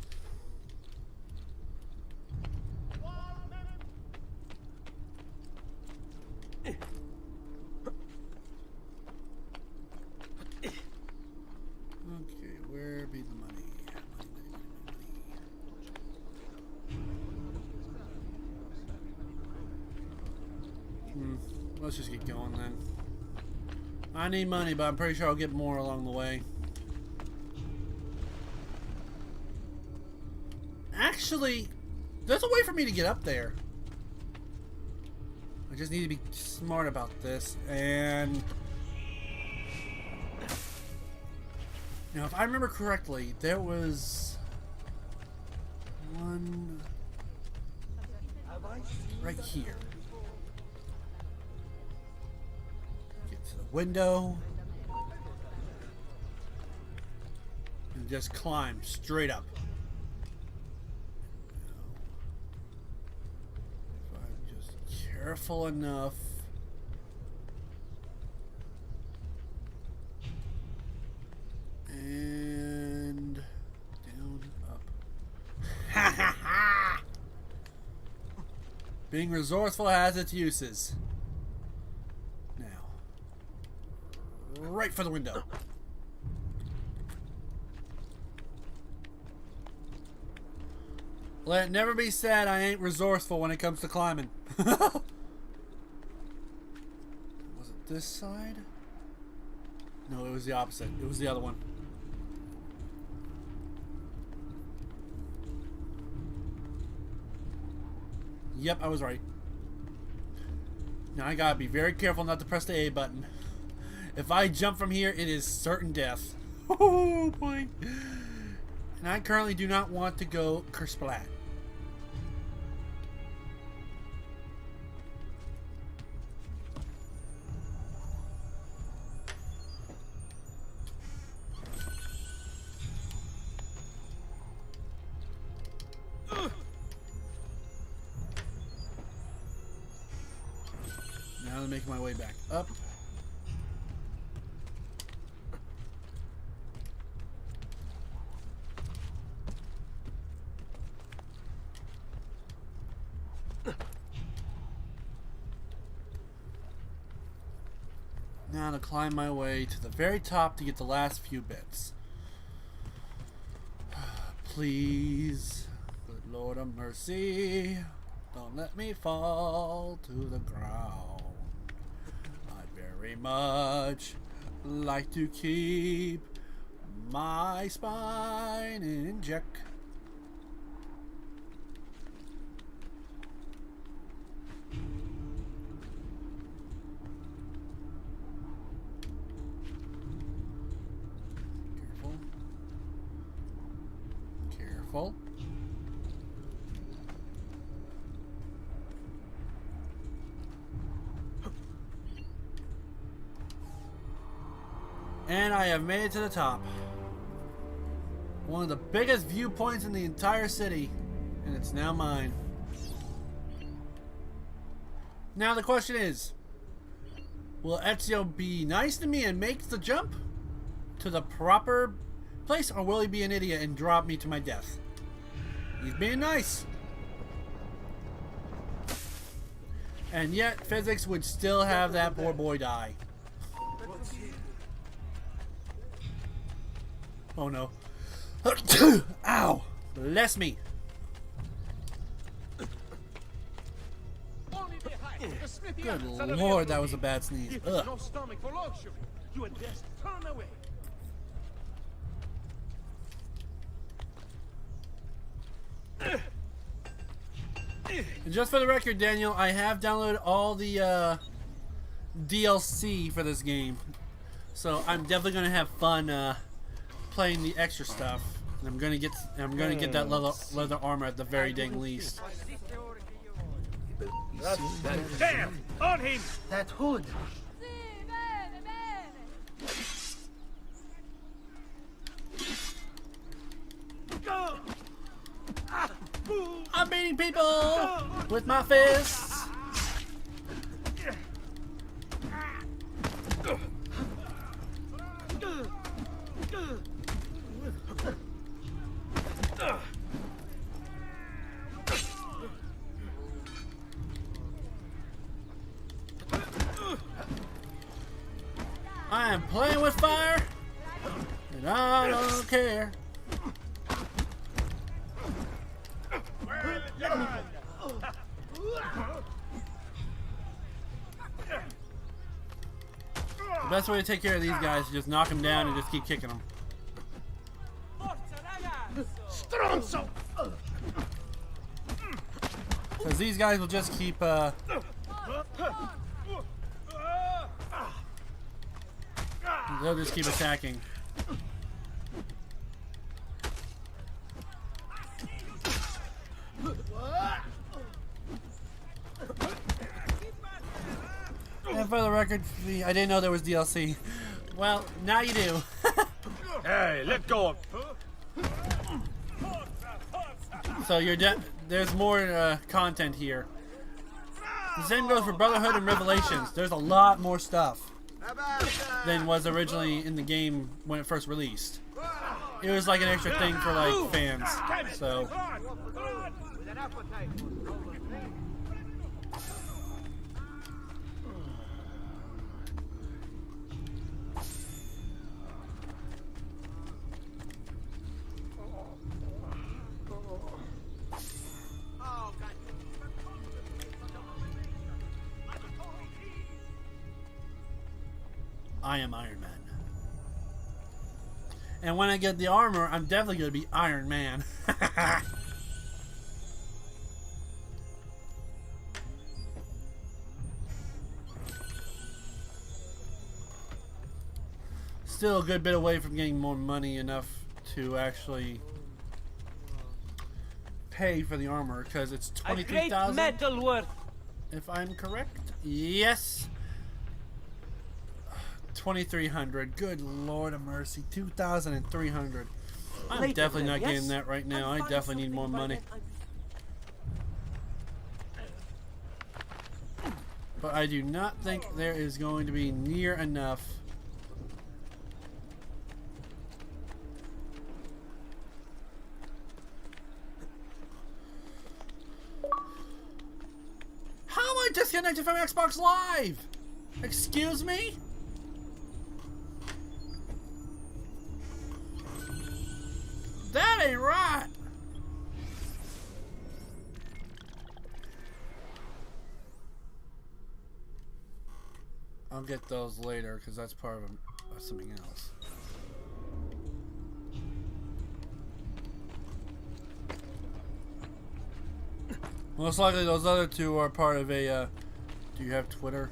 Okay, where be the money? Let's just get going then. I need money, but I'm pretty sure I'll get more along the way. Actually, there's a way for me to get up there. I just need to be smart about this. And now, if I remember correctly, there was one right here. Get to the window and just climb straight up. Careful enough. And down, up. Ha ha ha! Being resourceful has its uses. Now, right for the window. Let it never be said I ain't resourceful when it comes to climbing. Was it this side? No, it was the opposite. It was the other one. Yep, I was right. Now I gotta be very careful not to press the A button. If I jump from here, it is certain death. Oh boy. And I currently do not want to go kersplat. Now I'm making my way back up. Now to climb my way to the very top to get the last few bits. Please, good Lord of mercy, don't let me fall to the ground. I very much like to keep my spine in check. Careful. And I have made it to the top. One of the biggest viewpoints in the entire city, and it's now mine. Now the question is, will Ezio be nice to me and make the jump to the proper place, or will he be an idiot and drop me to my death? He's being nice. And yet, physics would still have that poor boy die. Oh no. Ow! Bless me. Good lord, that was a bad sneeze. Ugh. No stomach for luxury. You had best turn away. And just for the record, Daniel, I have downloaded all the DLC for this game, so I'm definitely gonna have fun playing the extra stuff. And I'm gonna get that leather armor at the very dang least. Damn! On him! That hood! I'm beating people with my fists. I am playing with fire, and I don't care. The best way to take care of these guys is just knock them down and just keep kicking them. Stronzo! Because these guys will just keep, they'll just keep attacking. And for the record, I didn't know there was DLC. Well, now you do. Hey, let go. So there's more content here. The same goes for Brotherhood and Revelations. There's a lot more stuff than was originally in the game when it first released. It was like an extra thing for like fans. So I am Iron Man. And when I get the armor, I'm definitely going to be Iron Man. Still a good bit away from getting more money enough to actually pay for the armor, because it's 23,000. Metal worth. If I'm correct. Yes. 2,300. Good Lord of mercy. 2,300. I'm definitely not getting that right now. I definitely need more money. But I do not think there is going to be near enough. How am I disconnected from Xbox Live? Excuse me? That ain't right. I'll get those later because that's part of something else. Most likely those other two are part of a, do you have Twitter?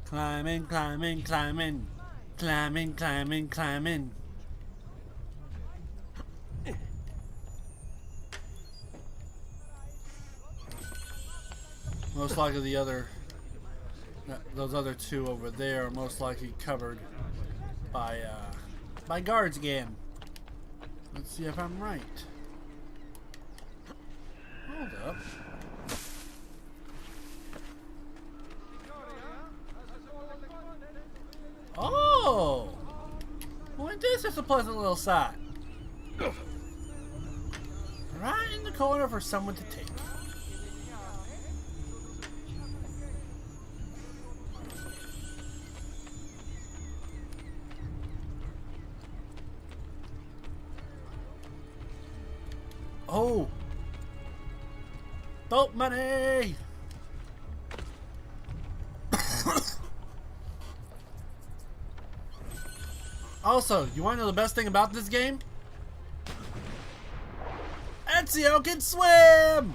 Climbing, climbing, climbing. Climbing, climbing, climbing. Most likely the other, those other two over there are most likely covered by guards again. Let's see if I'm right. Hold up. Oh! Well, this is a pleasant little sight. Right in the corner for someone to take. Oh! Boat money! Also, you want to know the best thing about this game? Ezio can swim!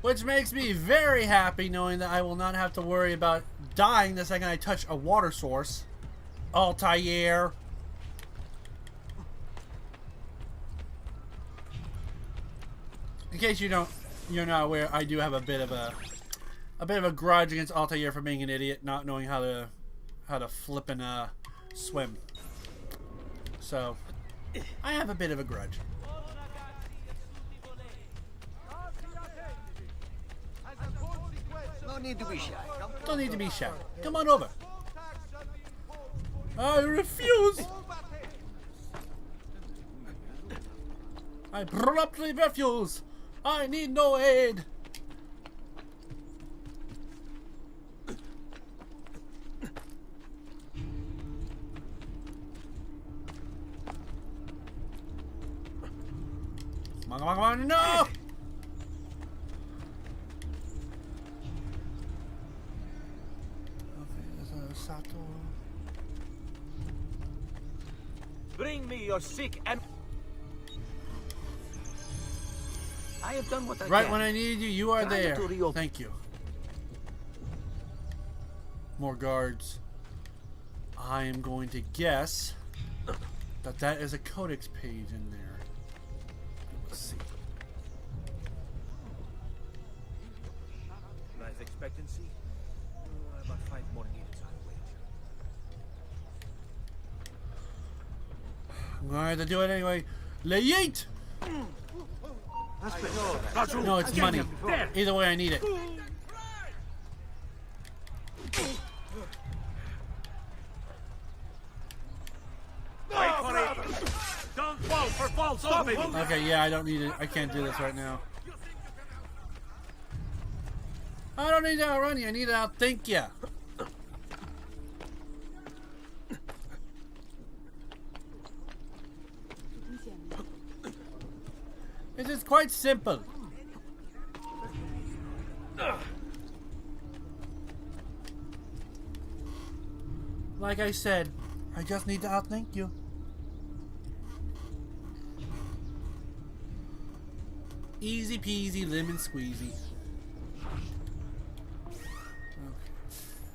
Which makes me very happy knowing that I will not have to worry about dying the second I touch a water source. Altair. In case you're not aware, I do have a bit of a grudge against Altair for being an idiot, not knowing how to flip and swim. So I have a bit of a grudge. No need to be shy. Don't need to be shy. Come on over. I refuse. I abruptly refuse. I need no aid. Come on, no! Bring me your sick and... I have done what I can. Right when I needed you, you are Try there. to reopen. Thank you. More guards. I am going to guess that is a codex page in there. Let's see. Life expectancy? About 5 more years, I'm going to have to do it anyway. Yeet! No, it's money. Either way, I need it. Wait for it! Don't fall for false stopping! Okay, yeah, I don't need it. I can't do this right now. I don't need to outrun you. I need to outthink you. It is quite simple. Like I said, I just need to outthink you. Easy peasy lemon squeezy. Okay.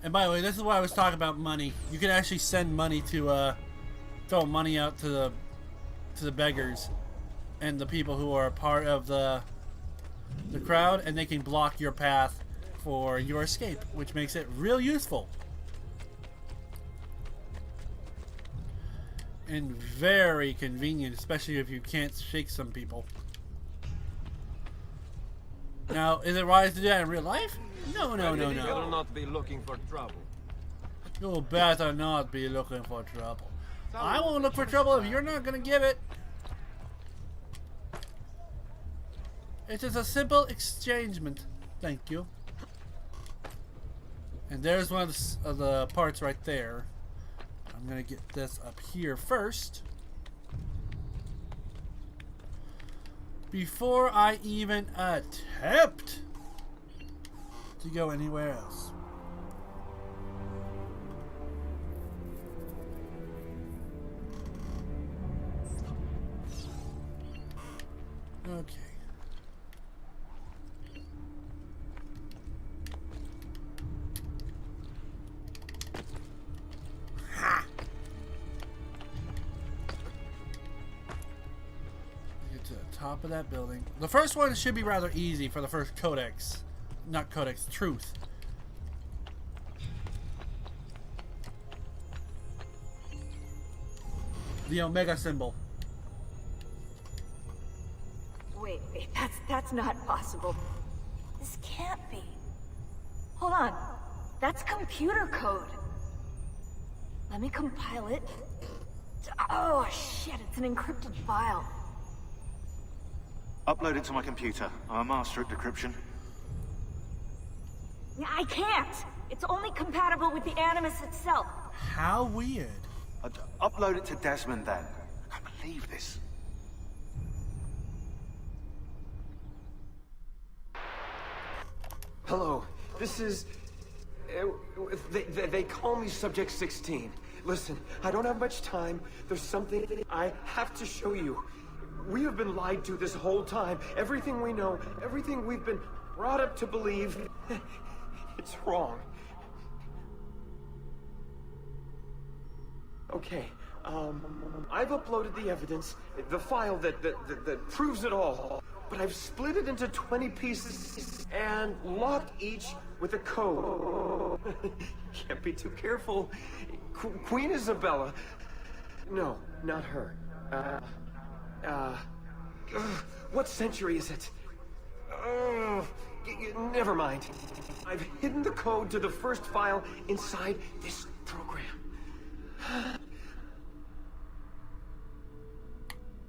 And by the way, this is what I was talking about money. You can actually send money to throw money out to the beggars and the people who are a part of the crowd, and they can block your path for your escape, which makes it real useful. And very convenient, especially if you can't shake some people. Now, is it wise to do that in real life? No, no, no, You will no. not be looking for trouble. You better not be looking for trouble. I won't look for trouble if you're not going to give it. It is a simple exchangement. Thank you. And there's one of the parts right there. I'm going to get this up here first. Before I even attempt to go anywhere else. Okay. Ha! Get to the top of that building. The first one should be rather easy for the first codex. Not codex, truth. The Omega symbol. Wait, that's not possible. This can't be. Hold on. That's computer code. Let me compile it. Oh, shit, it's an encrypted file. Upload it to my computer. I'm a master at decryption. I can't. It's only compatible with the Animus itself. How weird. Upload it to Desmond then. I can't believe this. Hello, this is... they call me Subject 16. Listen, I don't have much time. There's something I have to show you. We have been lied to this whole time. Everything we know, everything we've been brought up to believe, it's wrong. Okay, I've uploaded the evidence, the file that proves it all. But I've split it into 20 pieces and locked each with a code. Can't be too careful. Queen Isabella. No, not her. What century is it? Never mind. I've hidden the code to the first file inside this program.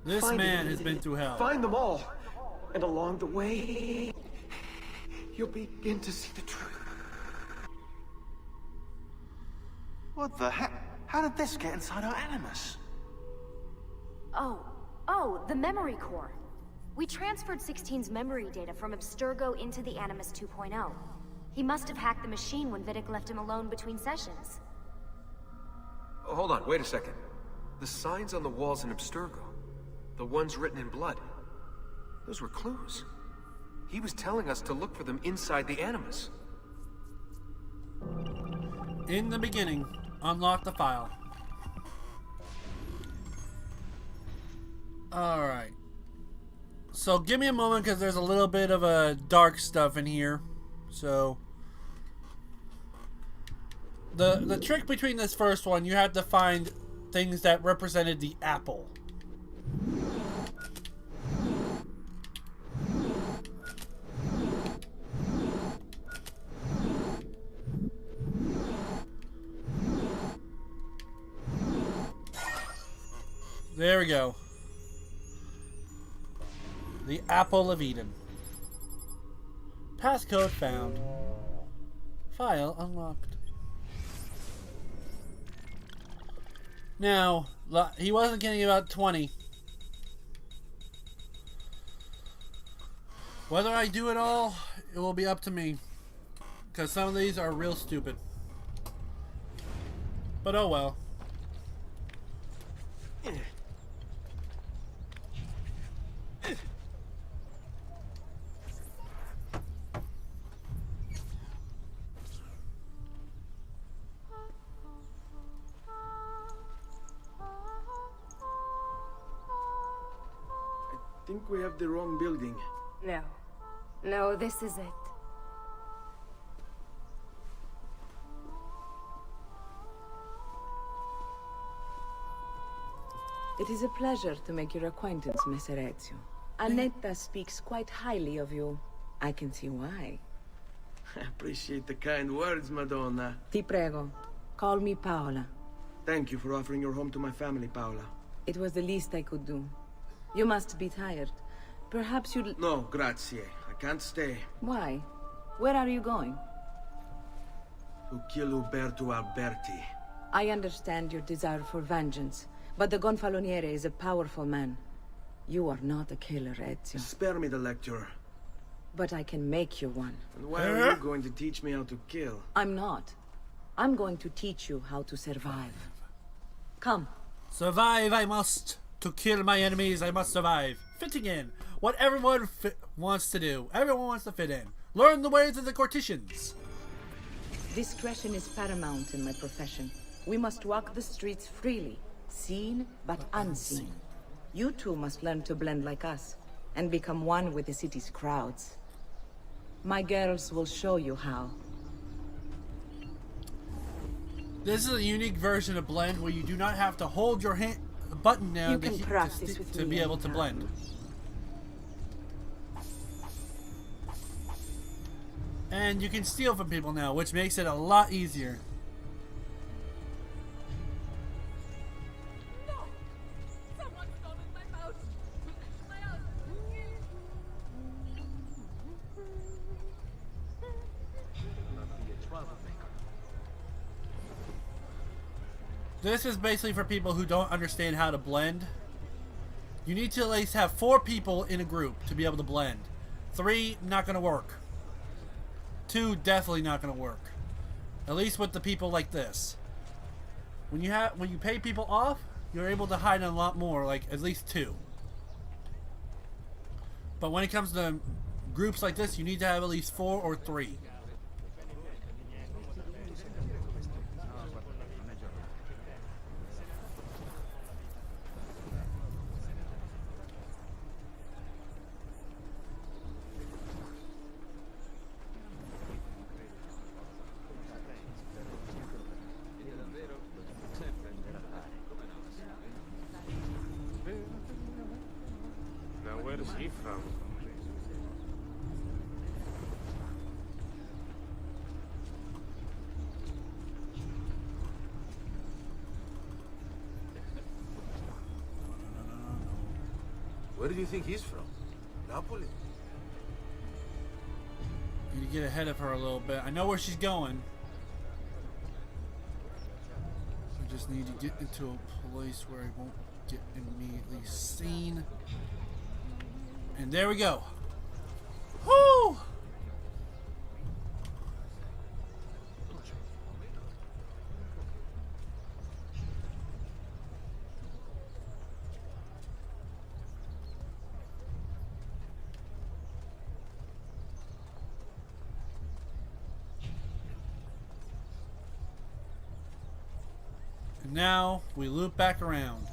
This man has been through hell. Find them all. And along the way, you'll begin to see the truth. What the heck? How did this get inside our Animus? Oh, the memory core. We transferred 16's memory data from Abstergo into the Animus 2.0. He must have hacked the machine when Vidic left him alone between sessions. Oh, hold on, wait a second. The signs on the walls in Abstergo, the ones written in blood, those were clues. He was telling us to look for them inside the Animus. In the beginning, unlock the file. Alright. So give me a moment because there's a little bit of a dark stuff in here. So the trick between this first one, you have to find things that represented the apple. There we go. The Apple of Eden. Passcode found. File unlocked. Now, he wasn't getting about 20. Whether I do it all, it will be up to me. Because some of these are real stupid. But oh well. I think we have the wrong building. No, this is it. It is a pleasure to make your acquaintance, Messer Ezio. Annetta speaks quite highly of you. I can see why. I appreciate the kind words, Madonna. Ti prego, call me Paola. Thank you for offering your home to my family, Paola. It was the least I could do. You must be tired. Perhaps you'd... No, grazie. I can't stay. Why? Where are you going? To kill Uberto Alberti. I understand your desire for vengeance, but the Gonfaloniere is a powerful man. You are not a killer, Ezio. Spare me the lecture. But I can make you one. And why are you going to teach me how to kill? I'm not. I'm going to teach you how to survive. Come. Survive I must. To kill my enemies I must survive. Fitting in. What everyone wants to do. Everyone wants to fit in. Learn the ways of the Corticians. Discretion is paramount in my profession. We must walk the streets freely. Seen but unseen. You too must learn to blend like us. And become one with the city's crowds. My girls will show you how. This is a unique version of Blend where you do not have to hold your button down to be able to blend. And you can steal from people now, which makes it a lot easier. No! Someone stole my mouse! My house! This is basically for people who don't understand how to blend. You need to at least have 4 people in a group to be able to blend. 3, not going to work. 2, definitely not going to work. At least with the people like this. when you pay people off, you're able to hide a lot more, like at least 2. But when it comes to groups like this, you need to have at least 4 or 3. Now where is he from? Where do you think he's from? Napoli? Need to get ahead of her a little bit. I know where she's going. I just need to get into a place where I won't get immediately seen. And there we go. Woo! And now we loop back around.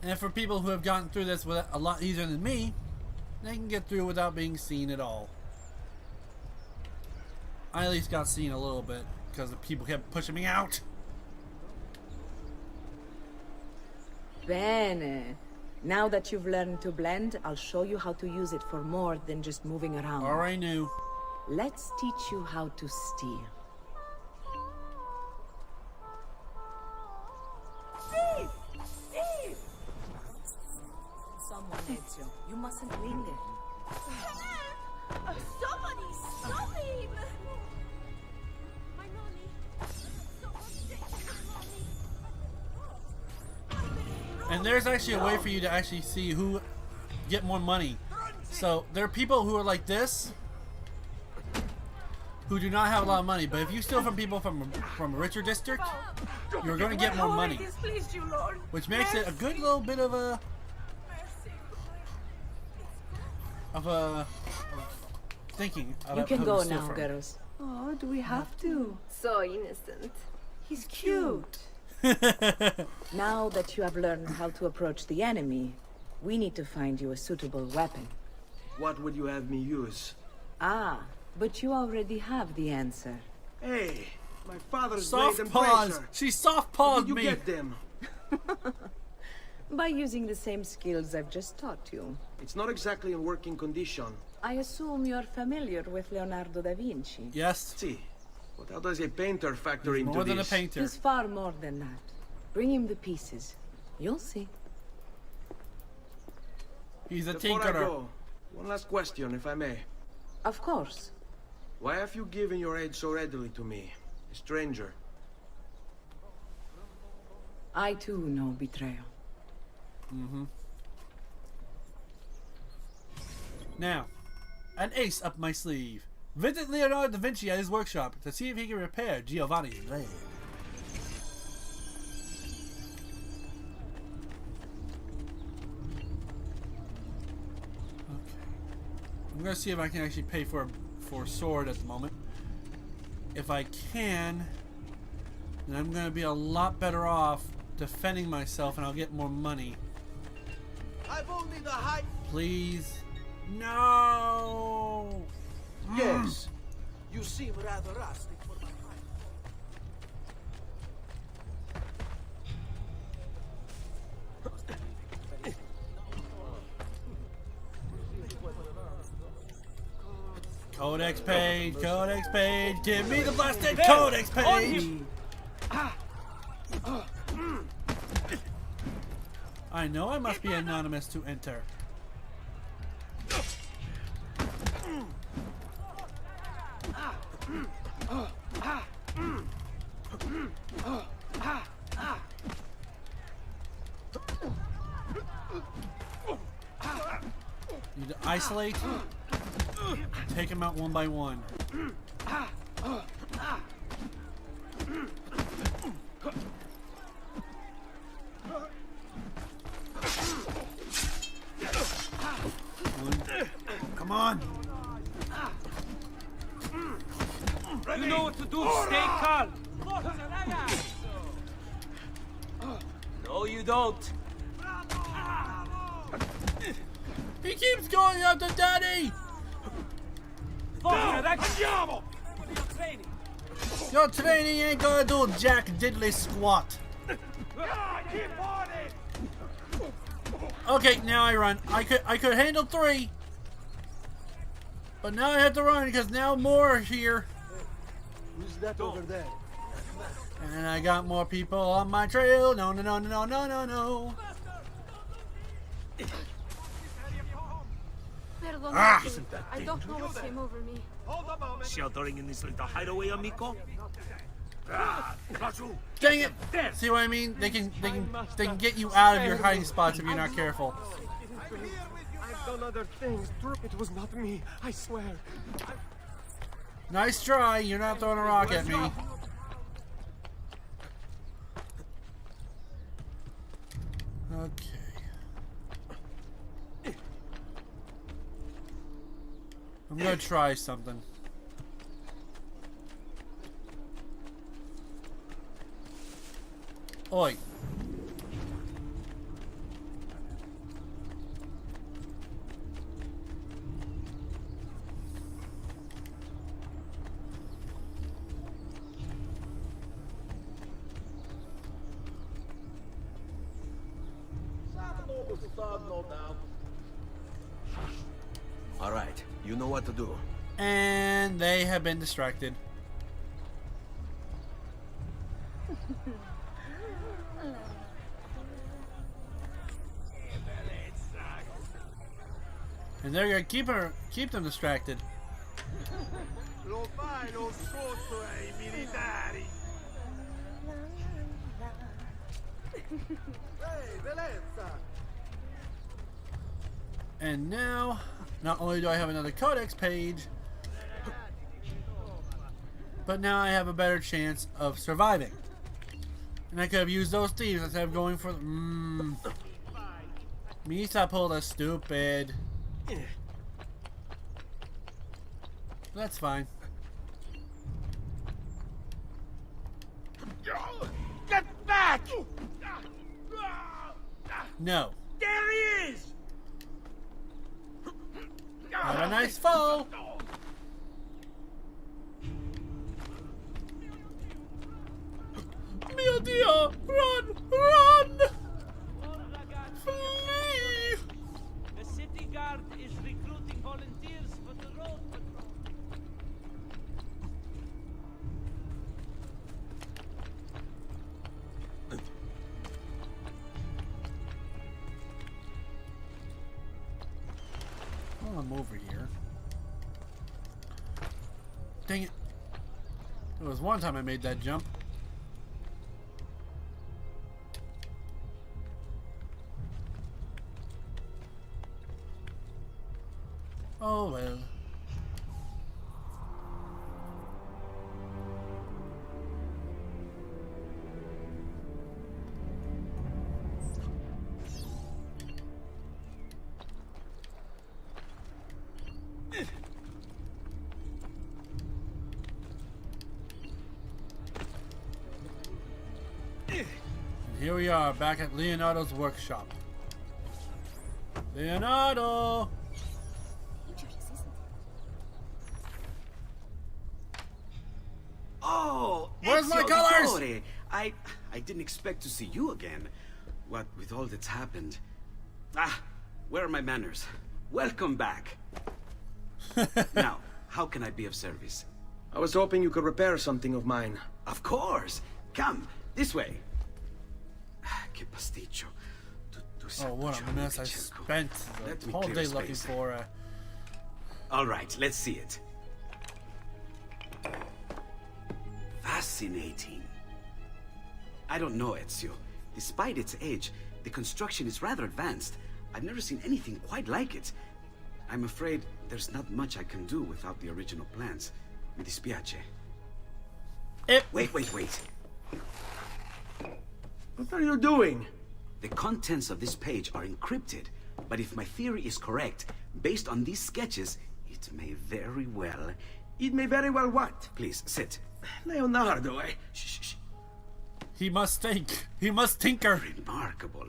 And for people who have gotten through this a lot easier than me, they can get through without being seen at all. I at least got seen a little bit because the people kept pushing me out. Bene. Now that you've learned to blend, I'll show you how to use it for more than just moving around. Already knew. Let's teach you how to steal. Someone needs you. You mustn't linger. Somebody stop him! My money. Someone take my money. And there's actually a way for you to actually see who get more money. So there are people who are like this who do not have a lot of money, but if you steal from people from a richer district, you're going to get more money, which makes it a good little bit of a thinking. You can go now, girls. Oh, do we have to? So innocent. He's cute. Now that you have learned how to approach the enemy, we need to find you a suitable weapon. What would you have me use? Ah, but you already have the answer. Hey, my father's soft blade and paws. bracer. She soft pawed me. How did you get them? By using the same skills I've just taught you. It's not exactly in working condition. I assume you're familiar with Leonardo da Vinci. Yes. See, what how does a painter factor into more than this? a painter. He's far more than that. Bring him the pieces. You'll see. He's a Before I tinkerer. go, one last question, if I may. Of course. Why have you given your aid so readily to me, a stranger? I too know betrayal. Mm-hmm. Now, an ace up my sleeve. Visit Leonardo da Vinci at his workshop to see if he can repair Giovanni's blade. Okay. I'm gonna see if I can actually pay for a sword at the moment. If I can, then I'm gonna be a lot better off defending myself, and I'll get more money. I've only the height. Please. No! Yes. You seem rather rustic for my height. Codex page, codex page, give me the blasted codex page! I know I must be anonymous to enter. Need to isolate. Take them out one by one. on. You know what to do. Stay calm. No, you don't. He keeps going after Daddy! Andiamo! Your training ain't gonna do jack diddly squat. Okay, now I run. I could handle 3. But now I have to run because now more are here. Who's that over there? And I got more people on my trail. No, no, no, no, no, no, no. Ah! I don't know what came over me. Sheltering in this little hideaway, amico? Dang it! See what I mean? They can get you out of your hiding spots if you're not careful. I've done other things. It was not me. I swear. Nice try. You're not throwing a rock at me. Okay. I'm gonna try something. Oi. All right, you know what to do. And they have been distracted. And they're gonna keep them distracted. Lo fai lo sotto ai militari. And now, not only do I have another codex page, but now I have a better chance of surviving. And I could have used those thieves instead of going for Misa pulled a stupid. That's fine. Get back! No. There he is! Have a nice fall. Mio Dio! Run! Run! Flee! The city guard is recruiting volunteers for the road patrol. Oh, I'm over here. Dang it. There was one time I made that jump. Oh well. And here we are back at Leonardo's workshop. Leonardo! Oh, where's my Ezio colors? Dottore. I didn't expect to see you again. What with all that's happened. Ah, where are my manners? Welcome back. Now, how can I be of service? I was hoping you could repair something of mine. Of course. Come, this way. Che pasticcio. Oh, what a mess I spent the whole day looking for. All right, let's see it. Fascinating. I don't know, Ezio. Despite its age, the construction is rather advanced. I've never seen anything quite like it. I'm afraid there's not much I can do without the original plans. Mi dispiace. Wait. What are you doing? The contents of this page are encrypted, but if my theory is correct, based on these sketches, It may very well... It may very well what? Please, sit. Leonardo, Shh. He must think. He must tinker. Remarkable.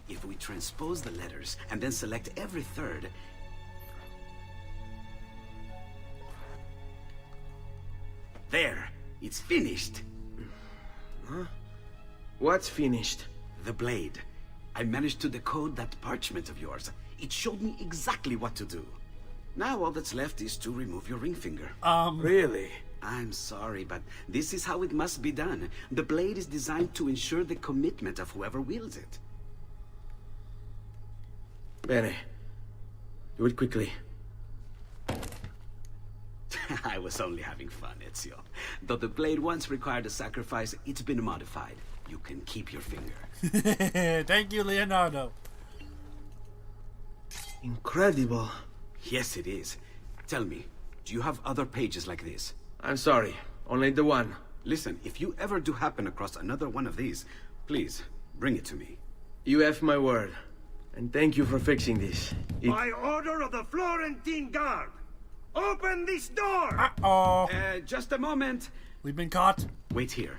If we transpose the letters and then select every third... There. It's finished. Huh? What's finished? The blade. I managed to decode that parchment of yours. It showed me exactly what to do. Now all that's left is to remove your ring finger. Really? I'm sorry, but this is how it must be done. The blade is designed to ensure the commitment of whoever wields it. Bene. Do it quickly. I was only having fun, Ezio. Though the blade once required a sacrifice, it's been modified. You can keep your finger. Thank you, Leonardo. Incredible. Yes, it is. Tell me, do you have other pages like this? I'm sorry, only the one. Listen, if you ever do happen across another one of these, please, bring it to me. You have my word. And thank you for fixing this. By order of the Florentine Guard, open this door! Uh-oh. Just a moment. We've been caught. Wait here.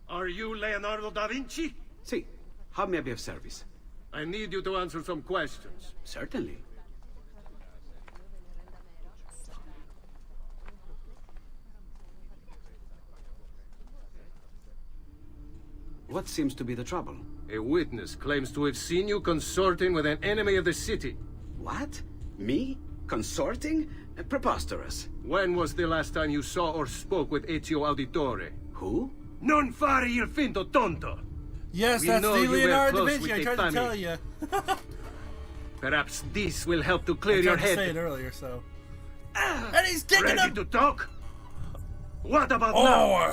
Are you Leonardo da Vinci? See, how may I be of service? I need you to answer some questions. Certainly. What seems to be the trouble? A witness claims to have seen you consorting with an enemy of the city. What? Me? Consorting? Preposterous. When was the last time you saw or spoke with Ezio Auditore? Who? Non fare il finto tonto! Yes, We that's know the you were Leonardo da close Vinci. with I tried to Tefani. tell you. Perhaps this will help to clear I your tried to say head. it earlier, so. And he's kicking Ready him! to talk? What about Oh, now?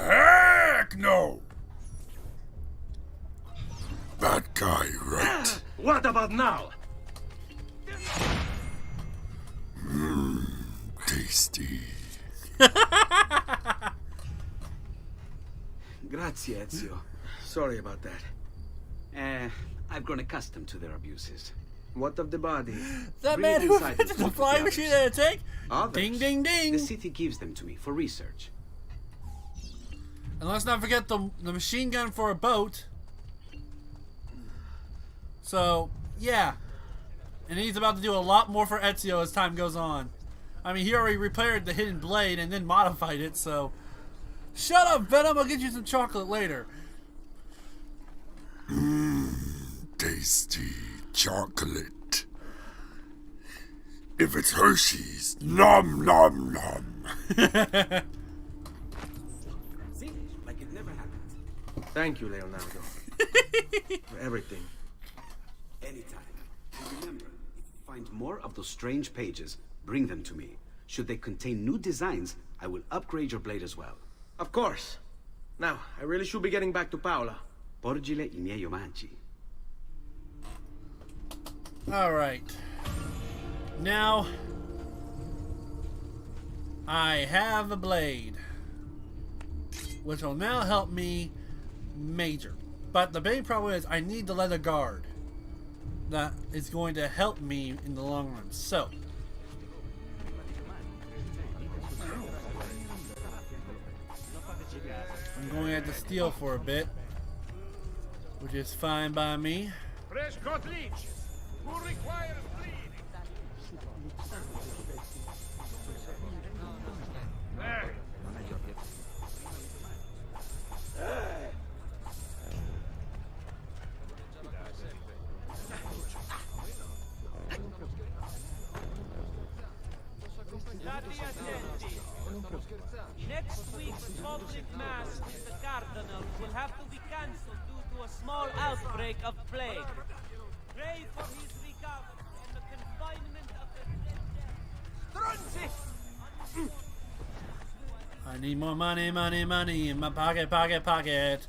heck no! That guy, right? What about now? Tasty. Grazie, Ezio. Sorry about that. I've grown accustomed to their abuses. What of the body? That Bring man it who inside invented and the speak with flying the machine others. in a tank? Others? Ding, ding, ding. The city gives them to me for research. And let's not forget the machine gun for a boat. So, yeah. And he's about to do a lot more for Ezio as time goes on. I mean, he already repaired the hidden blade and then modified it, so... Shut up, Venom! I'll get you some chocolate later. Tasty chocolate. If it's Hershey's, nom nom nom. See? Like it never happened. Thank you, Leonardo. For everything. Anytime. And remember, if you find more of those strange pages, bring them to me. Should they contain new designs, I will upgrade your blade as well. Of course. Now, I really should be getting back to Paola. Porgile I miei omaggi. Alright. Now, I have a blade, which will now help me major. But the big problem is I need the leather guard. That is going to help me in the long run. So, I'm going to have to steal for a bit, which is fine by me. Fresh cut leech. Who requires bleed? There. State attenti. Next week's public mass with the cardinal will have to be cancelled due to a small outbreak of plague. Pray for his recovery and the confinement of the dead. Stronzi! I need more money, money, money in my pocket, pocket, pocket.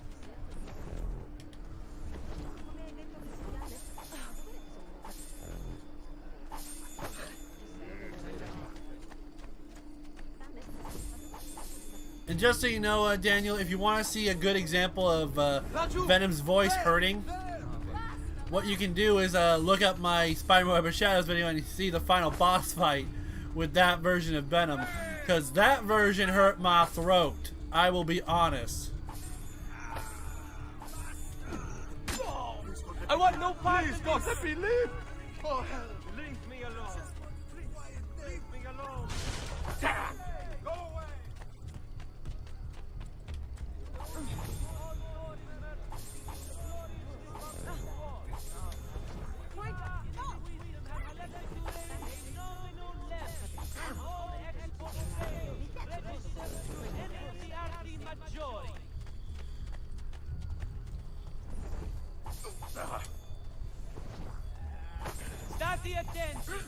And just so you know, Daniel, if you want to see a good example of Venom's voice hurting, what you can do is look up my Spider-Man Web of Shadows video and you see the final boss fight with that version of Venom. Because that version hurt my throat. I will be honest. I want no part Please, of God, this. let me live! Oh, hell. Leave me alone. Leave me alone. Go away! State attenti!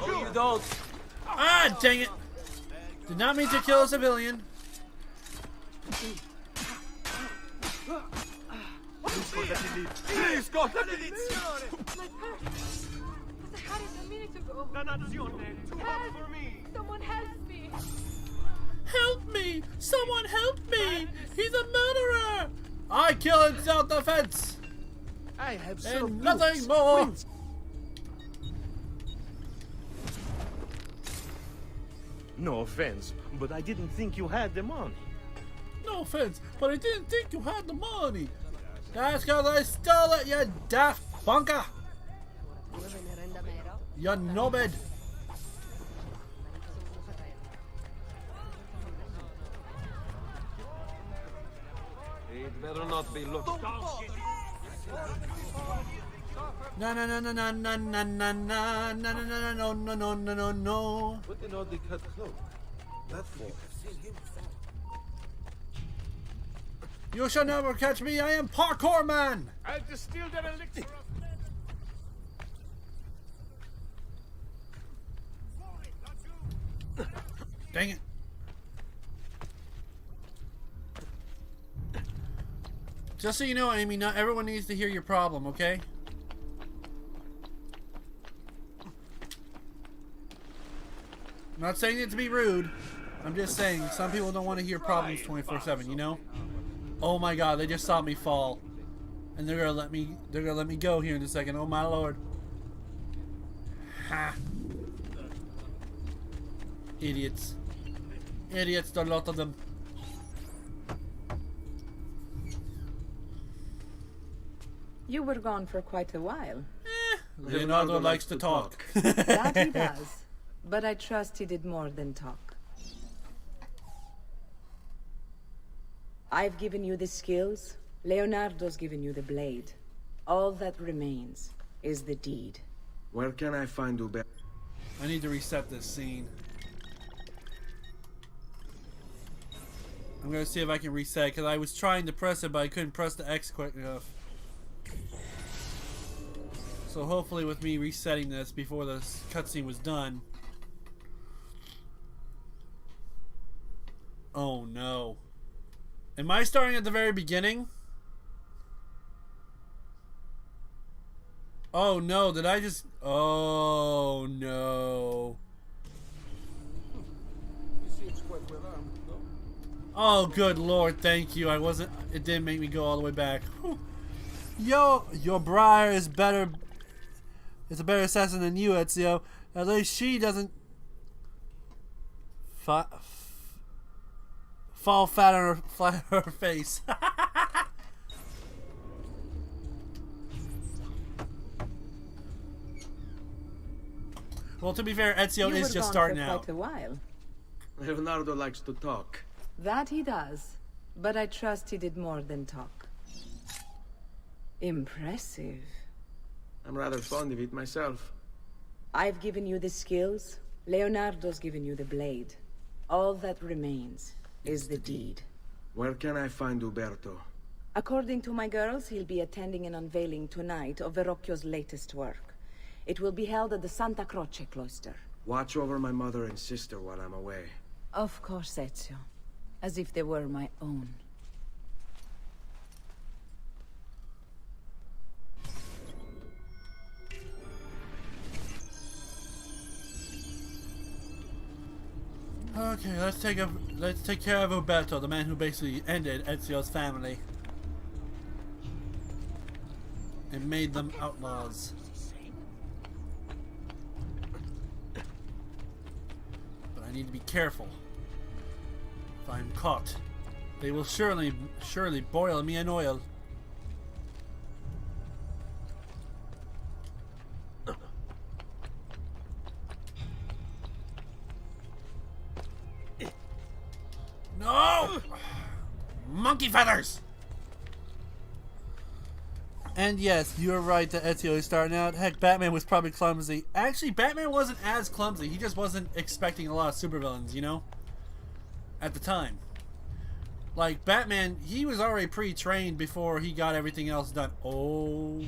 You don't. Ah, dang it! Did not mean to kill a civilian. Please, God, let me live! My purse. I had it a minute ago. Dannazione, too hot for me! Someone help me. Help me! Someone help me! He's a murderer! I kill in self-defense! I have And nothing more! No offense, but I didn't think you had the money. No offense, but I didn't think you had the money. That's because I stole it, you daft bunker! You knobhead! It better not be looked. No no no no no no no no no no no no no no no no no. What an oddly cut cloak. That for? You shall never catch me, I am Parkour Man! I'll distill that elixir of... Dang it. Just so you know, Amy, not everyone needs to hear your problem, okay? I'm not saying it to be rude. I'm just saying some people don't want to hear problems 24/7, you know? Oh my god, they just saw me fall. And they're gonna let me go here in a second. Oh my lord. Ha. Idiots. Idiots, the lot of them. You were gone for quite a while. Leonardo likes to talk. That he does. But I trust he did more than talk. I've given you the skills. Leonardo's given you the blade. All that remains is the deed. Where can I find Uber? I need to reset this scene. I'm gonna see if I can reset because I was trying to press it, but I couldn't press the X quick enough. So hopefully with me resetting this before the cutscene was done. Oh no. Am I starting at the very beginning? Oh no, did I just... Oh no. Oh good lord, thank you. It didn't make me go all the way back. Whew. Yo, your Briar is better. It's a better assassin than you, Ezio. At least she doesn't fall flat on her face. Well, to be fair, Ezio is just starting out. Quite a while. Leonardo likes to talk. That he does. But I trust he did more than talk. Impressive. I'm rather fond of it myself. I've given you the skills. Leonardo's given you the blade. All that remains is the deed. Where can I find Uberto? According to my girls, he'll be attending an unveiling tonight of Verrocchio's latest work. It will be held at the Santa Croce cloister. Watch over my mother and sister while I'm away. Of course, Ezio. As if they were my own. Okay, let's take care of Roberto, the man who basically ended Ezio's family and made them outlaws. But I need to be careful. If I'm caught, they will surely boil me in oil. No! Monkey feathers! And yes, you're right that Ezio is starting out. Heck, Batman was probably clumsy. Actually, Batman wasn't as clumsy. He just wasn't expecting a lot of supervillains, you know? At the time. Like, Batman, he was already pre-trained before he got everything else done. Oh.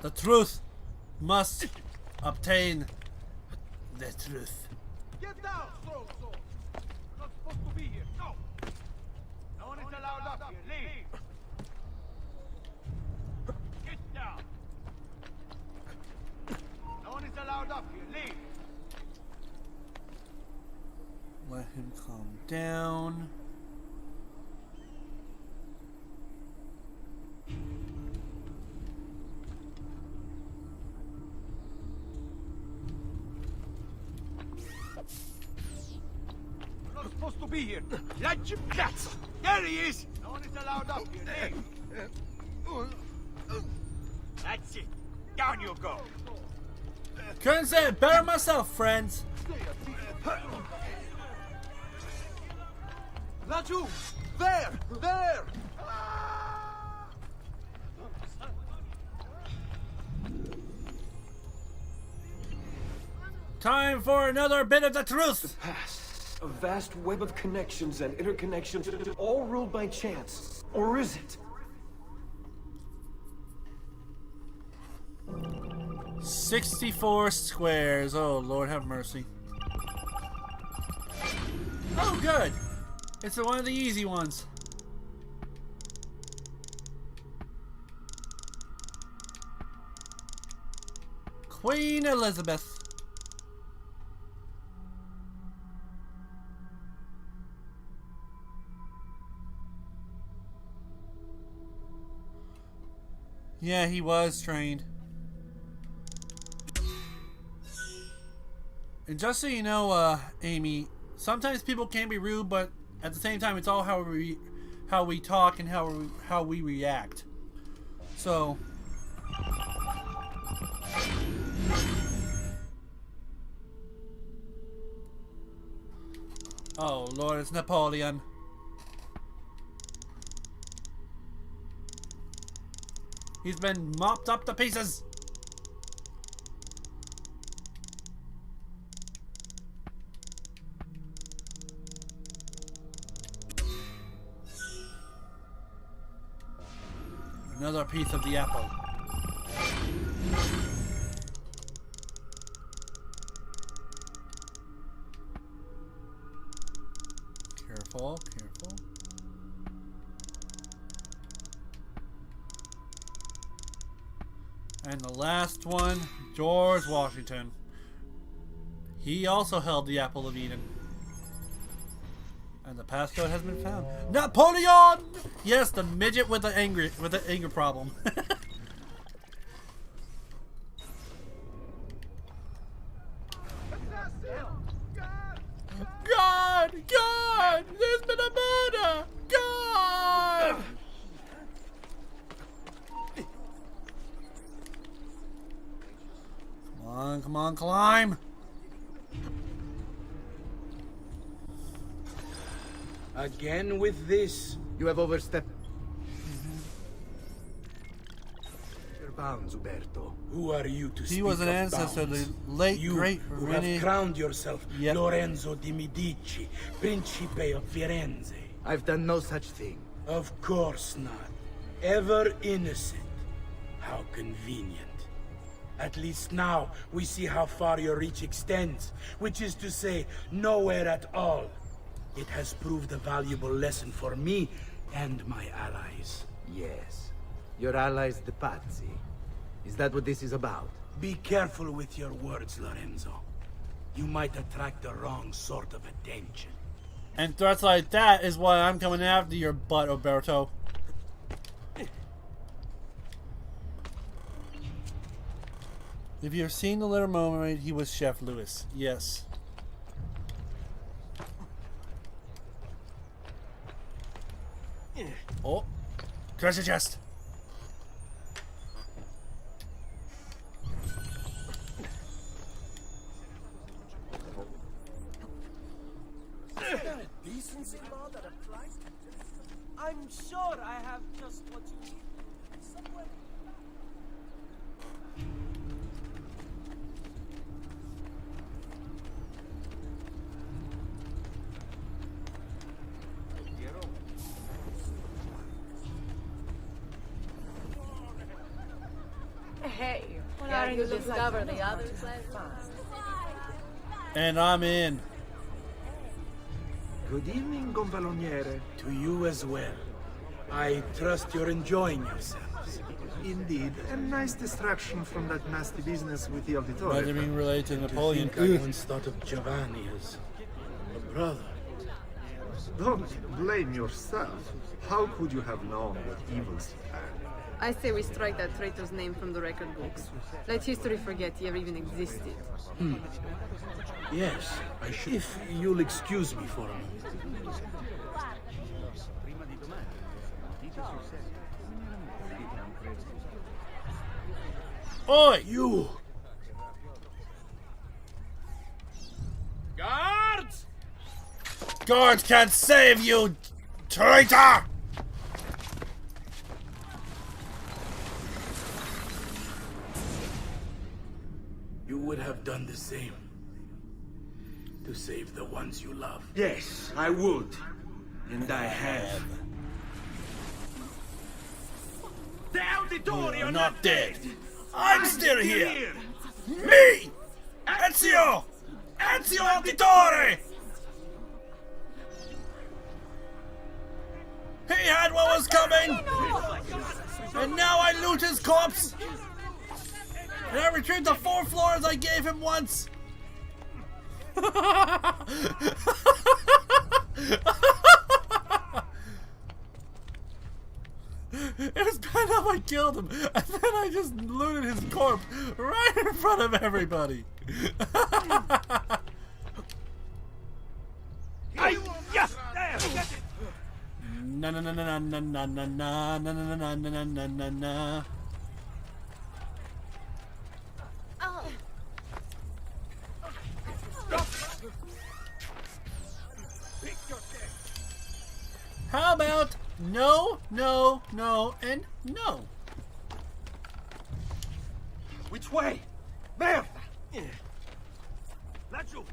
The truth must obtain the truth. Get down, Strolzo! You're not supposed to be here. No! No one is allowed up here. Leave! Get down! No one is allowed up here. Leave! Let him calm down. You're not supposed to be here. Laggi cazzo! There he is! No one is allowed up here. Leave! That's it. Down you go. Couldn't say it better myself, friends. Laggiù! There! There! Time for another bit of the truth! The past. A vast web of connections and interconnections, all ruled by chance. Or is it? 64 squares. Oh, Lord have mercy. Oh, good! It's one of the easy ones. Queen Elizabeth. Yeah, he was trained. And just so you know, Amy, sometimes people can be rude, but at the same time, it's all how we talk and how we react. So, oh Lord, it's Napoleon. He's been mopped up to pieces. Another piece of the apple. Careful, careful. And the last one, George Washington. He also held the apple of Eden. And the passcode has been found. Napoleon! Yes, the midget with the anger problem. God! God! There's been a murder! God! Come on, come on, climb! Again with this. You have overstepped your bounds, Uberto. Who are you to speak He was an of ancestor of bounds? the late, You great who Rene. have crowned yourself Yep. Lorenzo di Medici, Principe of Firenze. I've done no such thing. Of course not. Ever innocent. How convenient. At least now we see how far your reach extends, which is to say, nowhere at all. It has proved a valuable lesson for me and my allies. Yes. Your allies, the Pazzi. Is that what this is about? Be careful with your words, Lorenzo. you might attract the wrong sort of attention. And threats like that is why I'm coming after your butt, Roberto. If you've seen The Little Mermaid, he was Chef Lewis. Yes. Oh, treasure chest. Is there a decency law that applies to this? I'm sure I have just what you need. Somewhere. Hey, can you discover the other side? And I'm in. Good evening, Gonfaloniere. To you as well. I trust you're enjoying yourselves. Indeed, a nice distraction from that nasty business with the auditorium. Might have been related to Napoleon. I once thought of Giovanni as a brother. Don't blame yourself. How could you have known what evils he had? I say we strike that traitor's name from the record books. Let history forget he ever even existed. Yes, I should. If you'll excuse me for a moment. Oi! You! Guards! Guards can't save you, traitor! You would have done the same. To save the ones you love. Yes, I would. And I have. The auditorium You're not dead. I'm still here. Me! Ezio! Ezio Auditore! He had what was coming! And now I loot his corpse! And I retrieved the 4 floors I gave him once! It was bad enough I killed him, and then I just looted his corpse right in front of everybody. Na na na na na na na na na na na na na na na. How about no, no, no, and no? Which way? Merda! Laggiù!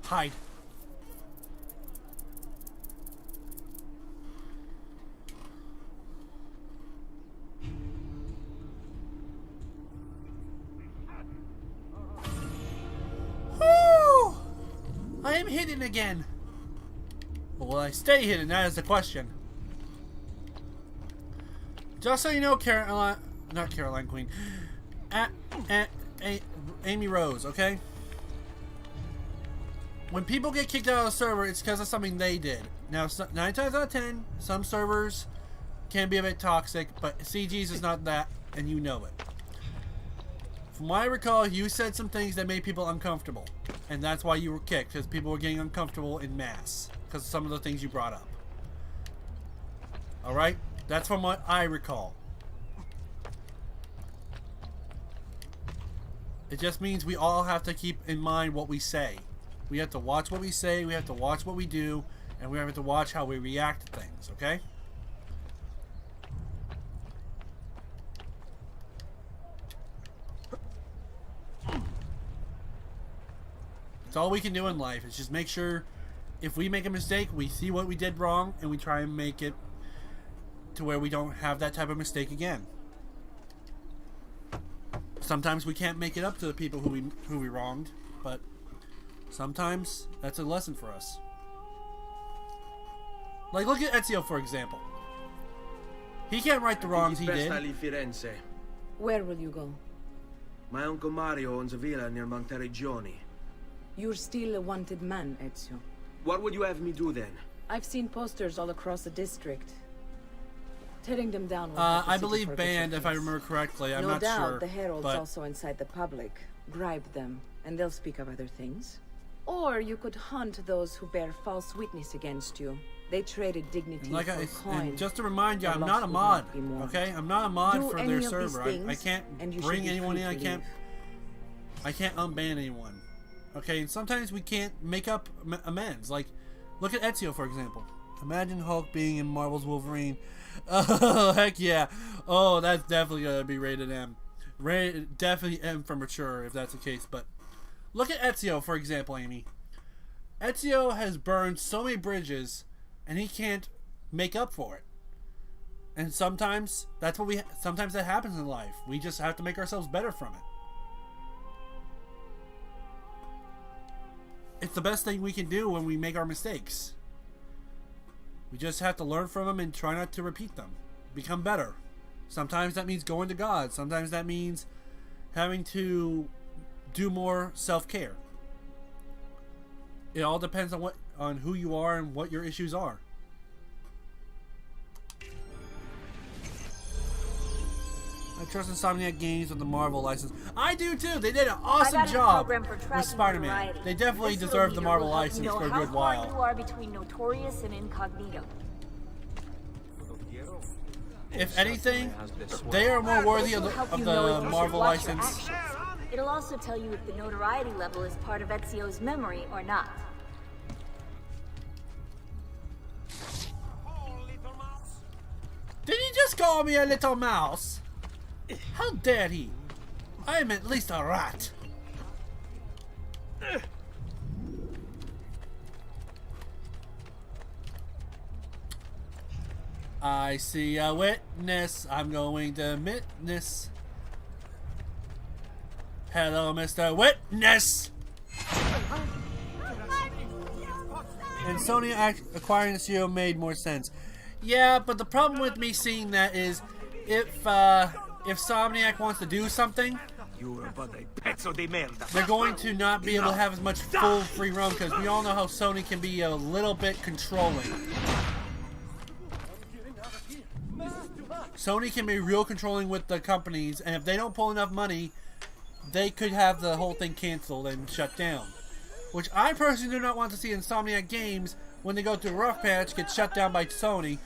Hide. Whew! I am hidden again. But will I stay hidden? That is the question. Just so you know, not Caroline Queen, Amy Rose, okay? When people get kicked out of the server, it's because of something they did. Now, 9 times out of 10, some servers can be a bit toxic, but CG's is not that, and you know it. From what I recall, you said some things that made people uncomfortable, and that's why you were kicked, because people were getting uncomfortable in mass, because of some of the things you brought up. Alright? That's from what I recall. It just means we all have to keep in mind what we say. We have to watch what we say, we have to watch what we do, and we have to watch how we react to things, okay? It's all we can do in life. Is just make sure if we make a mistake, we see what we did wrong, and we try and make it to where we don't have that type of mistake again. Sometimes we can't make it up to the people who we wronged, but sometimes that's a lesson for us. Like, look at Ezio, for example. He can't right the wrongs he Best did. I leave Firenze. Where will you go? My uncle Mario owns a villa near Monteriggioni. You're still a wanted man, Ezio. What would you have me do then? I've seen posters all across the district. Tearing them down will help the I city believe forget banned, your if I face. remember correctly. I'm no not doubt, sure. the herald's but also inside the public. Bribe them, and they'll speak of other things. Or you could hunt those who bear false witness against you. They traded dignity and like for coin. and just to remind you, Their I'm loss not a would mod. not be mourned. Okay, I'm not a mod Do for any their of these server. I things, can't and you should bring be anyone free in. to I can't unban anyone. Okay, and sometimes we can't make up amends. Like, look at Ezio, for example. Imagine Hulk being in Marvel's Wolverine. Oh, heck yeah. Oh, that's definitely going to be rated M. Definitely M for mature, if that's the case. But look at Ezio, for example, Amy. Ezio has burned so many bridges, and he can't make up for it. And sometimes, sometimes that happens in life. We just have to make ourselves better from it. It's the best thing we can do when we make our mistakes. We just have to learn from them and try not to repeat them. Become better. Sometimes that means going to God. Sometimes that means having to do more self-care. It all depends on who you are and what your issues are. I trust Insomniac Games with the Marvel license. I do too. They did an awesome job with Spider-Man. They definitely deserve the Marvel license for a good while. You are between Notorious and Incognito. If anything, they are more worthy of the Marvel license. It'll also tell you if the notoriety level is part of Ezio's memory or not. Did he just call me a little mouse? How dare he? I am at least a rat. I see a witness. I'm going to witness. Hello, Mr. Witness. And Sony acquiring the studio made more sense. Yeah, but the problem with me seeing that is if Somniac wants to do something, they're going to not be able to have as much full free roam because we all know how Sony can be a little bit controlling. Sony can be real controlling with the companies, and if they don't pull enough money, they could have the whole thing canceled and shut down. Which I personally do not want to see Insomniac Games, when they go through a rough patch, get shut down by Sony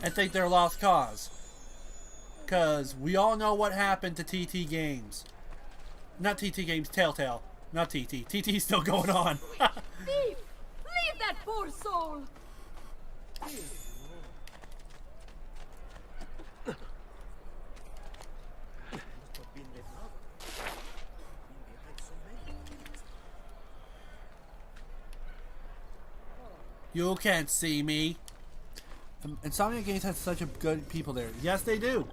and think they're a lost cause. Because we all know what happened to TT Games. Not TT Games, Telltale. Not TT. TT's still going on. Leave! Leave that poor soul! You can't see me. Insomniac Games has such a good people there. Yes, they do.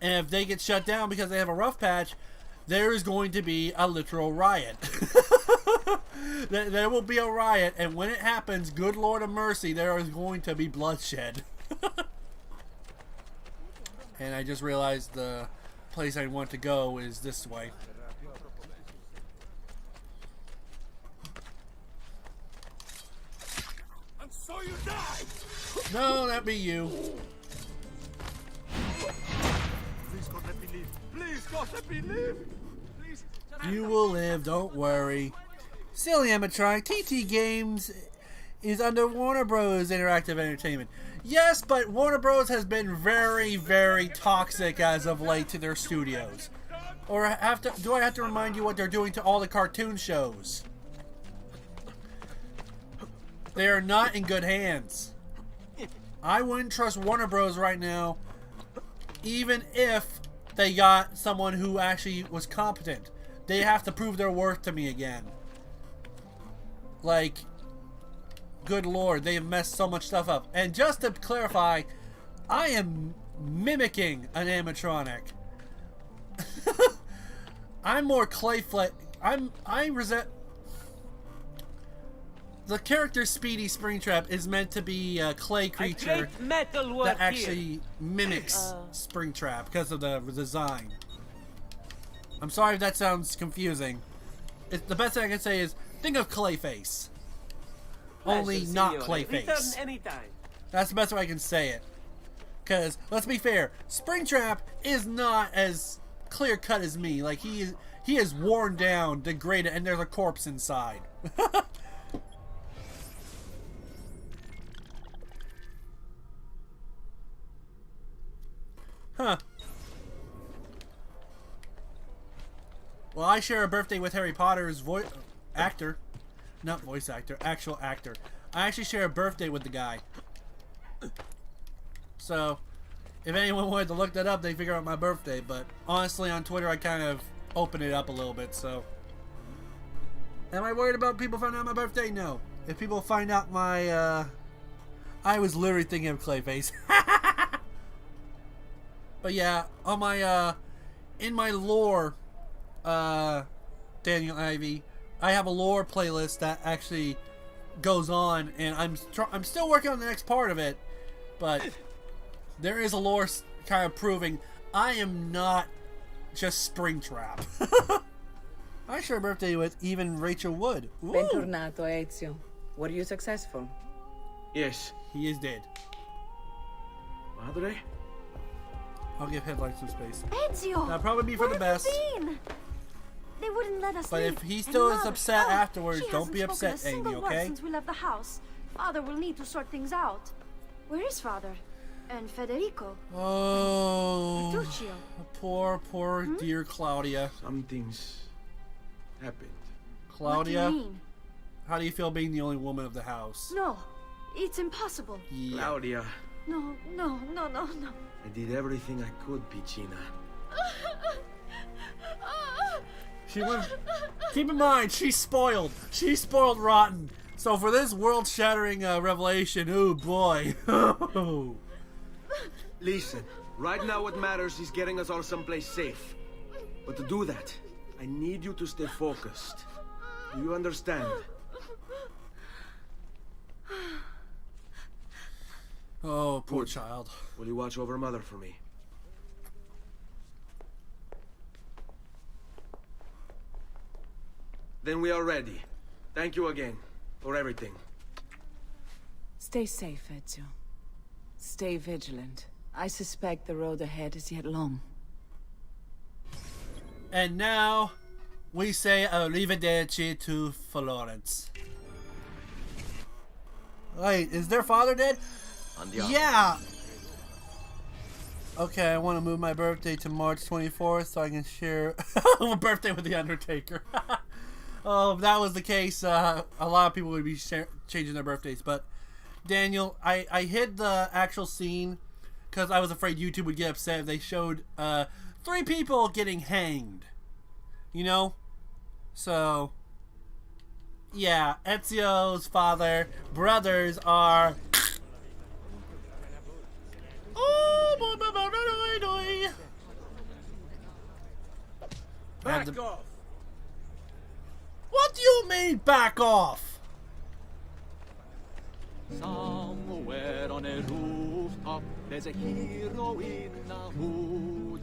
And if they get shut down because they have a rough patch, there is going to be a literal riot. There will be a riot, and when it happens, good Lord of mercy, there is going to be bloodshed. And I just realized the place I want to go is this way. And so you die! No, that be you. Please God let me live! Please God let me live! Please. You will live, don't worry. Silly animatronic, TT Games is under Warner Bros. Interactive Entertainment. Yes, but Warner Bros. Has been very, very toxic as of late to their studios. Or do I have to remind you what they're doing to all the cartoon shows? They are not in good hands. I wouldn't trust Warner Bros. Right now, even if they got someone who actually was competent. They have to prove their worth to me again. Like, good Lord, they have messed so much stuff up. And just to clarify, I am mimicking an animatronic. I'm more clay flake. the character Speedy Springtrap is meant to be a clay creature that actually mimics Springtrap because of the design. I'm sorry if that sounds confusing. The best thing I can say is think of Clayface. Only not Clayface. That's the best way I can say it. Because, let's be fair, Springtrap is not as clear-cut as me. Like, he is worn down, degraded, and there's a corpse inside. Huh. Well, I share a birthday with Harry Potter's actor. Not voice actor, actual actor. I actually share a birthday with the guy. So, if anyone wanted to look that up, they figure out my birthday. But honestly, on Twitter, I kind of open it up a little bit. So, am I worried about people finding out my birthday? No. If people find out my, I was literally thinking of Clayface. But yeah, on my, in my lore, Daniel Ivy, I have a lore playlist that actually goes on, and I'm still working on the next part of it, but there is a lore kind of proving I am not just Springtrap. I share a birthday with even Rachel Wood. Ooh. Bentornato, Ezio. Were you successful? Yes. He is dead. Madre? I'll give Headlights some space. Ezio! That'll probably be for the best. They wouldn't let us But leave. if he still is upset afterwards, she don't be hasn't spoken upset, a single Amy, word okay? Since we left the house. Father will need to sort things out. Where is Father? And Federico? Oh. Petruccio? Poor dear Claudia. Something's happened. Claudia? What do you mean? How do you feel being the only woman of the house? No, it's impossible. Yeah. Claudia. No. I did everything I could, Piccina. She went. Keep in mind, she's spoiled. She's spoiled rotten. So for this world-shattering revelation, oh boy. Listen, right now what matters is getting us all someplace safe. But to do that, I need you to stay focused. Do you understand? Oh, poor child. Will you watch over Mother for me? Then we are ready. Thank you again for everything. Stay safe, Ezio. Stay vigilant. I suspect the road ahead is yet long. And now, we say arrivederci to Florence. Wait, is their father dead? Yeah! Okay, I want to move my birthday to March 24th so I can share a birthday with The Undertaker. Oh, if that was the case, a lot of people would be changing their birthdays. But, Daniel, I hid the actual scene because I was afraid YouTube would get upset if they showed 3 people getting hanged. You know? So, yeah, Ezio's brothers are... Oh, Back off! What do you mean, back off? Somewhere on a rooftop, there's a hero in a hood.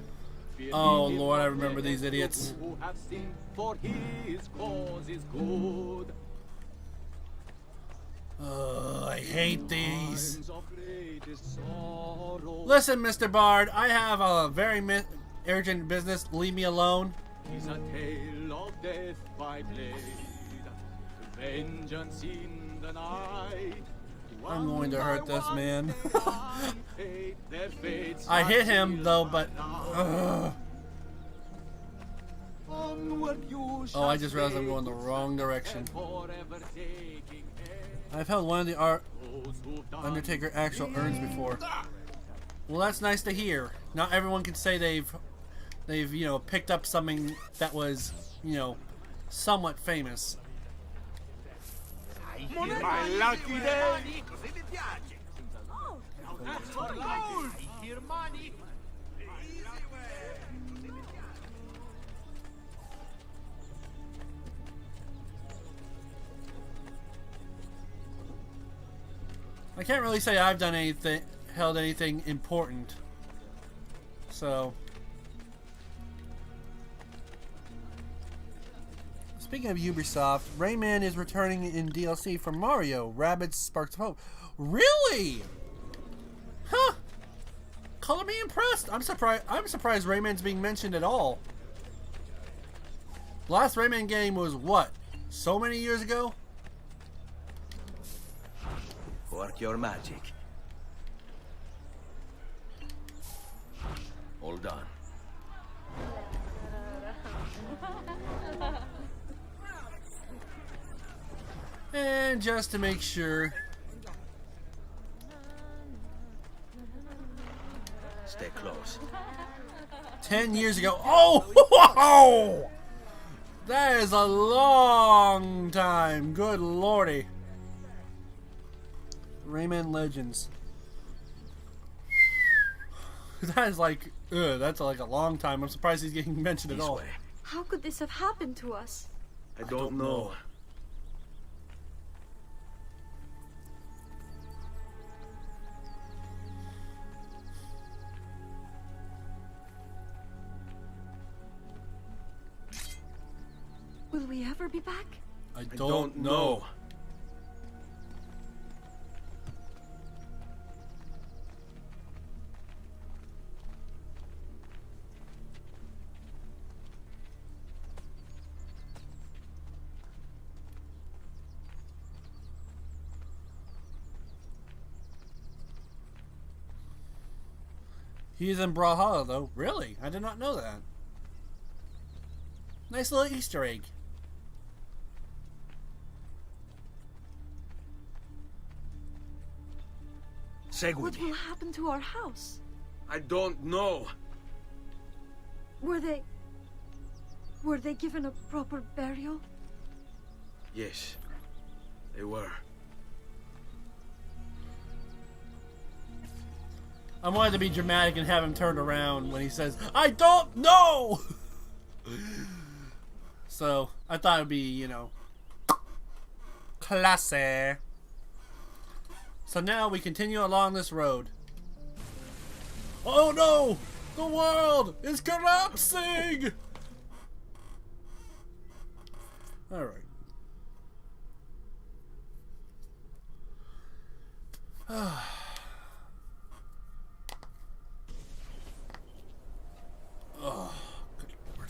Oh Lord, I remember these idiots. Who have sinned, for his cause is good. I hate these. Listen, Mr. Bard, I have a very urgent business. Leave me alone. Is a tale of death by blade, vengeance in the night. I'm going to hurt this man. I hit him though, but oh, I just realized I'm going the wrong direction. I've held one of the Undertaker actual urns before. Well, that's nice to hear. Not everyone can say they've you know, picked up something that was, you know, somewhat famous. My lucky day! I can't really say I've done anything, held anything important. So, speaking of Ubisoft, Rayman is returning in DLC for Mario, Rabbids Sparks of Hope. Really? Huh. Color me impressed. I'm surprised Rayman's being mentioned at all. The last Rayman game was what? So many years ago? Work your magic. Hold on. And just to make sure. Stay close. 10 years ago. Oh! Whoa! That is a long time. Good lordy. Rayman Legends. That is like, that's like a long time. I'm surprised he's getting mentioned at all. How could this have happened to us? I don't know. Will we ever be back? I don't know. He's in Brawlhalla, though. Really? I did not know that. Nice little Easter egg. What will happen to our house? I don't know. Were they given a proper burial? Yes, they were. I wanted to be dramatic and have him turned around when he says, I don't know! So, I thought it would be, you know, classy. So now we continue along this road. Oh no! The world is collapsing! Alright. Oh, good lord.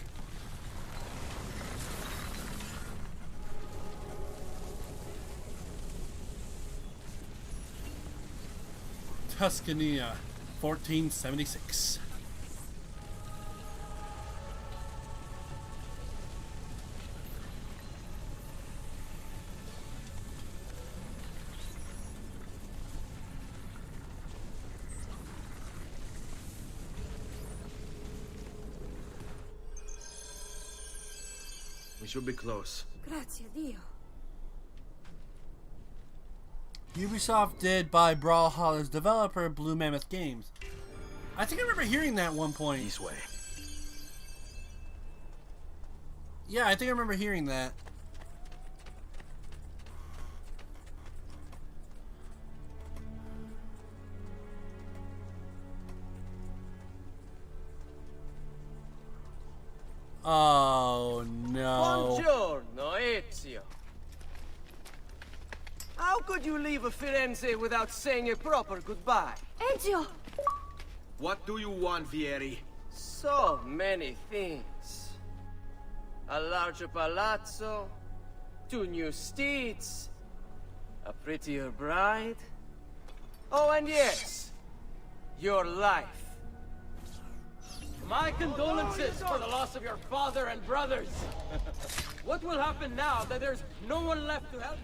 Tuscania, 1476. We should be close. Grazie Dio. Ubisoft did buy Brawlhalla's developer, Blue Mammoth Games. I think I remember hearing that at one point. This way. Yeah, I think I remember hearing that. Oh no. Buongiorno, Ezio. How could you leave Firenze without saying a proper goodbye? Ezio! What do you want, Vieri? So many things. A larger palazzo, 2 new steeds, a prettier bride. Oh, and yes, your life. My condolences for the loss of your father and brothers. What will happen now that there's no one left to help?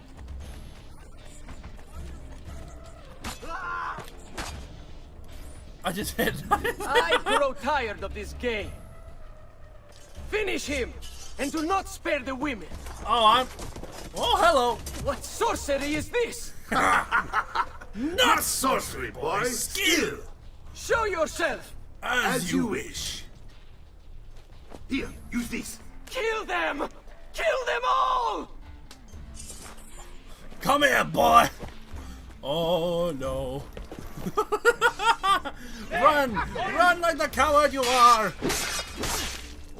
I just hit. I grow tired of this game. Finish him, and do not spare the women. Oh, hello. What sorcery is this? Not sorcery, boy. Skill. Show yourself. As you wish. Here, use this. Kill them! Kill them all! Come here, boy. Oh no. Run! Run like the coward you are!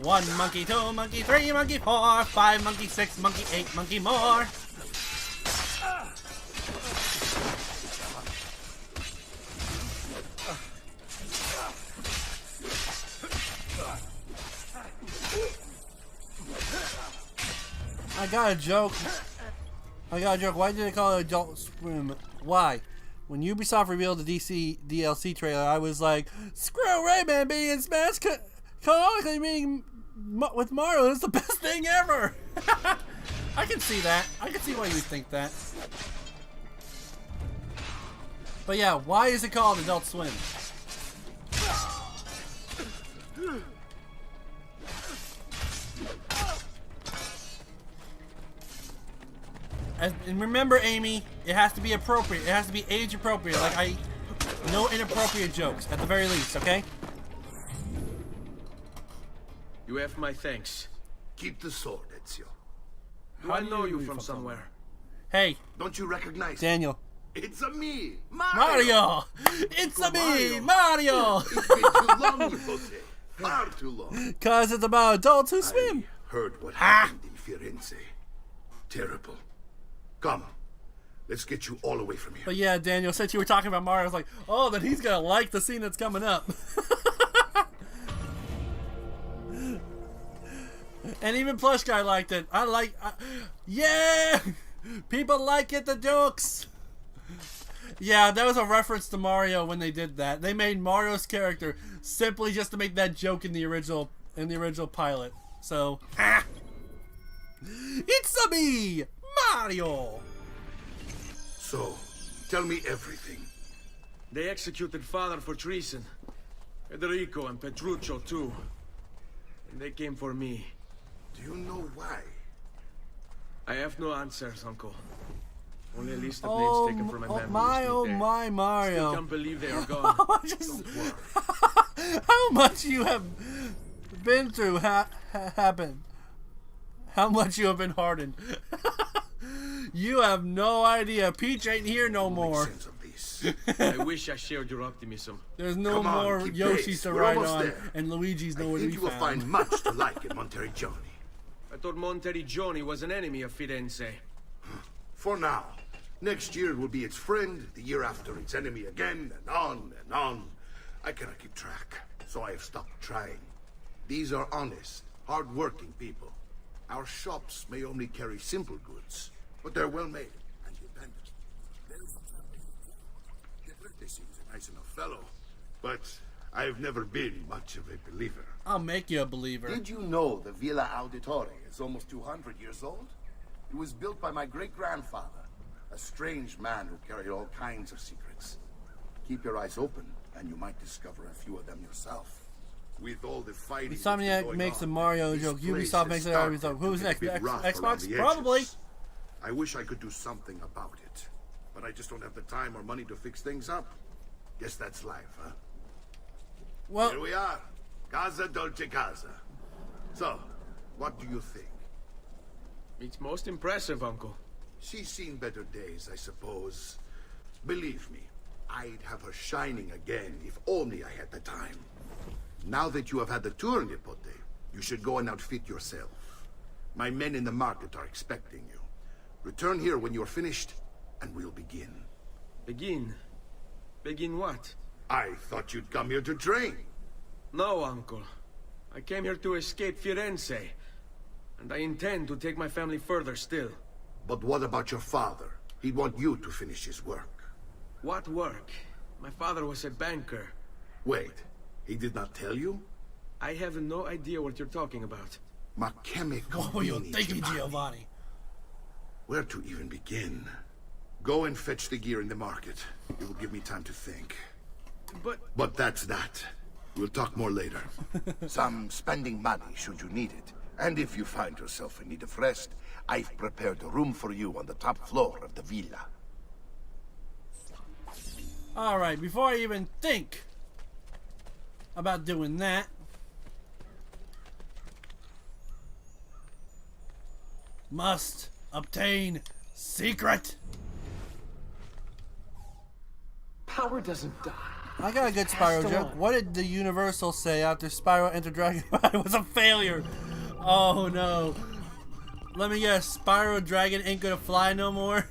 1 monkey, 2 monkey, 3 monkey, 4, 5 monkey, 6 monkey, 8 monkey more. I got a joke. Why did they call it Adult Swim? Why? When Ubisoft revealed the DC DLC trailer, I was like, screw Rayman being in Smash canonically being with Mario is the best thing ever. I can see that. I can see why you would think that. But yeah, why is it called Adult Swim? And remember, Amy, it has to be appropriate. It has to be age appropriate. Like, no inappropriate jokes, at the very least, okay? You have my thanks. Keep the sword, Ezio. Do I know you from somewhere? Hey. Don't you recognize Daniel. Me? It's a me, Mario! It's a me, Mario! It's been too long, Nipote. Far too long. Cause it's about adults who swim. Heard what happened in Firenze. Terrible. Come, let's get you all away from here. But yeah, Daniel, since you were talking about Mario, I was like, oh, then he's gonna like the scene that's coming up. And even Plush Guy liked it. Yeah! People like it, the jokes! Yeah, that was a reference to Mario when they did that. They made Mario's character simply just to make that joke in the original pilot. So, it's a me! Mario! So, tell me everything. They executed father for treason. Federico and Petruccio too. And they came for me. Do you know why? I have no answers, Uncle. Only a list of names taken from my memories. My Mario. Still can't believe they are gone. How much you have been through happened. How much you have been hardened. You have no idea. Peach ain't here no more. I wish I shared your optimism. There's no more Yoshis to ride on, and Luigi's nowhere to be found. You will find much to like in Monteriggioni. I thought Monteriggioni was an enemy of Firenze. For now. Next year it will be its friend, the year after its enemy again, and on and on. I cannot keep track, so I have stopped trying. These are honest, hard-working people. Our shops may only carry simple goods, but they're well made and dependent. He seems a nice enough fellow, but I've never been much of a believer. I'll make you a believer. Did you know the Villa Auditore is almost 200 years old? It was built by my great-grandfather, a strange man who carried all kinds of secrets. Keep your eyes open, and you might discover a few of them yourself. With all the fighting, Insomniac makes a Mario joke. Ubisoft makes a Mario joke. Who's next? Xbox? Probably. I wish I could do something about it, but I just don't have the time or money to fix things up. Guess that's life, huh? Well, here we are. Casa Dolce Casa. So, what do you think? It's most impressive, Uncle. She's seen better days, I suppose. Believe me, I'd have her shining again if only I had the time. Now that you have had the tour, Nipote, you should go and outfit yourself. My men in the market are expecting you. Return here when you're finished, and we'll begin. Begin? Begin what? I thought you'd come here to train. No, Uncle. I came here to escape Firenze. And I intend to take my family further still. But what about your father? He'd want you to finish his work. What work? My father was a banker. Wait, he did not tell you? I have no idea what you're talking about. Ma chemical. What were you thinking, Giovanni? Where to even begin? Go and fetch the gear in the market. It will give me time to think. But that's that. We'll talk more later. Some spending money should you need it. And if you find yourself in need of rest, I've prepared a room for you on the top floor of the villa. Alright, before I even think about doing that, must obtain secret. Power doesn't die. I got a good Spyro joke. What did the Universal say after Spyro Enter Dragon Ride was a failure? Oh no. Let me guess, Spyro Dragon ain't gonna fly no more?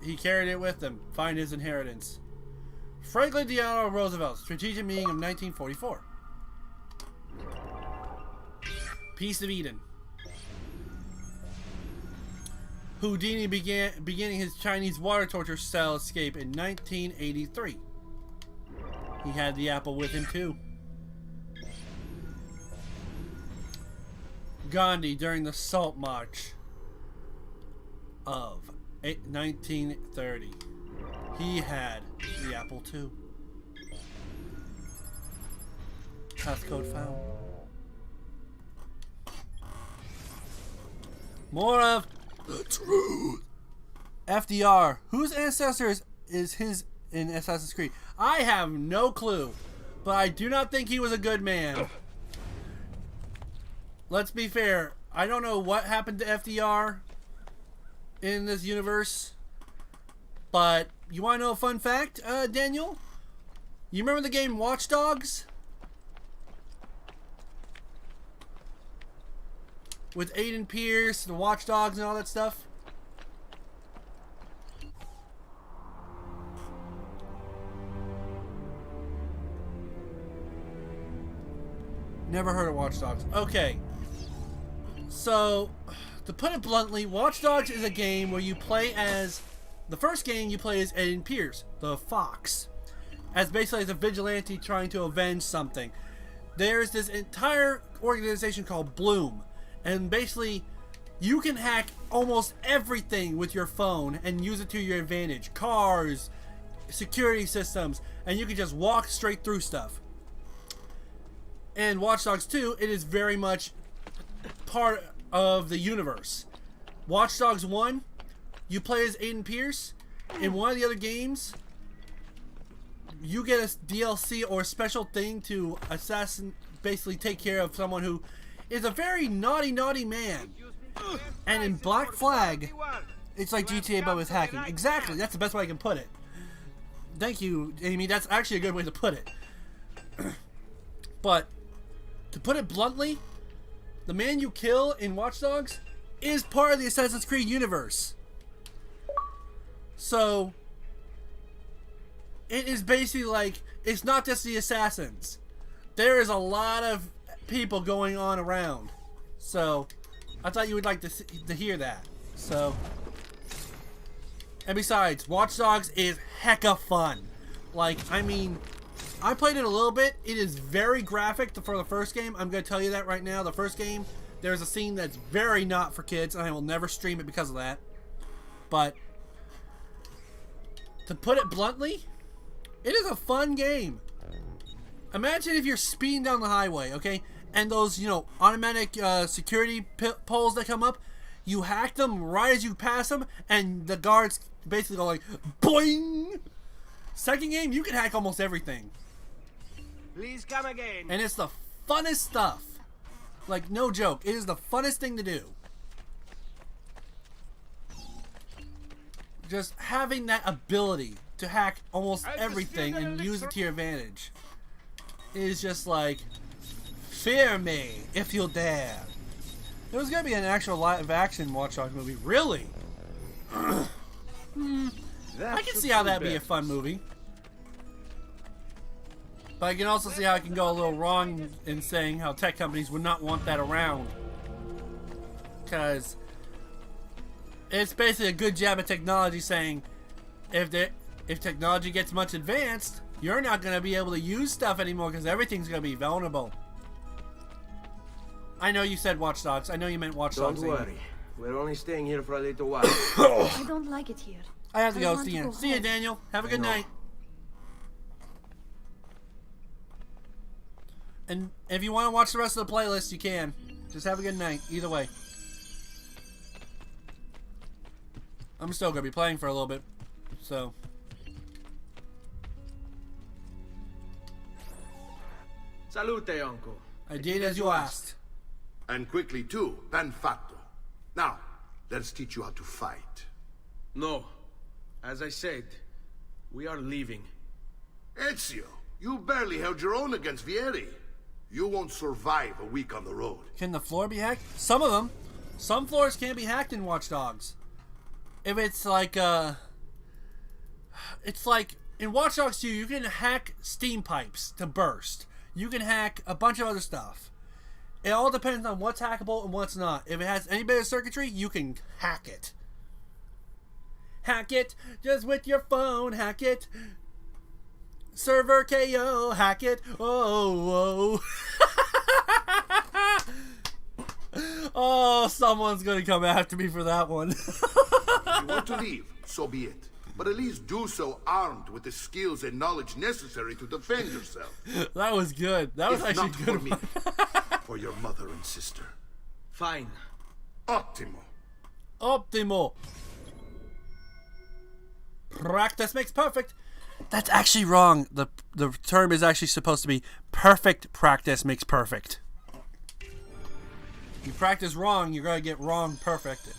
He carried it with him. Find his inheritance. Franklin Delano Roosevelt, strategic meeting of 1944. Peace of Eden. Houdini beginning his Chinese water torture cell escape in 1983. He had the apple with him too. Gandhi during the Salt March of 1930. He had the apple too. Passcode found. More of the truth. FDR. Whose ancestors is his in Assassin's Creed? I have no clue, but I do not think he was a good man. Let's be fair. I don't know what happened to FDR in this universe, but you want to know a fun fact, Daniel? You remember the game Watch Dogs? With Aiden Pierce, the Watch Dogs and all that stuff? Never heard of Watch Dogs. Okay. So, to put it bluntly, Watch Dogs is a game where you play as... The first game you play as Aiden Pierce, the Fox. As basically as a vigilante trying to avenge something. There's this entire organization called Bloom. And basically, you can hack almost everything with your phone and use it to your advantage. Cars, security systems, and you can just walk straight through stuff. And Watch Dogs 2, it is very much part of the universe. Watch Dogs 1, you play as Aiden Pierce. In one of the other games, you get a DLC or special thing to basically take care of someone who is a very naughty man. And in Black Flag, it's like GTA but with hacking. Exactly, that's the best way I can put it. Thank you, Amy. That's actually a good way to put it. But to put it bluntly, the man you kill in Watch Dogs is part of the Assassin's Creed universe. So it is basically like, it's not just the assassins. There is a lot of people going on around. So I thought you would like to hear that. So, and besides, Watch Dogs is hecka fun. Like, I mean, I played it a little bit. It is very graphic for the first game. I'm going to tell you that right now. The first game, there's a scene that's very not for kids, and I will never stream it because of that. But to put it bluntly, it is a fun game. Imagine if you're speeding down the highway, okay? And those, you know, automatic security poles that come up, you hack them right as you pass them, and the guards basically go like, boing! Second game, you can hack almost everything. Please come again. And it's the funnest stuff. Like, no joke. It is the funnest thing to do. Just having that ability to hack almost everything and use it to your advantage is just like, fear me if you'll dare. There was gonna be an actual live action Watch Dogs movie. Really? I can see how that'd be a fun movie. But I can also see how it can go a little wrong in saying how tech companies would not want that around. Because it's basically a good jab at technology saying, if technology gets much advanced, you're not going to be able to use stuff anymore because everything's going to be vulnerable. I know you said Watch Dogs. I know you meant Watch Dogs. Don't worry. We're only staying here for a little while. I don't like it here. I have to go. want See to you. go See you, home. Daniel. Have a good night. And if you want to watch the rest of the playlist, you can. Just have a good night. Either way. I'm still going to be playing for a little bit. So. Salute, uncle. I did as you asked. And quickly too, ben fatto. Now, Let's teach you how to fight. No. As I said, we are leaving. Ezio, you barely held your own against Vieri. You won't survive a week on the road. Can the floor be hacked? Some of them. Some floors can be hacked in Watch Dogs. If it's like in Watch Dogs 2, you can hack steam pipes to burst. You can hack a bunch of other stuff. It all depends on what's hackable and what's not. If it has any bit of circuitry, you can hack it. Hack it just with your phone. Hack it. Server KO. Hack it. Oh, oh, someone's gonna come after me for that one. If you want to leave, so be it. But at least do so armed with the skills and knowledge necessary to defend yourself. That was good. That was If actually not good. for me, for your mother and sister. Fine. Ottimo. Optimo. Practice makes perfect. That's actually wrong. The term is actually supposed to be perfect practice makes perfect. You practice wrong, you're gonna get wrong perfect.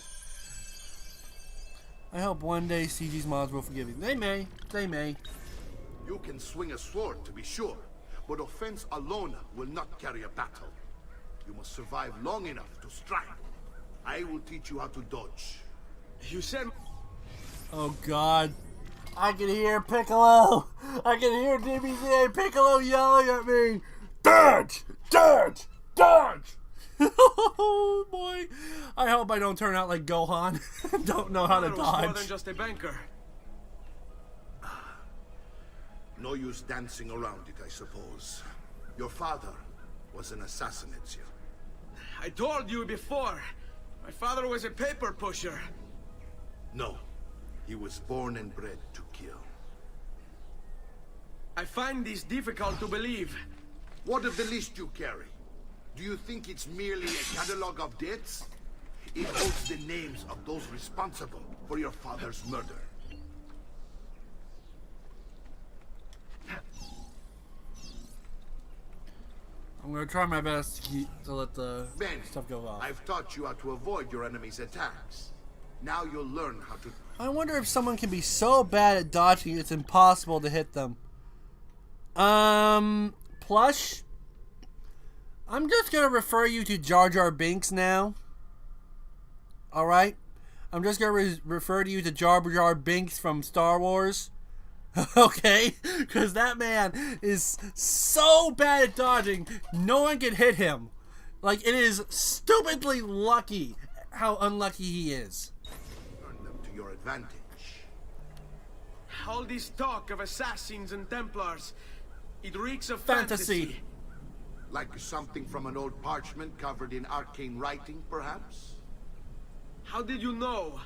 I hope one day CG's mods will forgive you. They may. They may. You can swing a sword, to be sure, but offense alone will not carry a battle. You must survive long enough to strike. I will teach you how to dodge. You said... Oh God. I can hear Piccolo. I can hear DBZ Piccolo yelling at me. Dodge! Dodge! Dodge! Oh boy. I hope I don't turn out like Gohan. Don't know how to dodge. More than just a banker. No use dancing around it, I suppose. Your father was an assassin, Ezio. I told you before. My father was a paper pusher. No. He was born and bred to kill. I find this difficult to believe. What of the list you carry? Do you think it's merely a catalog of debts? It holds the names of those responsible for your father's murder. I'm gonna try my best to let the stuff go off. I've taught you how to avoid your enemy's attacks. Now you'll learn how to... I wonder if someone can be so bad at dodging it's impossible to hit them. Plush? I'm just gonna refer you to Jar Jar Binks now. Alright? I'm just gonna refer to you to Jar Jar Binks from Star Wars. Okay? Because that man is so bad at dodging, no one can hit him. Like, it is stupidly lucky how unlucky he is. Turn them to your advantage. All this talk of assassins and Templars, it reeks of Fantasy. fantasy. Like something from an old parchment covered in arcane writing, perhaps? How did you know?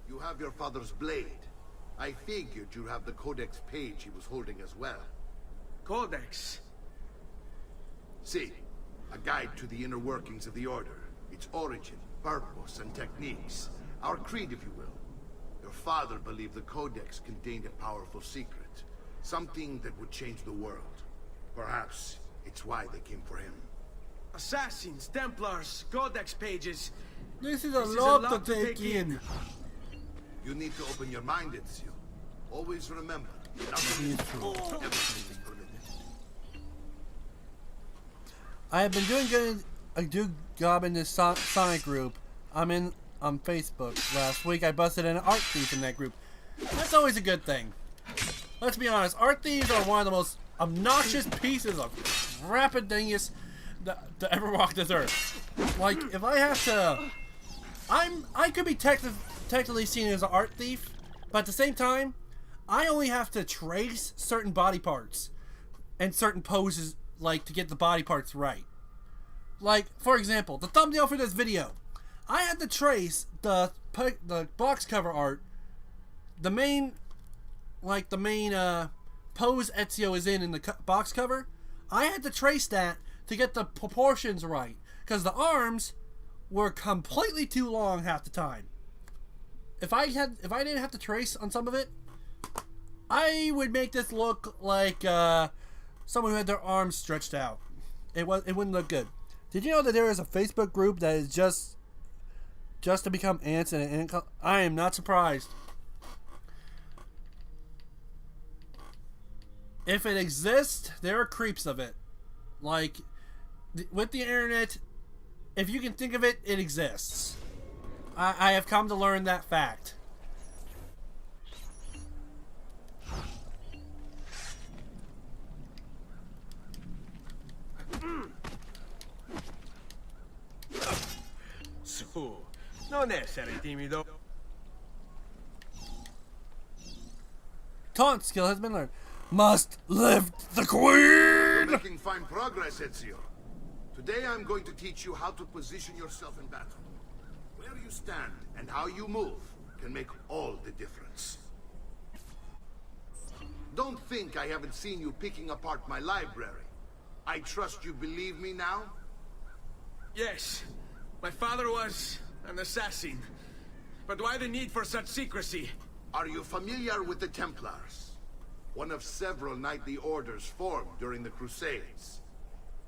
You have your father's blade. I figured you'd have the codex page he was holding as well. Codex? See, a guide to the inner workings of the Order. Its origin, purpose, and techniques. Our creed, if you will. Your father believed the codex contained a powerful secret. Something that would change the world. Perhaps it's why they came for him. Assassins, Templars, Codex pages. This is a lot to take in. You need to open your mind, Ezio. Always remember, nothing is true. Everything is permitted. I have been doing a good job in this Sonic group. I'm in on Facebook. Last week I busted an art thief in that group. That's always a good thing. Let's be honest, art thieves are one of the most obnoxious pieces of rapidingus to ever walk this earth. Like, if I have to... I could be technically seen as an art thief, but at the same time, I only have to trace certain body parts and certain poses, like, to get the body parts right. Like, for example, the thumbnail for this video. I had to trace the box cover art, the main pose Ezio is in the box cover. I had to trace that to get the proportions right, because the arms were completely too long half the time. If I didn't have to trace on some of it, I would make this look like someone who had their arms stretched out. It wouldn't look good. Did you know that there is a Facebook group that is just just to become ants in an ant colony. I am not surprised. If it exists, there are creeps of it. Like, with the internet, if you can think of it, it exists. I have come to learn that fact. Su, non essere timido. Taunt skill has been learned. Must lift the queen! You're making fine progress, Ezio. Today I'm going to teach you how to position yourself in battle. Where you stand and how you move can make all the difference. Don't think I haven't seen you picking apart my library. I trust you believe me now? Yes, my father was an assassin. But why the need for such secrecy? Are you familiar with the Templars? One of several knightly orders formed during the Crusades.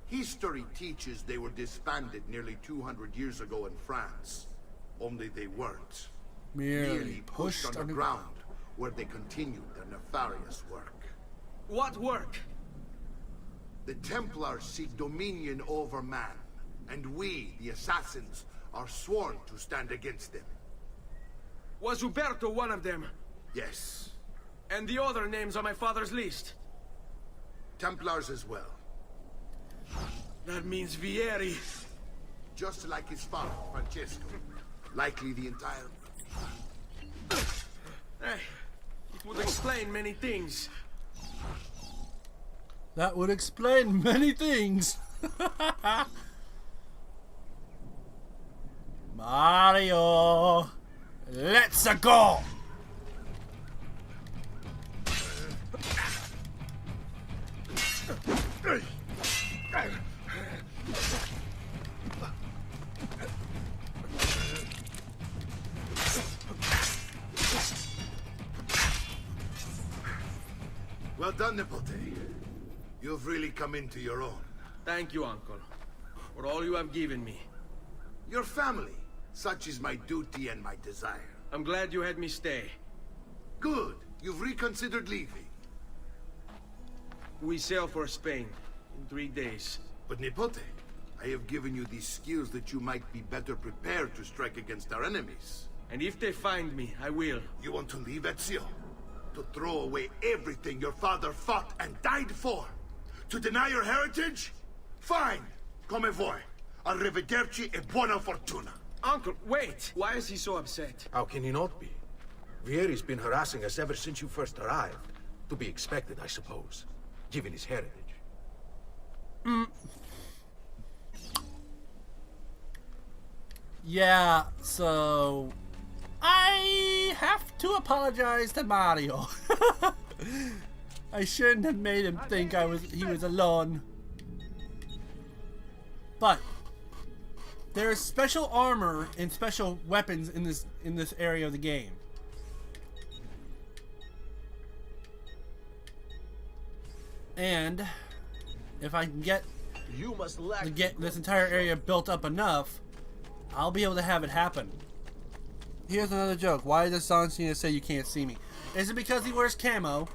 History teaches they were disbanded nearly 200 years ago in France. Only they weren't. Merely pushed underground, where they continued their nefarious work. What work? The Templars seek dominion over man, and we, the assassins, are sworn to stand against them. Was Uberto one of them? Yes. And the other names on my father's list? Templars as well. That means Vieri. Just like his father, Francesco. Likely the entire... Hey, it would explain many things. That would explain many things. Mario, let's go. Well done, Nipote. You've really come into your own. Thank you, Uncle, for all you have given me. Your family. Such is my duty and my desire. I'm glad you had me stay. Good. You've reconsidered leaving. We sail for Spain in 3 days. But Nipote, I have given you these skills that you might be better prepared to strike against our enemies. And if they find me, I will. You want to leave, Ezio? To throw away everything your father fought and died for? To deny your heritage? Fine. Come vuoi. Arrivederci e buona fortuna. Uncle, wait! Why is he so upset? How can he not be? Vieri's been harassing us ever since you first arrived. To be expected, I suppose, given his heritage. Yeah, so... I have to apologize to Mario. I shouldn't have made him think he was alone. But there is special armor and special weapons in this area of the game. And if I can get this entire area built up enough, I'll be able to have it happen. Here's another joke. Why does Sonsina say you can't see me? Is it because he wears camo?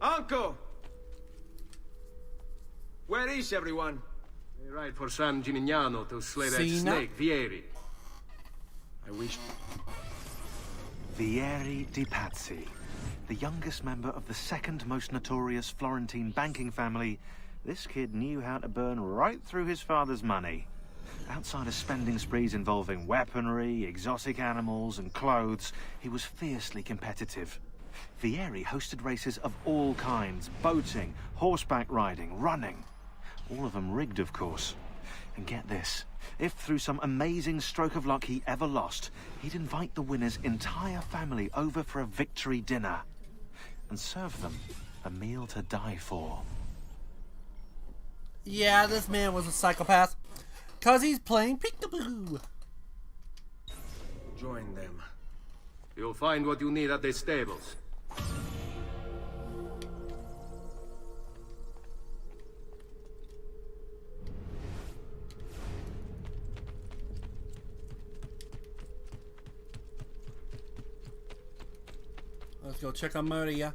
Uncle! Where is everyone? They ride for San Gimignano to slay that Sina? snake, Vieri. I wish... Vieri di Pazzi, the youngest member of the second most notorious Florentine banking family. This kid knew how to burn right through his father's money. Outside of spending sprees involving weaponry, exotic animals, and clothes, he was fiercely competitive. Vieri hosted races of all kinds: boating, horseback riding, running. All of them rigged, of course. And get this, if through some amazing stroke of luck he ever lost, he'd invite the winner's entire family over for a victory dinner and serve them a meal to die for. Yeah, this man was a psychopath. Cause he's playing peekaboo. boo. Join them. You'll find what you need at the stables. Let's go check on Maria.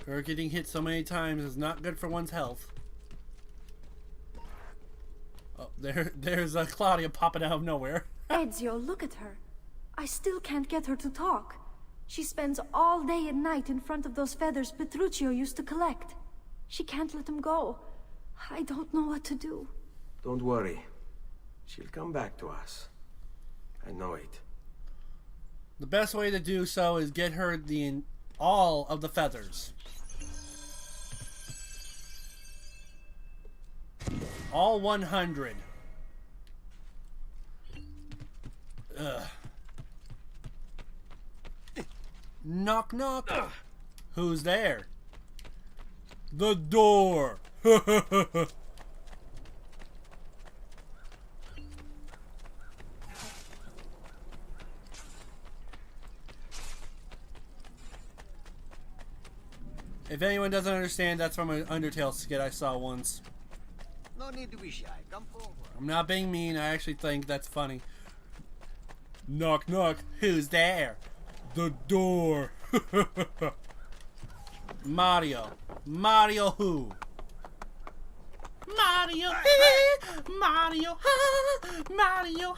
Her getting hit so many times is not good for one's health. Oh, there's Claudia popping out of nowhere. Ezio, look at her. I still can't get her to talk. She spends all day and night in front of those feathers Petruchio used to collect. She can't let them go. I don't know what to do. Don't worry. She'll come back to us. I know it. The best way to do so is get her all of the feathers. All 100. Ugh. Knock, knock. Who's there? The door. If anyone doesn't understand, that's from an Undertale skit I saw once. No need to be shy. Come forward. I'm not being mean. I actually think that's funny. Knock, knock. Who's there? The door. Mario. Mario who? Mario. Mario. Mario.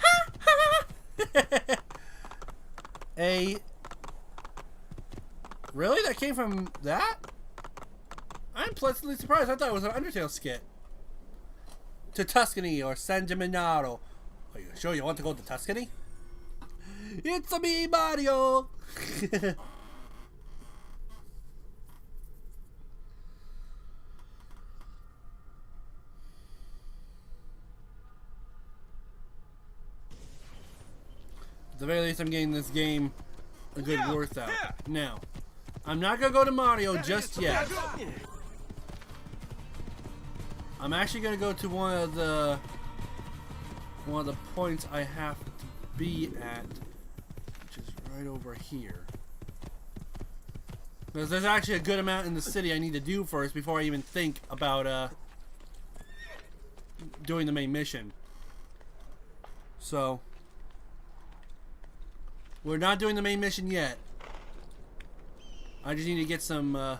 Really? That came from that? I'm pleasantly surprised. I thought it was an Undertale skit. To Tuscany or San Gimignano. Are you sure you want to go to Tuscany? It's a me, Mario! At the very least, I'm getting this game a good worth out. Now, I'm not gonna go to Mario just yet. I'm actually gonna go to one of the points I have to be at, which is right over here. Because there's actually a good amount in the city I need to do first before I even think about doing the main mission. So we're not doing the main mission yet. I just need to get some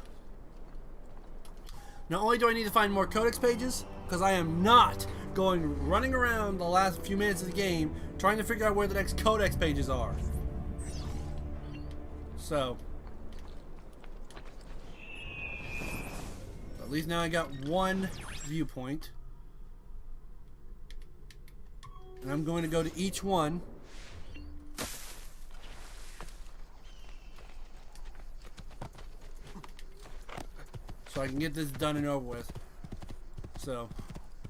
not only do I need to find more codex pages, because I am not running around the last few minutes of the game trying to figure out where the next codex pages are. So at least now I got one viewpoint. And I'm going to go to each one. So I can get this done and over with. So,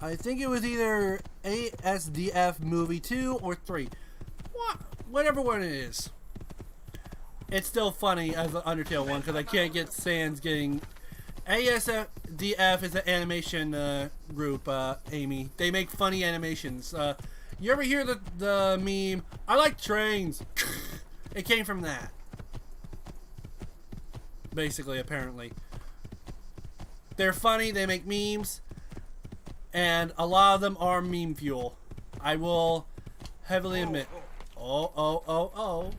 I think it was either ASDF movie 2 or 3. Whatever one it is. It's still funny as the Undertale one because I can't get Sans getting... ASDF is an animation group, Amy. They make funny animations. You ever hear the meme, I like trains? It came from that. Basically, apparently. They're funny, they make memes, and a lot of them are meme fuel. I will heavily admit. Oh.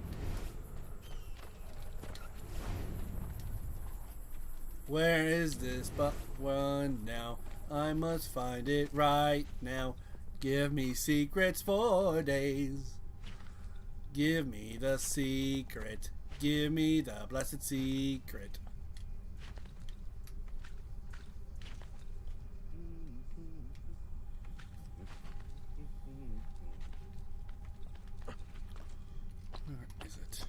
Where is this but one now? I must find it right now. Give me secrets for days. Give me the secret. Give me the blessed secret. Where is it?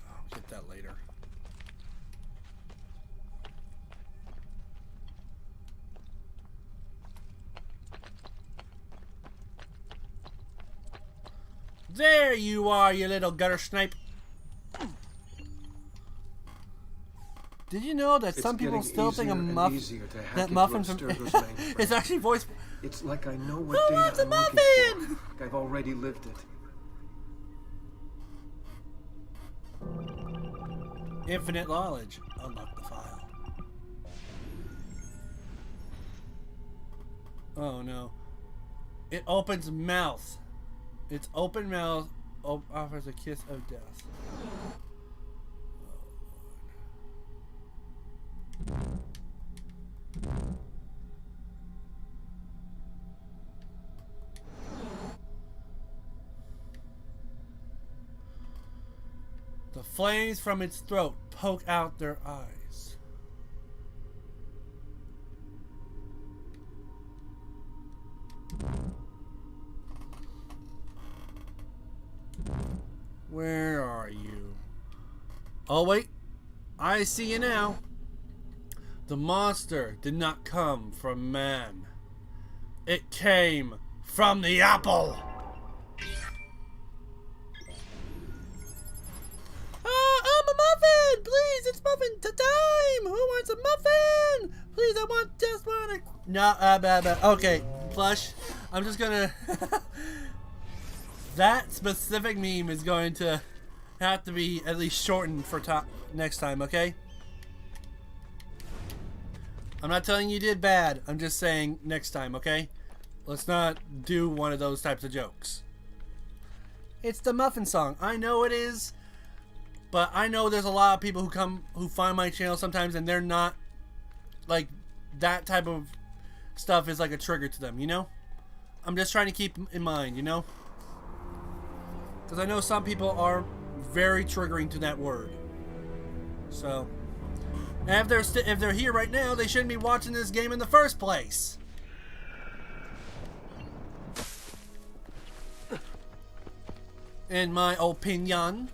I'll get that later. There you are, you little gutter snipe. Did you know that some people still think that muffin from it's actually voiced? It's like I know what Who data wants a I'm looking muffin? for. Like I've already lived it. Infinite knowledge. Unlock the file. Oh no. It opens mouth. Its open mouth offers a kiss of death. The flames from its throat poke out their eyes. Where are you? Oh wait, I see you now. The monster did not come from man. It came from the apple. I'm a muffin! Please, it's muffin time! Who wants a muffin? Please, I want just one. No, okay, Plush. I'm just gonna. That specific meme is going to have to be at least shortened for next time, okay? I'm not telling you did bad. I'm just saying next time, okay? Let's not do one of those types of jokes. It's the muffin song. I know it is. But I know there's a lot of people who find my channel sometimes and they're not, like, that type of stuff is like a trigger to them, you know? I'm just trying to keep in mind, you know? Because I know some people are very triggering to that word. So, and if they're here right now, they shouldn't be watching this game in the first place. In my opinion.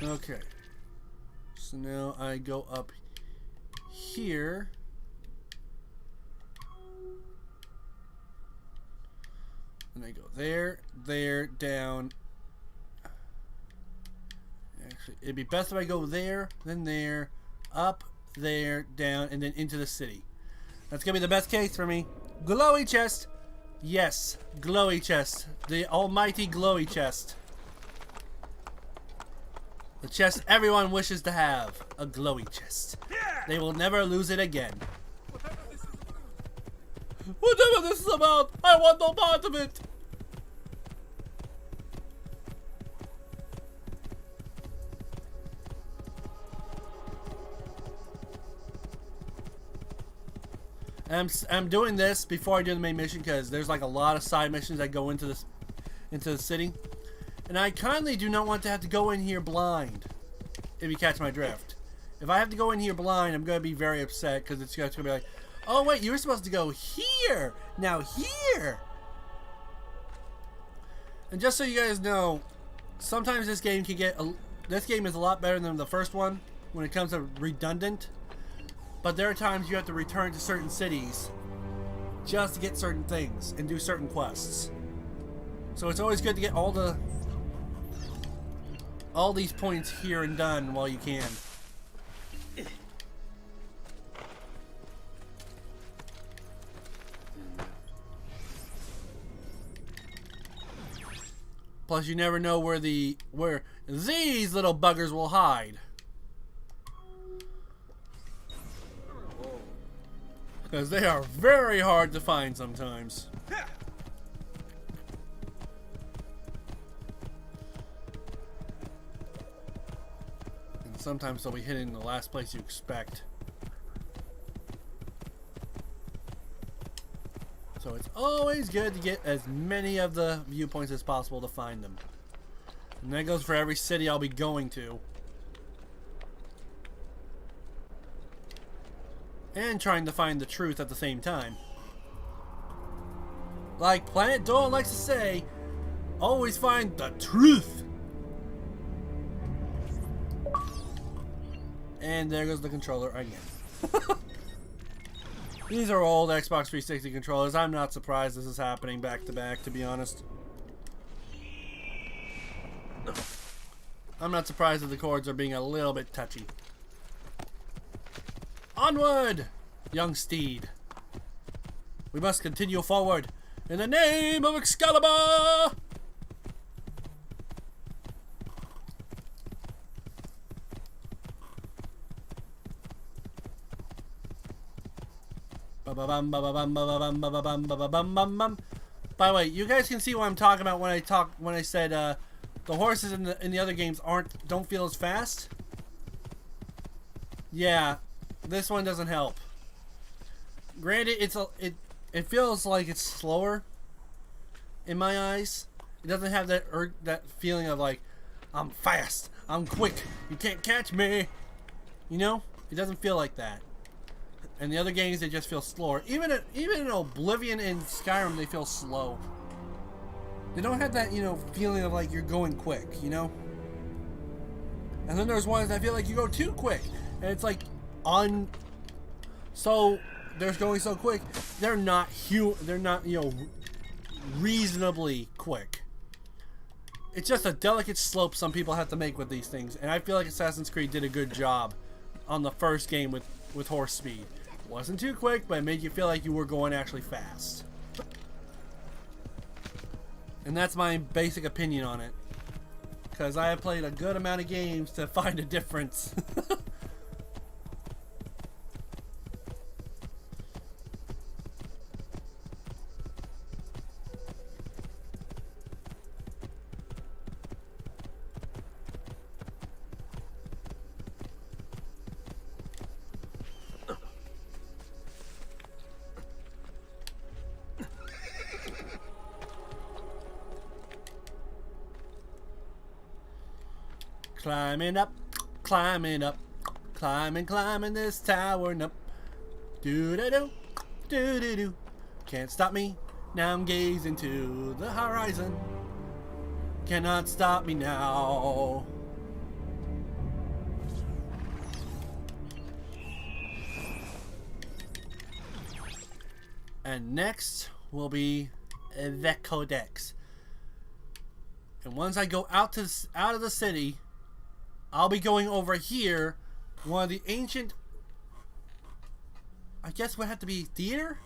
Okay, so now I go up here, and I go there, down. Actually, it'd be best if I go there, then there, up, there, down, and then into the city. That's gonna be the best case for me. Glowy chest, yes, glowy chest, the almighty glowy chest. The chest everyone wishes to have. A glowy chest. They will never lose it again. Whatever this is about, I want no part of it. I'm doing this before I do the main mission because there's like a lot of side missions that go into the city. And I kindly do not want to have to go in here blind, if you catch my drift. If I have to go in here blind, I'm going to be very upset, because it's going to be like, oh wait, you were supposed to go here! Now here! And just so you guys know, sometimes this game can get, this game is a lot better than the first one, when it comes to redundant. But there are times you have to return to certain cities, just to get certain things, and do certain quests. So it's always good to get all these points here and done while you can. Plus, you never know where these little buggers will hide, because they are very hard to find sometimes. Sometimes they'll be hidden in the last place you expect. So it's always good to get as many of the viewpoints as possible to find them. And that goes for every city I'll be going to. And trying to find the truth at the same time. Like Planet Dolan likes to say, always find the truth. And there goes the controller again. These are old Xbox 360 controllers. I'm not surprised this is happening back to back, to be honest. I'm not surprised that the cords are being a little bit touchy. Onward, young steed. We must continue forward in the name of Excalibur! By the way, you guys can see what I'm talking about when I said the horses in the other games don't feel as fast. Yeah, this one doesn't help. Granted, it feels like it's slower in my eyes. It doesn't have that feeling of like I'm fast, I'm quick, you can't catch me. You know, it doesn't feel like that. And the other games, they just feel slower. Even in Oblivion and Skyrim, they feel slow. They don't have that, you know, feeling of like you're going quick, you know? And then there's ones that feel like you go too quick. And it's like so they're going so quick, they're not, you know, reasonably quick. It's just a delicate slope some people have to make with these things. And I feel like Assassin's Creed did a good job on the first game with horse speed. It wasn't too quick, but it made you feel like you were going actually fast. And that's my basic opinion on it. Because I have played a good amount of games to find a difference. Climbing up, climbing up, climbing this tower up. Do-da-do, do-do-do. Can't stop me, now I'm gazing to the horizon. Cannot stop me now. And next will be the Codex. And once I go out of the city, I'll be going over here, one of the ancient, I guess would have to be theater?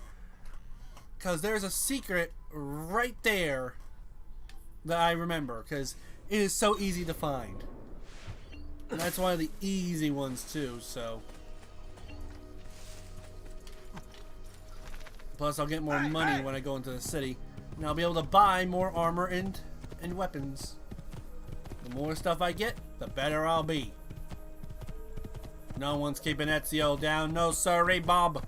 Because there's a secret right there that I remember, because it is so easy to find. And that's one of the easy ones too, so. Plus I'll get more money when I go into the city. And I'll be able to buy more armor and weapons. The more stuff I get, the better I'll be. No one's keeping Ezio down. No sorry, Bob.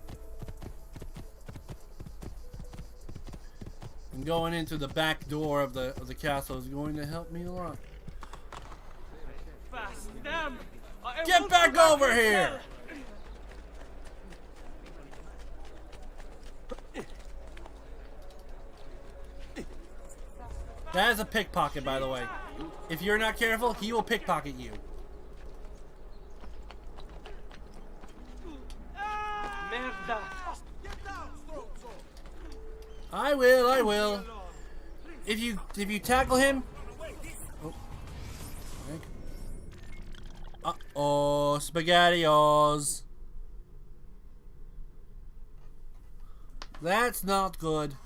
And going into the back door of the castle is going to help me a lot. Get back over here! That is a pickpocket, by the way. If you're not careful, he will pickpocket you. I will. If you tackle him. Uh-oh, SpaghettiOs. That's not good.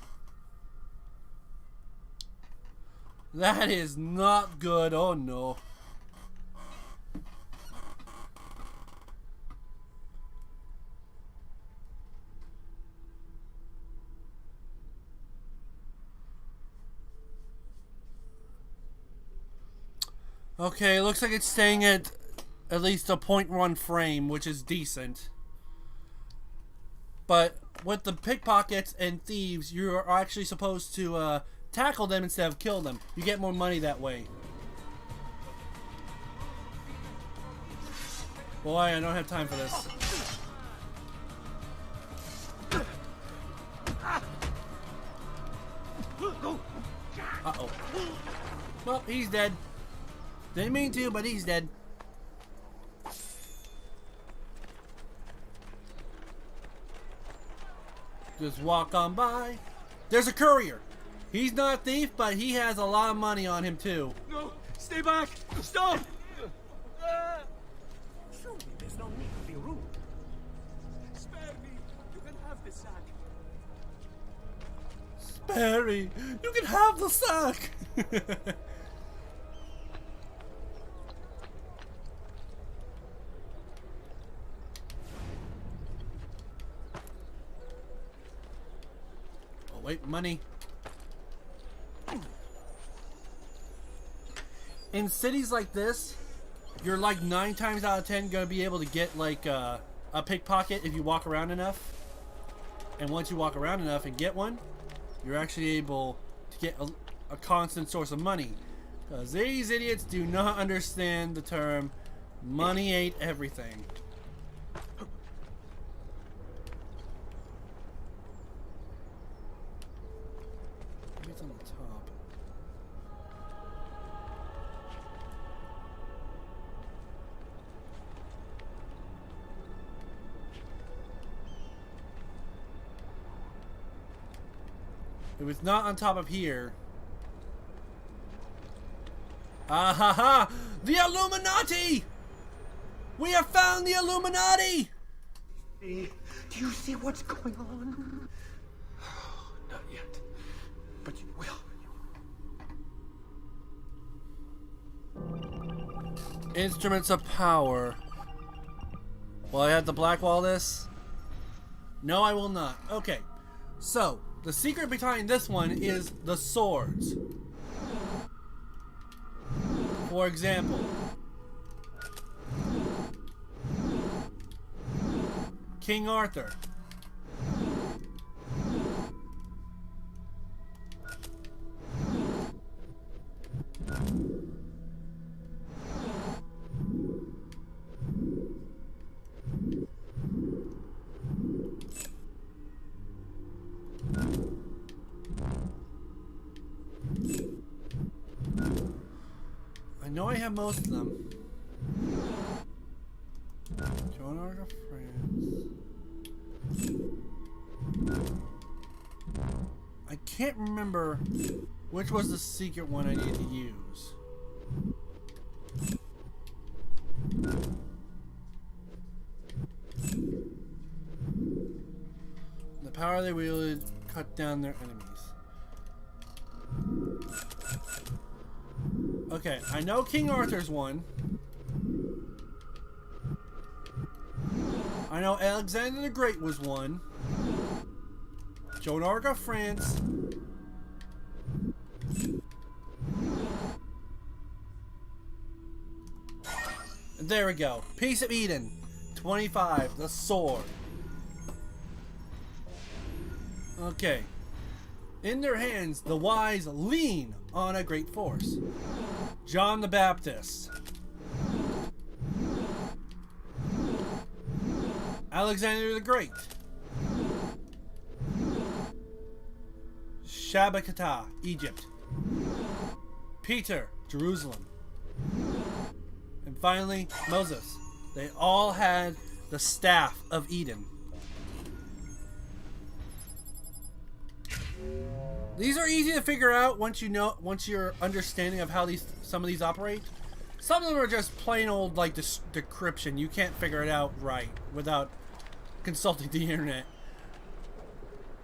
That is not good. Oh no. Okay, looks like it's staying at least a 0.1 frame, which is decent. But with the pickpockets and thieves, you are actually supposed to tackle them instead of kill them. You get more money that way. Boy, I don't have time for this. Uh-oh. Well, he's dead. Didn't mean to, but he's dead. Just walk on by. There's a courier. He's not a thief, but he has a lot of money on him too. No! Stay back! Stop! Surely there's no need to be rude. Spare me. You can have the sack. Barry, you can have the sack. Oh wait, money. In cities like this, you're like 9 times out of 10 gonna be able to get like a pickpocket if you walk around enough. And once you walk around enough and get one, you're actually able to get a constant source of money. Because these idiots do not understand the term money ain't everything. Maybe it's on the top. It was not on top of here. Ah ha ha! The Illuminati! We have found the Illuminati! Do you see what's going on? Not yet. But you will. Instruments of power. Will I have to blackwall this? No, I will not. Okay. So, the secret behind this one is the swords. For example, King Arthur. I know I have most of them. Joan Arc of France. I can't remember which was the secret one I need to use. The power they wielded cut down their enemies. Okay, I know King Arthur's one. I know Alexander the Great was one. Joan Arc of France. And there we go. Piece of Eden. 25. The sword. Okay. In their hands, the wise lean on a great force. John the Baptist. Alexander the Great. Shabakata, Egypt. Peter, Jerusalem. And finally, Moses. They all had the staff of Eden. These are easy to figure out once you're understanding of how some of these operate. Some of them are just plain old like decryption. You can't figure it out right without consulting the internet.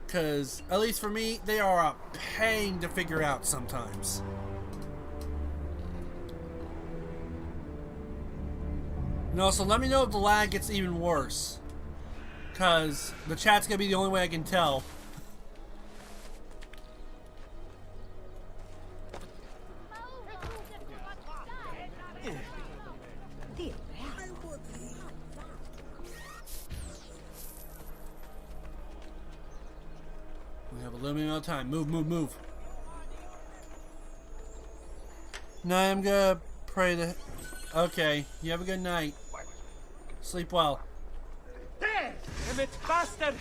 Because, at least for me, they are a pain to figure out sometimes. No, so let me know if the lag gets even worse. Because the chat's going to be the only way I can tell. We have a limited amount of time. Move, move, move. No, I'm gonna pray that. Okay, you have a good night. Sleep well. There! Damn it, bastard!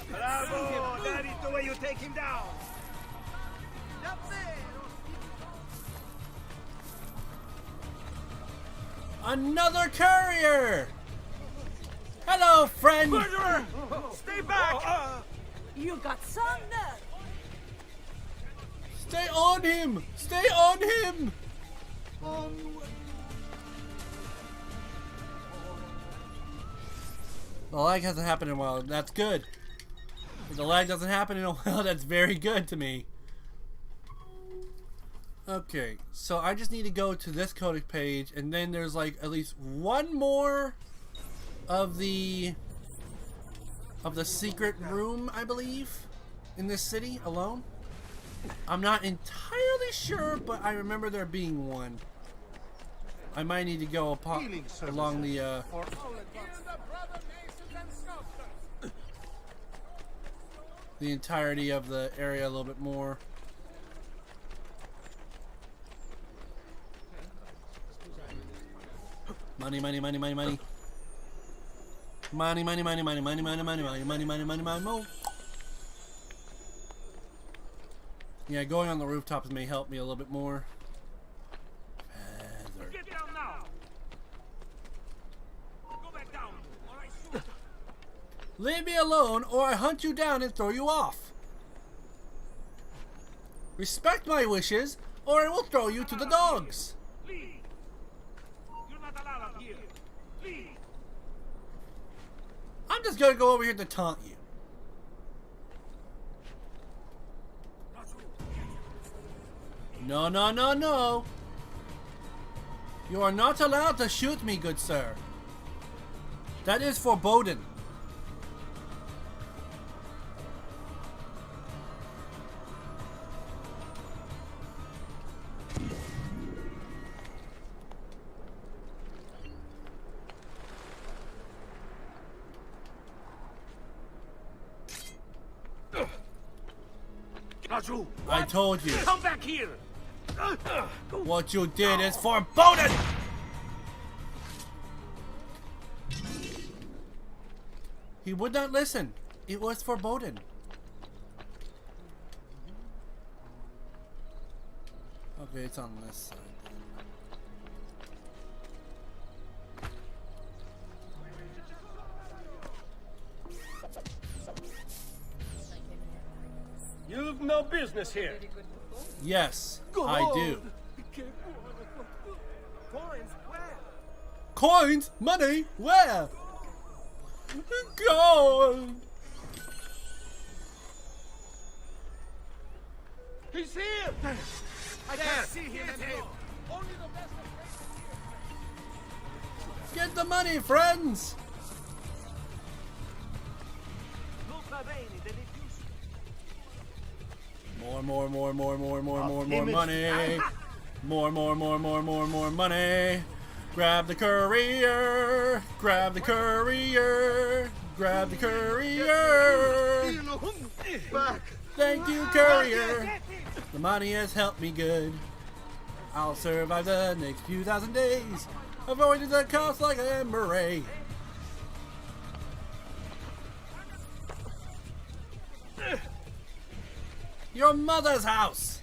Bravo! That is the way you take him down! Another courier! Hello, friend! Murderer! Stay back! You got some nerve. Stay on him! Stay on him! The lag hasn't happened in a while. That's good. If the lag doesn't happen in a while, that's very good to me. Okay, so I just need to go to this codex page, and then there's like at least one more of the secret room, I believe, in this city alone. I'm not entirely sure, but I remember there being one. I might need to go along the entirety of the area a little bit more. Money, money, money, money, money. Money, money, money, money, money, money, money, money, money, money, money, money, money. Yeah, going on the rooftops may help me a little bit more. Get down now. Go back down. All right, shoot. Leave me alone, or I hunt you down and throw you off. Respect my wishes, or I will throw you to the dogs. Leave. You're not allowed up here. Leave. I'm just gonna go over here to taunt you. No, no, no, no. You are not allowed to shoot me, good sir. That is forbidden. I told you. Come back here. What you did is forbidden. He would not listen. It was forbidden. Okay, it's on this side. You've no business here. Yes, I do. Coins, where? Coins? Money? Where? Gold! He's here! I can't see him anymore. Only the best of Get the money, friends! More money. More money. Grab the courier. Grab the courier. Grab the courier. Thank you, courier. The money has helped me good. I'll survive the next few thousand days, avoiding the cost like a beret. Your mother's house.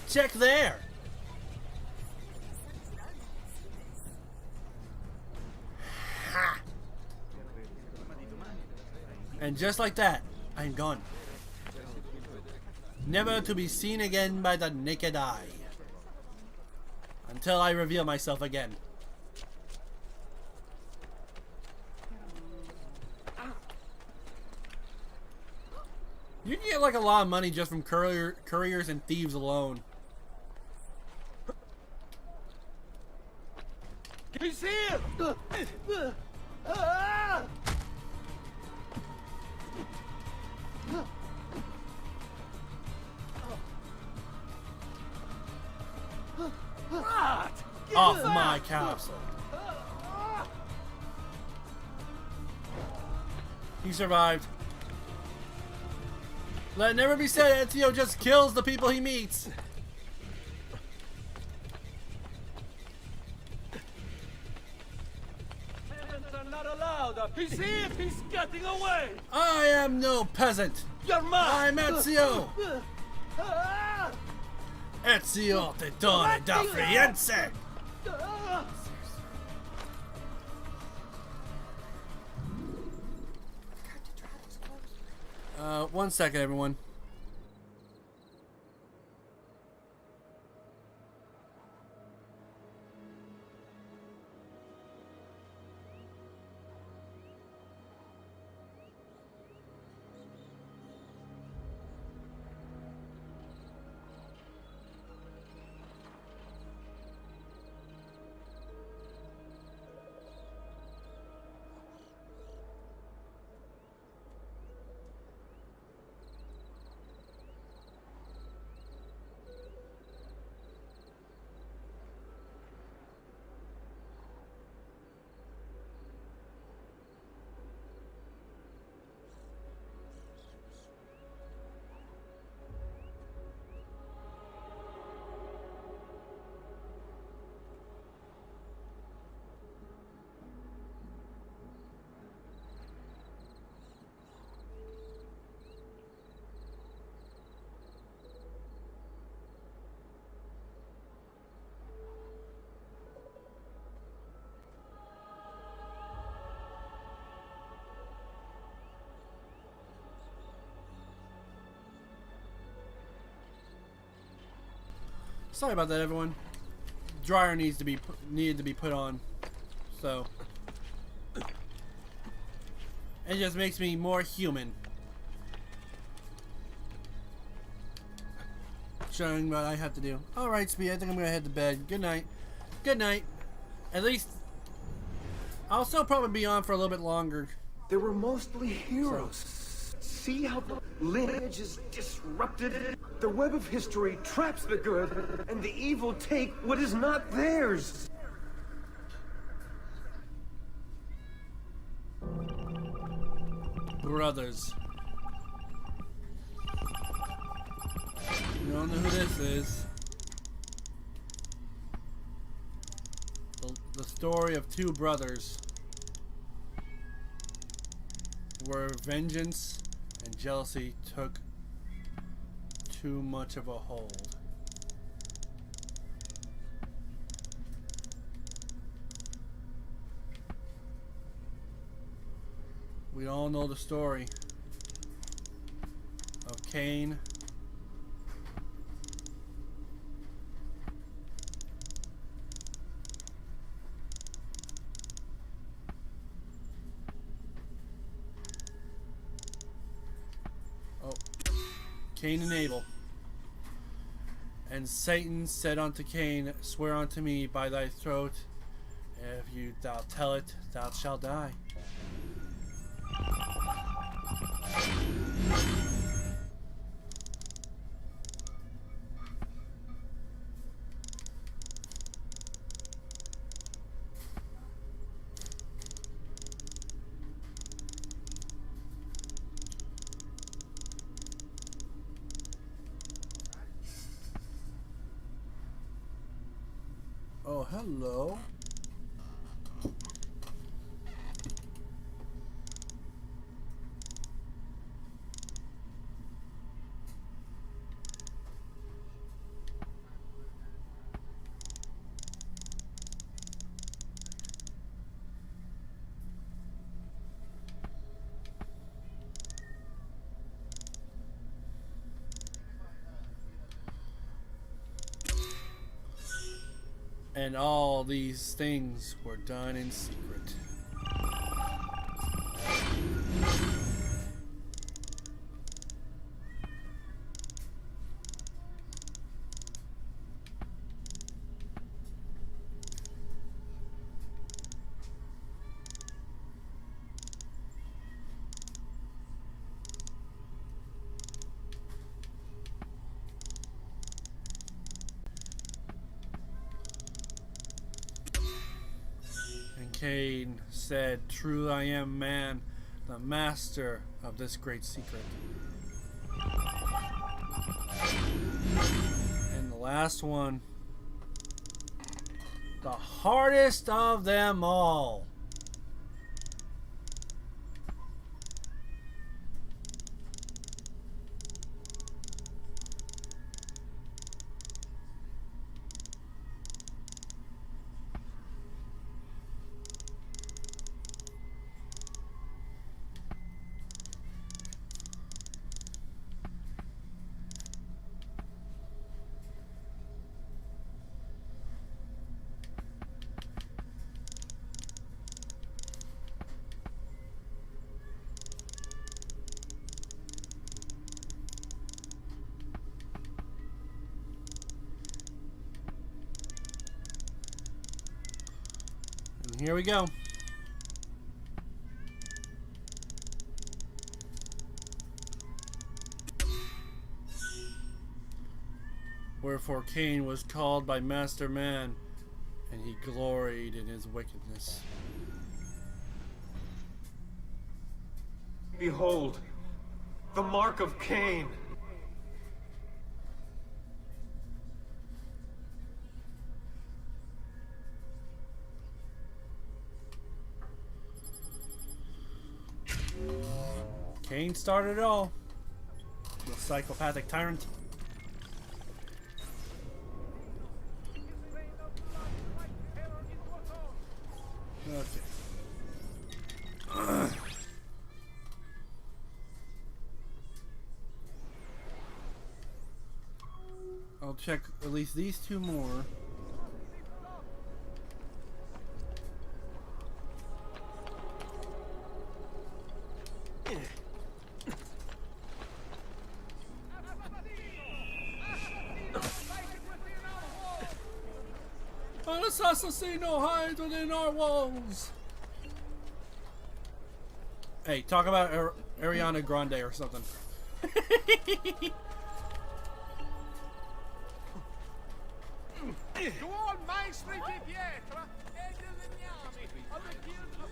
Check there. Ha. And just like that, I'm gone. Never to be seen again by the naked eye. Until I reveal myself again. You can get like a lot of money just from couriers and thieves alone. He's here! Off my castle. He survived. Let it never be said Ezio just kills the people he meets. Peasants are not allowed up. He's here! He's getting away! I am no peasant. You're mine! I'm Ezio. Ezio Tedone da Firenze. 1 second, everyone. Sorry about that, everyone. Dryer needed to be put on, so it just makes me more human. Showing what I have to do. All right, Speed. I think I'm gonna head to bed. Good night. Good night. At least I'll still probably be on for a little bit longer. They were mostly heroes. See how the lineage is disrupted? The web of history traps the good, and the evil take what is not theirs. Brothers. You don't know who this is. The story of two brothers where vengeance and jealousy took too much of a hold. We all know the story of Cain and Abel. And Satan said unto Cain, swear unto me by thy throat, if thou tell it, thou shalt die. Oh, hello. And all these things were done in secret. Cain said, true I am man, the master of this great secret. And the last one, the hardest of them all. Here we go. Wherefore Cain was called by Master Man, and he gloried in his wickedness. Behold, the mark of Cain. Cain started it all. The psychopathic tyrant. Okay. I'll check at least these two more. An assassino hides within our walls. Hey, talk about Ariana Grande or something.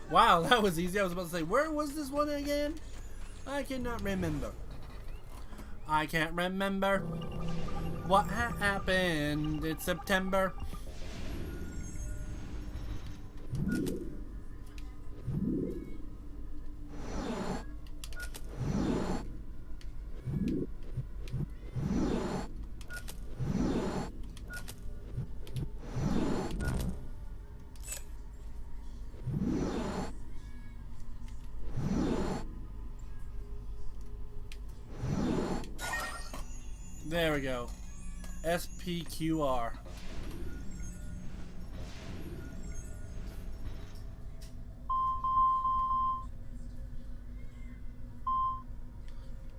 Wow, that was easy. I was about to say, where was this one again? I cannot remember. I can't remember what happened in September. There we go. SPQR.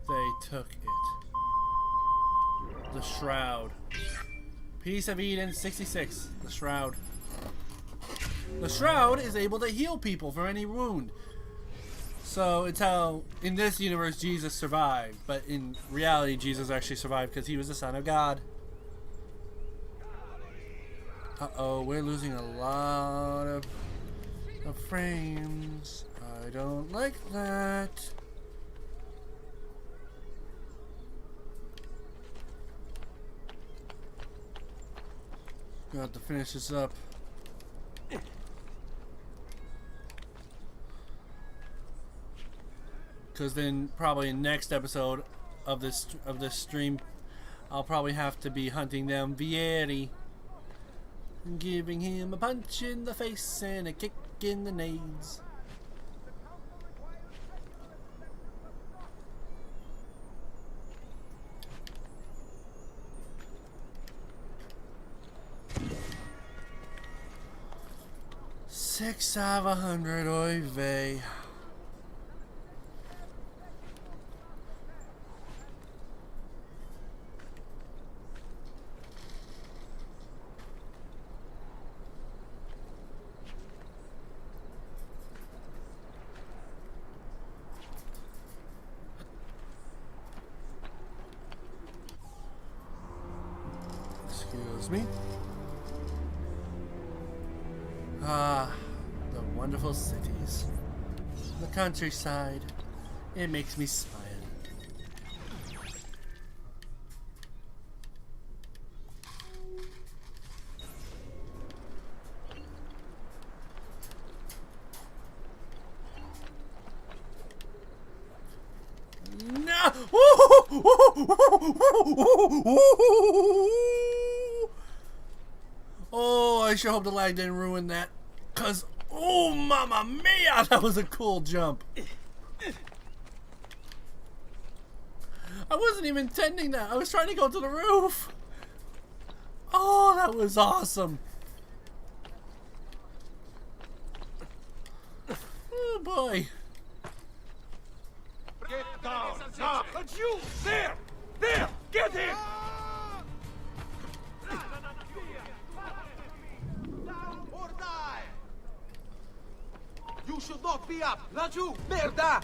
They took it. The Shroud. Piece of Eden 66. The Shroud. The Shroud is able to heal people from any wound. So it's how, in this universe, Jesus survived. But in reality, Jesus actually survived because he was the Son of God. Uh-oh, we're losing a lot of frames. I don't like that. Got to finish this up. Because then probably next episode of this stream, I'll probably have to be hunting down Vieri, and giving him a punch in the face and a kick in the nades. Six out of 100, oy vey. Excuse me. Ah, the wonderful cities. The countryside. It makes me smile. No! Oh, I sure hope the lag didn't ruin that. Cause, oh, mamma mia, that was a cool jump. I wasn't even intending that. I was trying to go to the roof. Oh, that was awesome. Oh boy. Get down now! But you! There! There! Get him! You should not be up! Raju! Merda!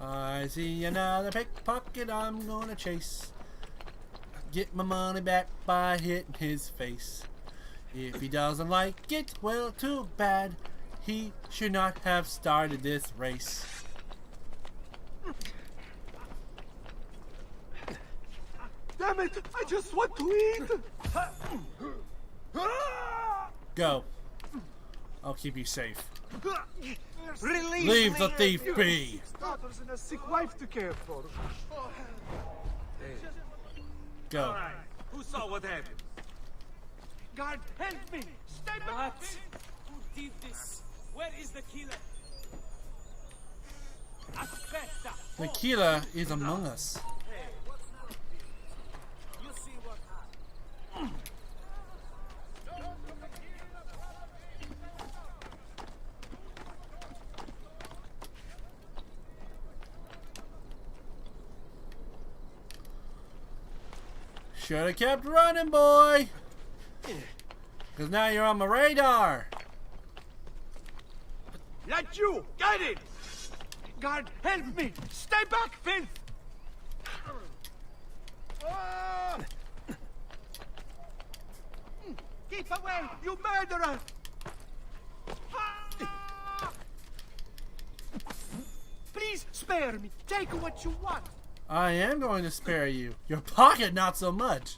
I see another pickpocket I'm gonna chase. Get my money back by hitting his face. If he doesn't like it, well, too bad. He should not have started this race. Damn it! I just want to eat! Go. I'll keep you safe. Release Leave me. the thief be. Daughters and a sick wife to care for. Go. All right. Who saw what happened? Guard, help me! Stay back! What? Who did this? Where is the killer? Aspetta! The killer is among us. You see what happened. Should have kept running, boy. Because now you're on my radar. Let you! Get it! Guard, help me! Stay back, filth! Keep away, you murderer! Please spare me. Take what you want. I am going to spare you. Your pocket, not so much.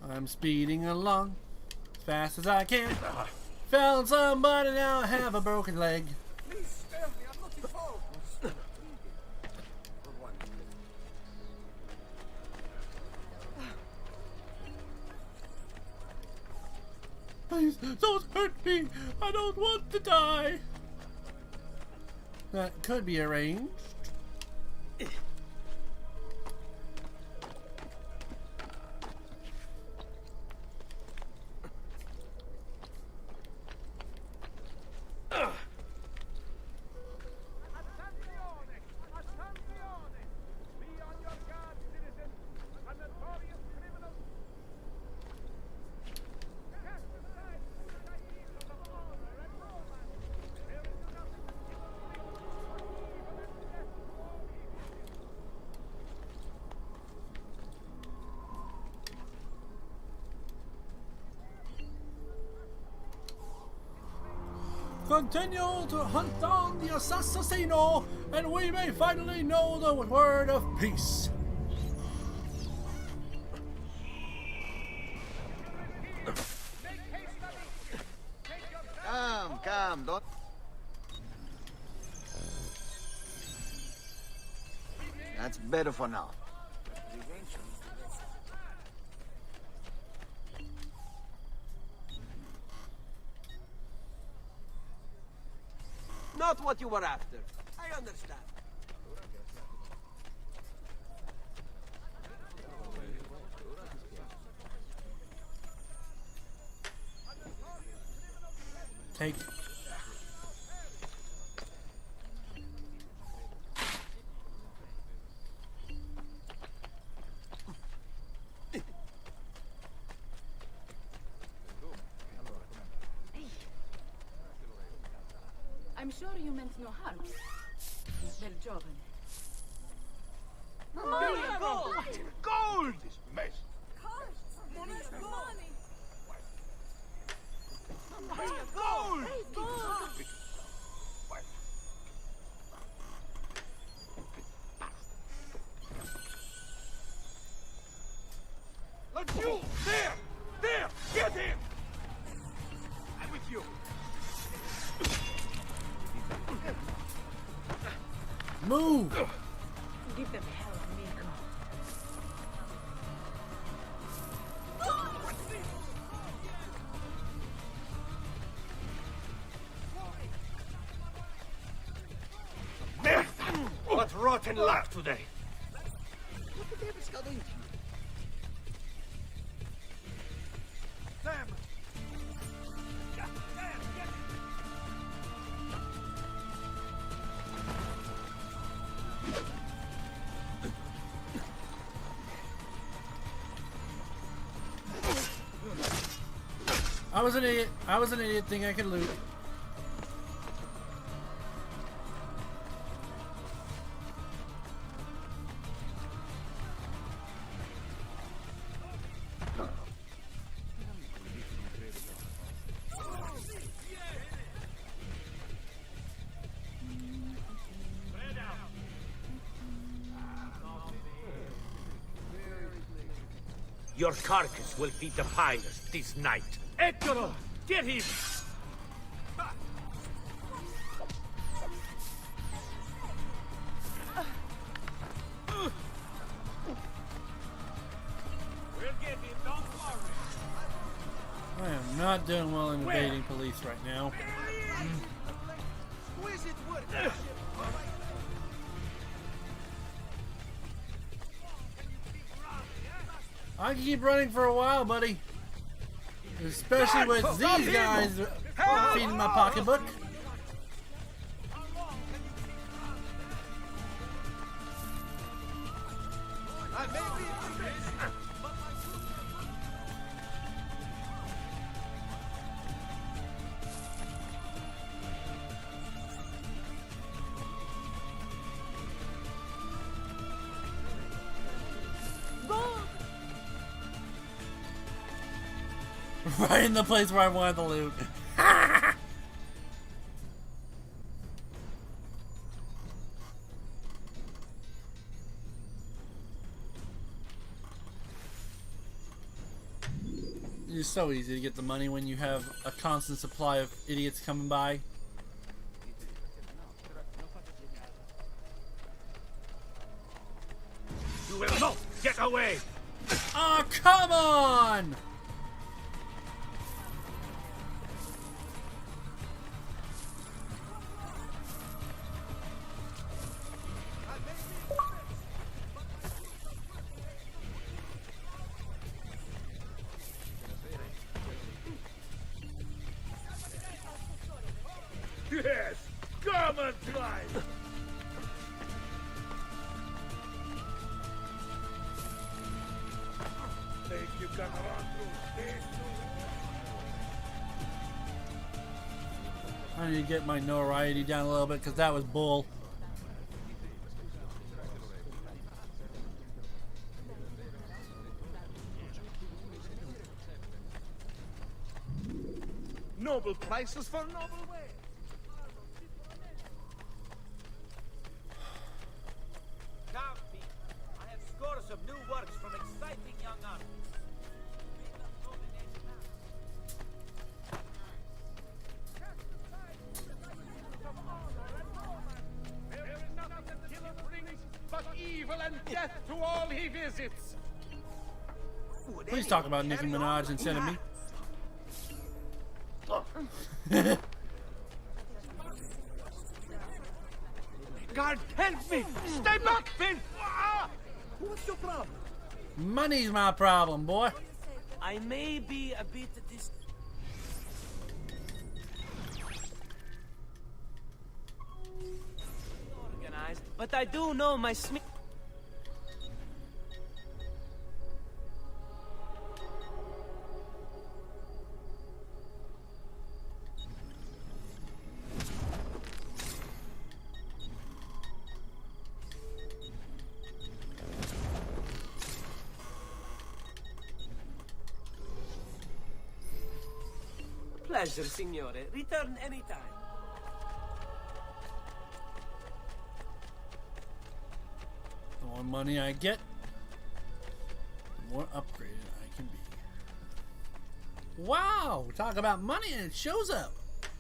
I'm speeding along as fast as I can. Found somebody, now I have a broken leg. Please spare me. I'm not involved. Please don't hurt me. I don't want to die. That could be arranged. Continue to hunt down the assassino, and we may finally know the word of peace. Come, don't... That's better for now. Not what you were after. I understand. Take. I'm sure you meant no harm. Bel giovane. Gold! Gold! This mess. Gold! Let you! There! There! Get him! I'm with you. Move! Give them hell, amigo. not in luck today. Sam! I was an idiot. I was an idiot thinking I could loot. Your carcass will feed the pirates this night. Eccolo! Get him! We'll get him, don't worry. I am not doing well in evading police right now. Who is it worth? I can keep running for a while, buddy. Especially with these guys feeding my pocketbook. Right in the place where I wanted the loot. It's so easy to get the money when you have a constant supply of idiots coming by. You will not get away! Oh, come on! Yes! Come and try! Think you can run through this? I need to get my notoriety down a little bit because that was bull. Noble prices for noble way. Copy. I have scores of new works from exciting young artists. There is nothing the killer brings but evil and death to all he visits. Please talk about Nicki Minaj instead of me. God help me! Stay back, Finn! What's your problem? Money's my problem, boy. I may be a bit organized, but I do know my smith. Pleasure, signore. Return anytime. The more money I get, the more upgraded I can be. Wow! Talk about money and it shows up.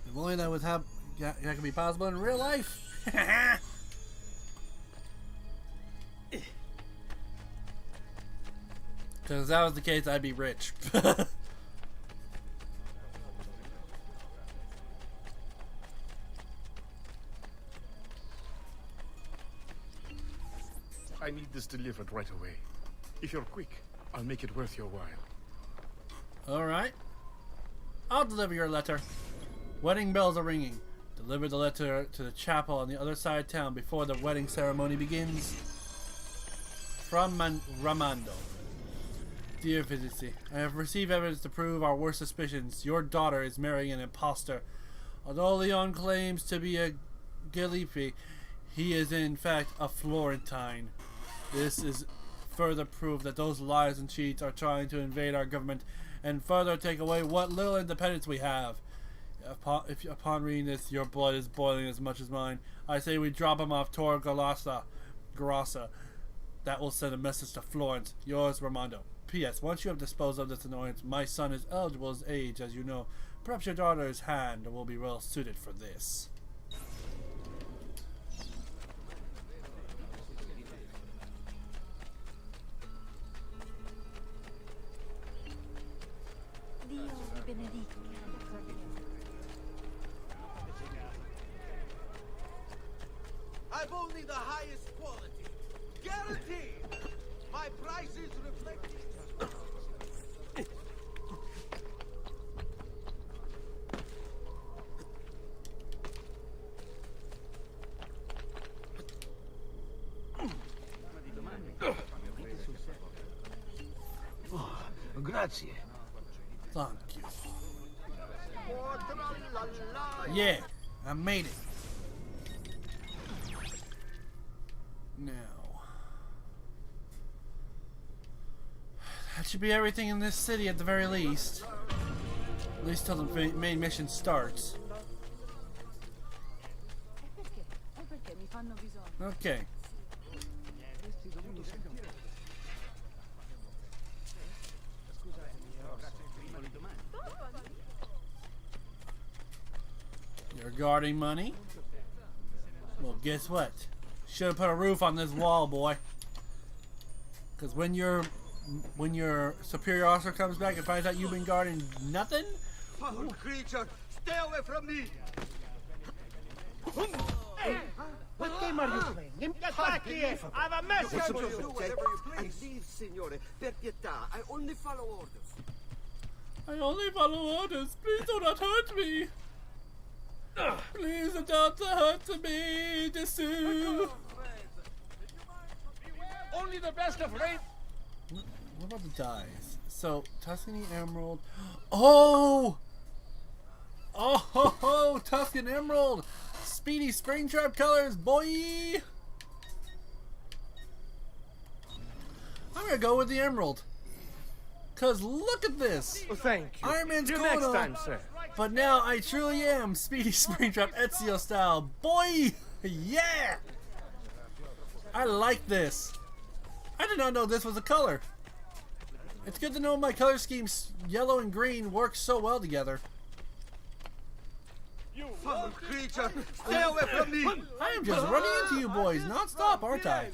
If only that could be possible in real life. Because if that was the case, I'd be rich. I need this delivered right away. If you're quick, I'll make it worth your while. Alright. I'll deliver your letter. Wedding bells are ringing. Deliver the letter to the chapel on the other side of town before the wedding ceremony begins. From Ramando. Dear Pazzi, I have received evidence to prove our worst suspicions. Your daughter is marrying an impostor. Although Leon claims to be a Gallipoli, he is in fact a Florentine. This is further proof that those liars and cheats are trying to invade our government and further take away what little independence we have. Upon reading this, your blood is boiling as much as mine. I say we drop him off Tor Grassa. That will send a message to Florence. Yours, Ramando. P.S. Once you have disposed of this annoyance, my son is eligible as age, as you know. Perhaps your daughter's hand will be well suited for this. I've only the highest quality. Guaranteed. My prices reflect it. Grazie. Thank you. Yeah, I made it. Now, that should be everything in this city at the very least. At least till the main mission starts. Okay. You're guarding money? Well, guess what? Should have put a roof on this wall, boy. Because when your superior officer comes back and finds out you've been guarding nothing, Foul creature, stay away from me! Hey, what game are you playing? Get back here! I have a message for you! Do whatever you please. I leave, signore. Per pietà, I only follow orders. I only follow orders. Please do not hurt me. Please do not hurt me, Dessous. Only the best of rain. What about the dice? So, Tuscany Emerald. Oh! Oh ho ho! Tuscan Emerald! Speedy Springtrap colors, boy! I'm gonna go with the Emerald. Cause look at this! Oh, thank you. Iron Man's Till going next on, time, sir. but now I truly am Speedy Springtrap Ezio style. Boy! Yeah! I like this. I did not know this was a color. It's good to know my color schemes, yellow and green, work so well together. You foul creature, stay away from me! I am just running into you boys non-stop, aren't I?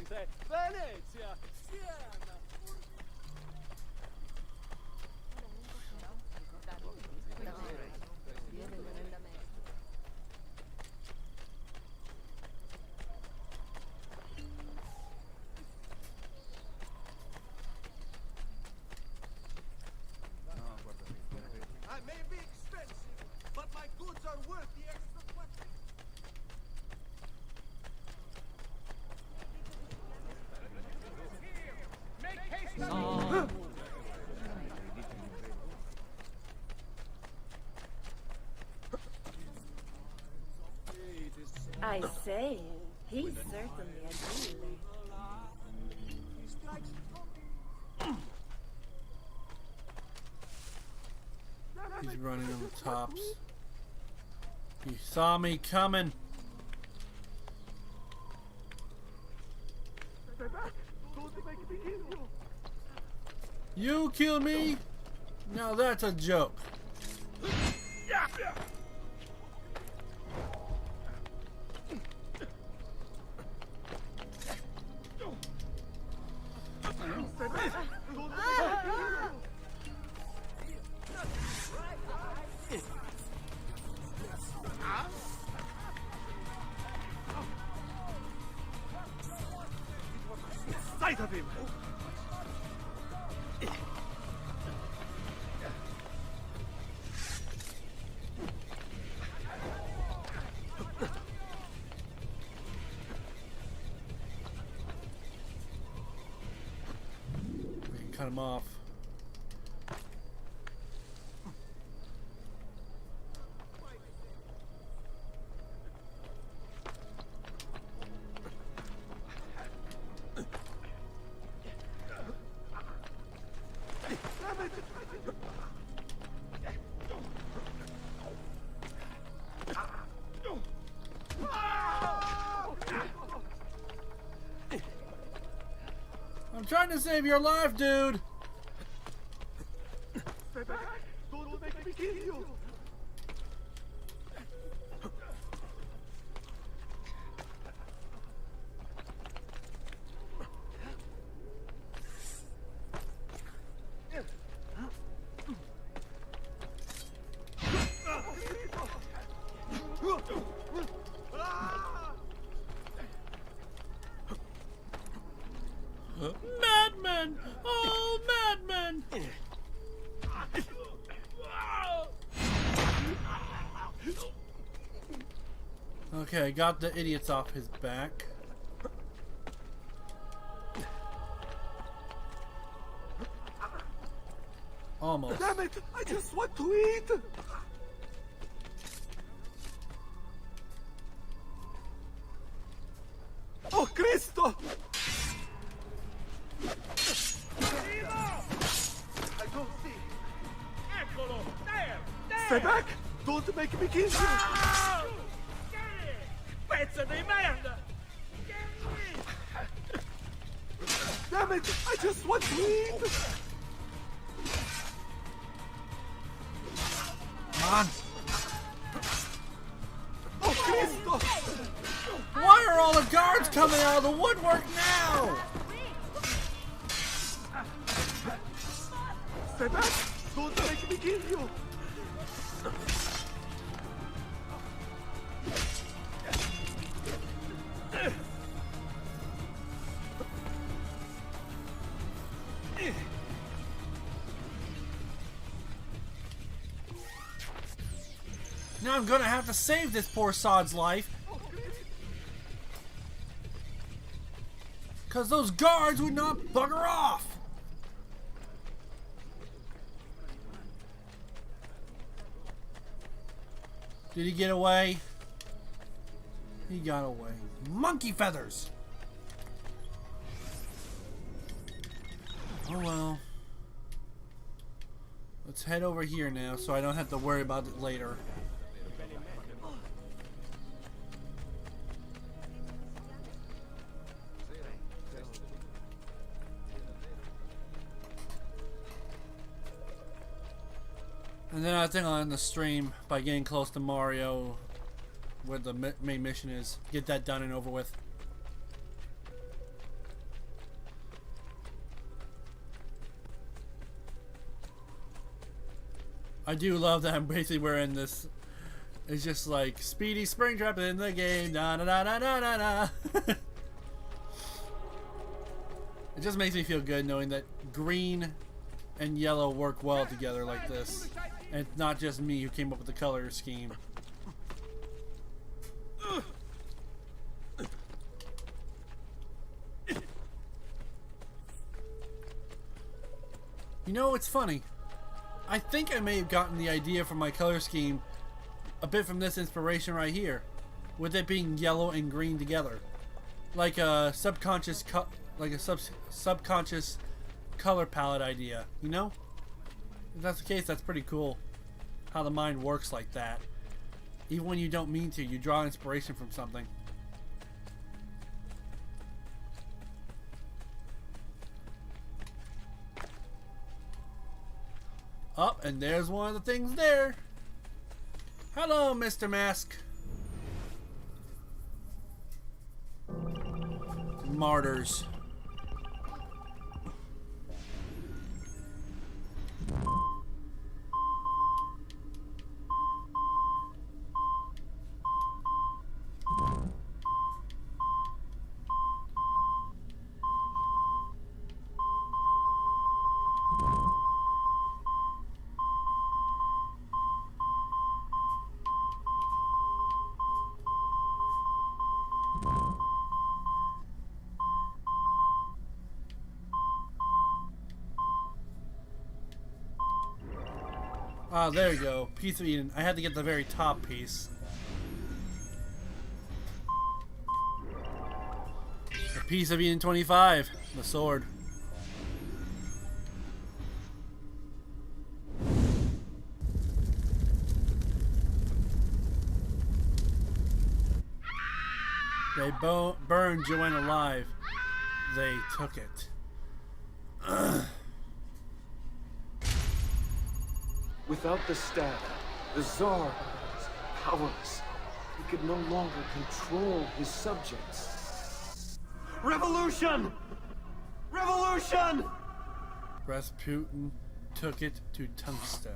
I may be expensive, but my goods are worth the extra question. Make haste! I say, he's certainly a dealer. He's running on the tops. He saw me coming. You kill me? Now that's a joke. sight of him! We can cut him off. I'm trying to save your life, dude. Stay back! Don't make me kill you! Madmen! Oh, madmen! Okay, got the idiots off his back. Almost. Damn it! I just want to eat! Oh, Cristo! I don't see. Eccolo! There! There! Stay back! Don't make me kill you! Ah! Pezzo di merda! Damn it! I just want to eat! Come on! Oh, Cristo! Why are all the guards coming out of the woodwork now? Stay back! Don't make me kill you! Now I'm gonna have to save this poor sod's life. Cause those guards would not bugger off. Did he get away? He got away. Monkey feathers! Oh well. Let's head over here now so I don't have to worry about it later. And then I think I'll end the stream by getting close to Mario, where the main mission is. Get that done and over with. I do love that I'm basically wearing this. It's just like Speedy Springtrap in the game. Da da da da da da da. It just makes me feel good knowing that green and yellow work well together like this. And it's not just me who came up with the color scheme. You know, it's funny. I think I may have gotten the idea for my color scheme a bit from this inspiration right here, with it being yellow and green together, like a subconscious subconscious color palette idea. You know, if that's the case, that's pretty cool. How the mind works like that. Even when you don't mean to, you draw inspiration from something. Oh, and there's one of the things there. Hello, Mr. Mask. Martyrs. Ah, there you go. Piece of Eden. I had to get the very top piece. The piece of Eden 25. The sword. They burned Joanne alive. They took it. Without the staff, the Tsar was powerless. He could no longer control his subjects. Revolution! Revolution! Rasputin took it to Tunsta.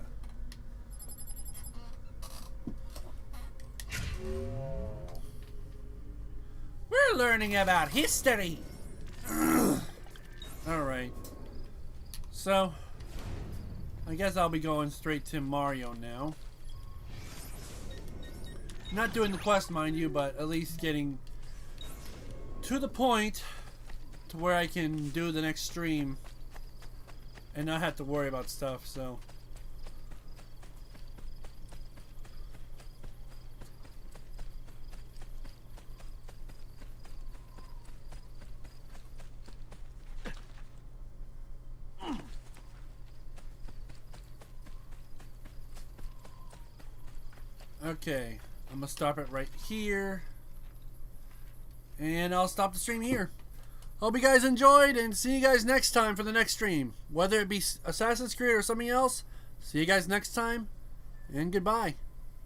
We're learning about history. Alright. So, I guess I'll be going straight to Mario now. Not doing the quest, mind you, but at least getting to the point to where I can do the next stream and not have to worry about stuff, so. Okay, I'm gonna stop it right here. And I'll stop the stream here. Hope you guys enjoyed, and see you guys next time for the next stream. Whether it be Assassin's Creed or something else, see you guys next time, and goodbye.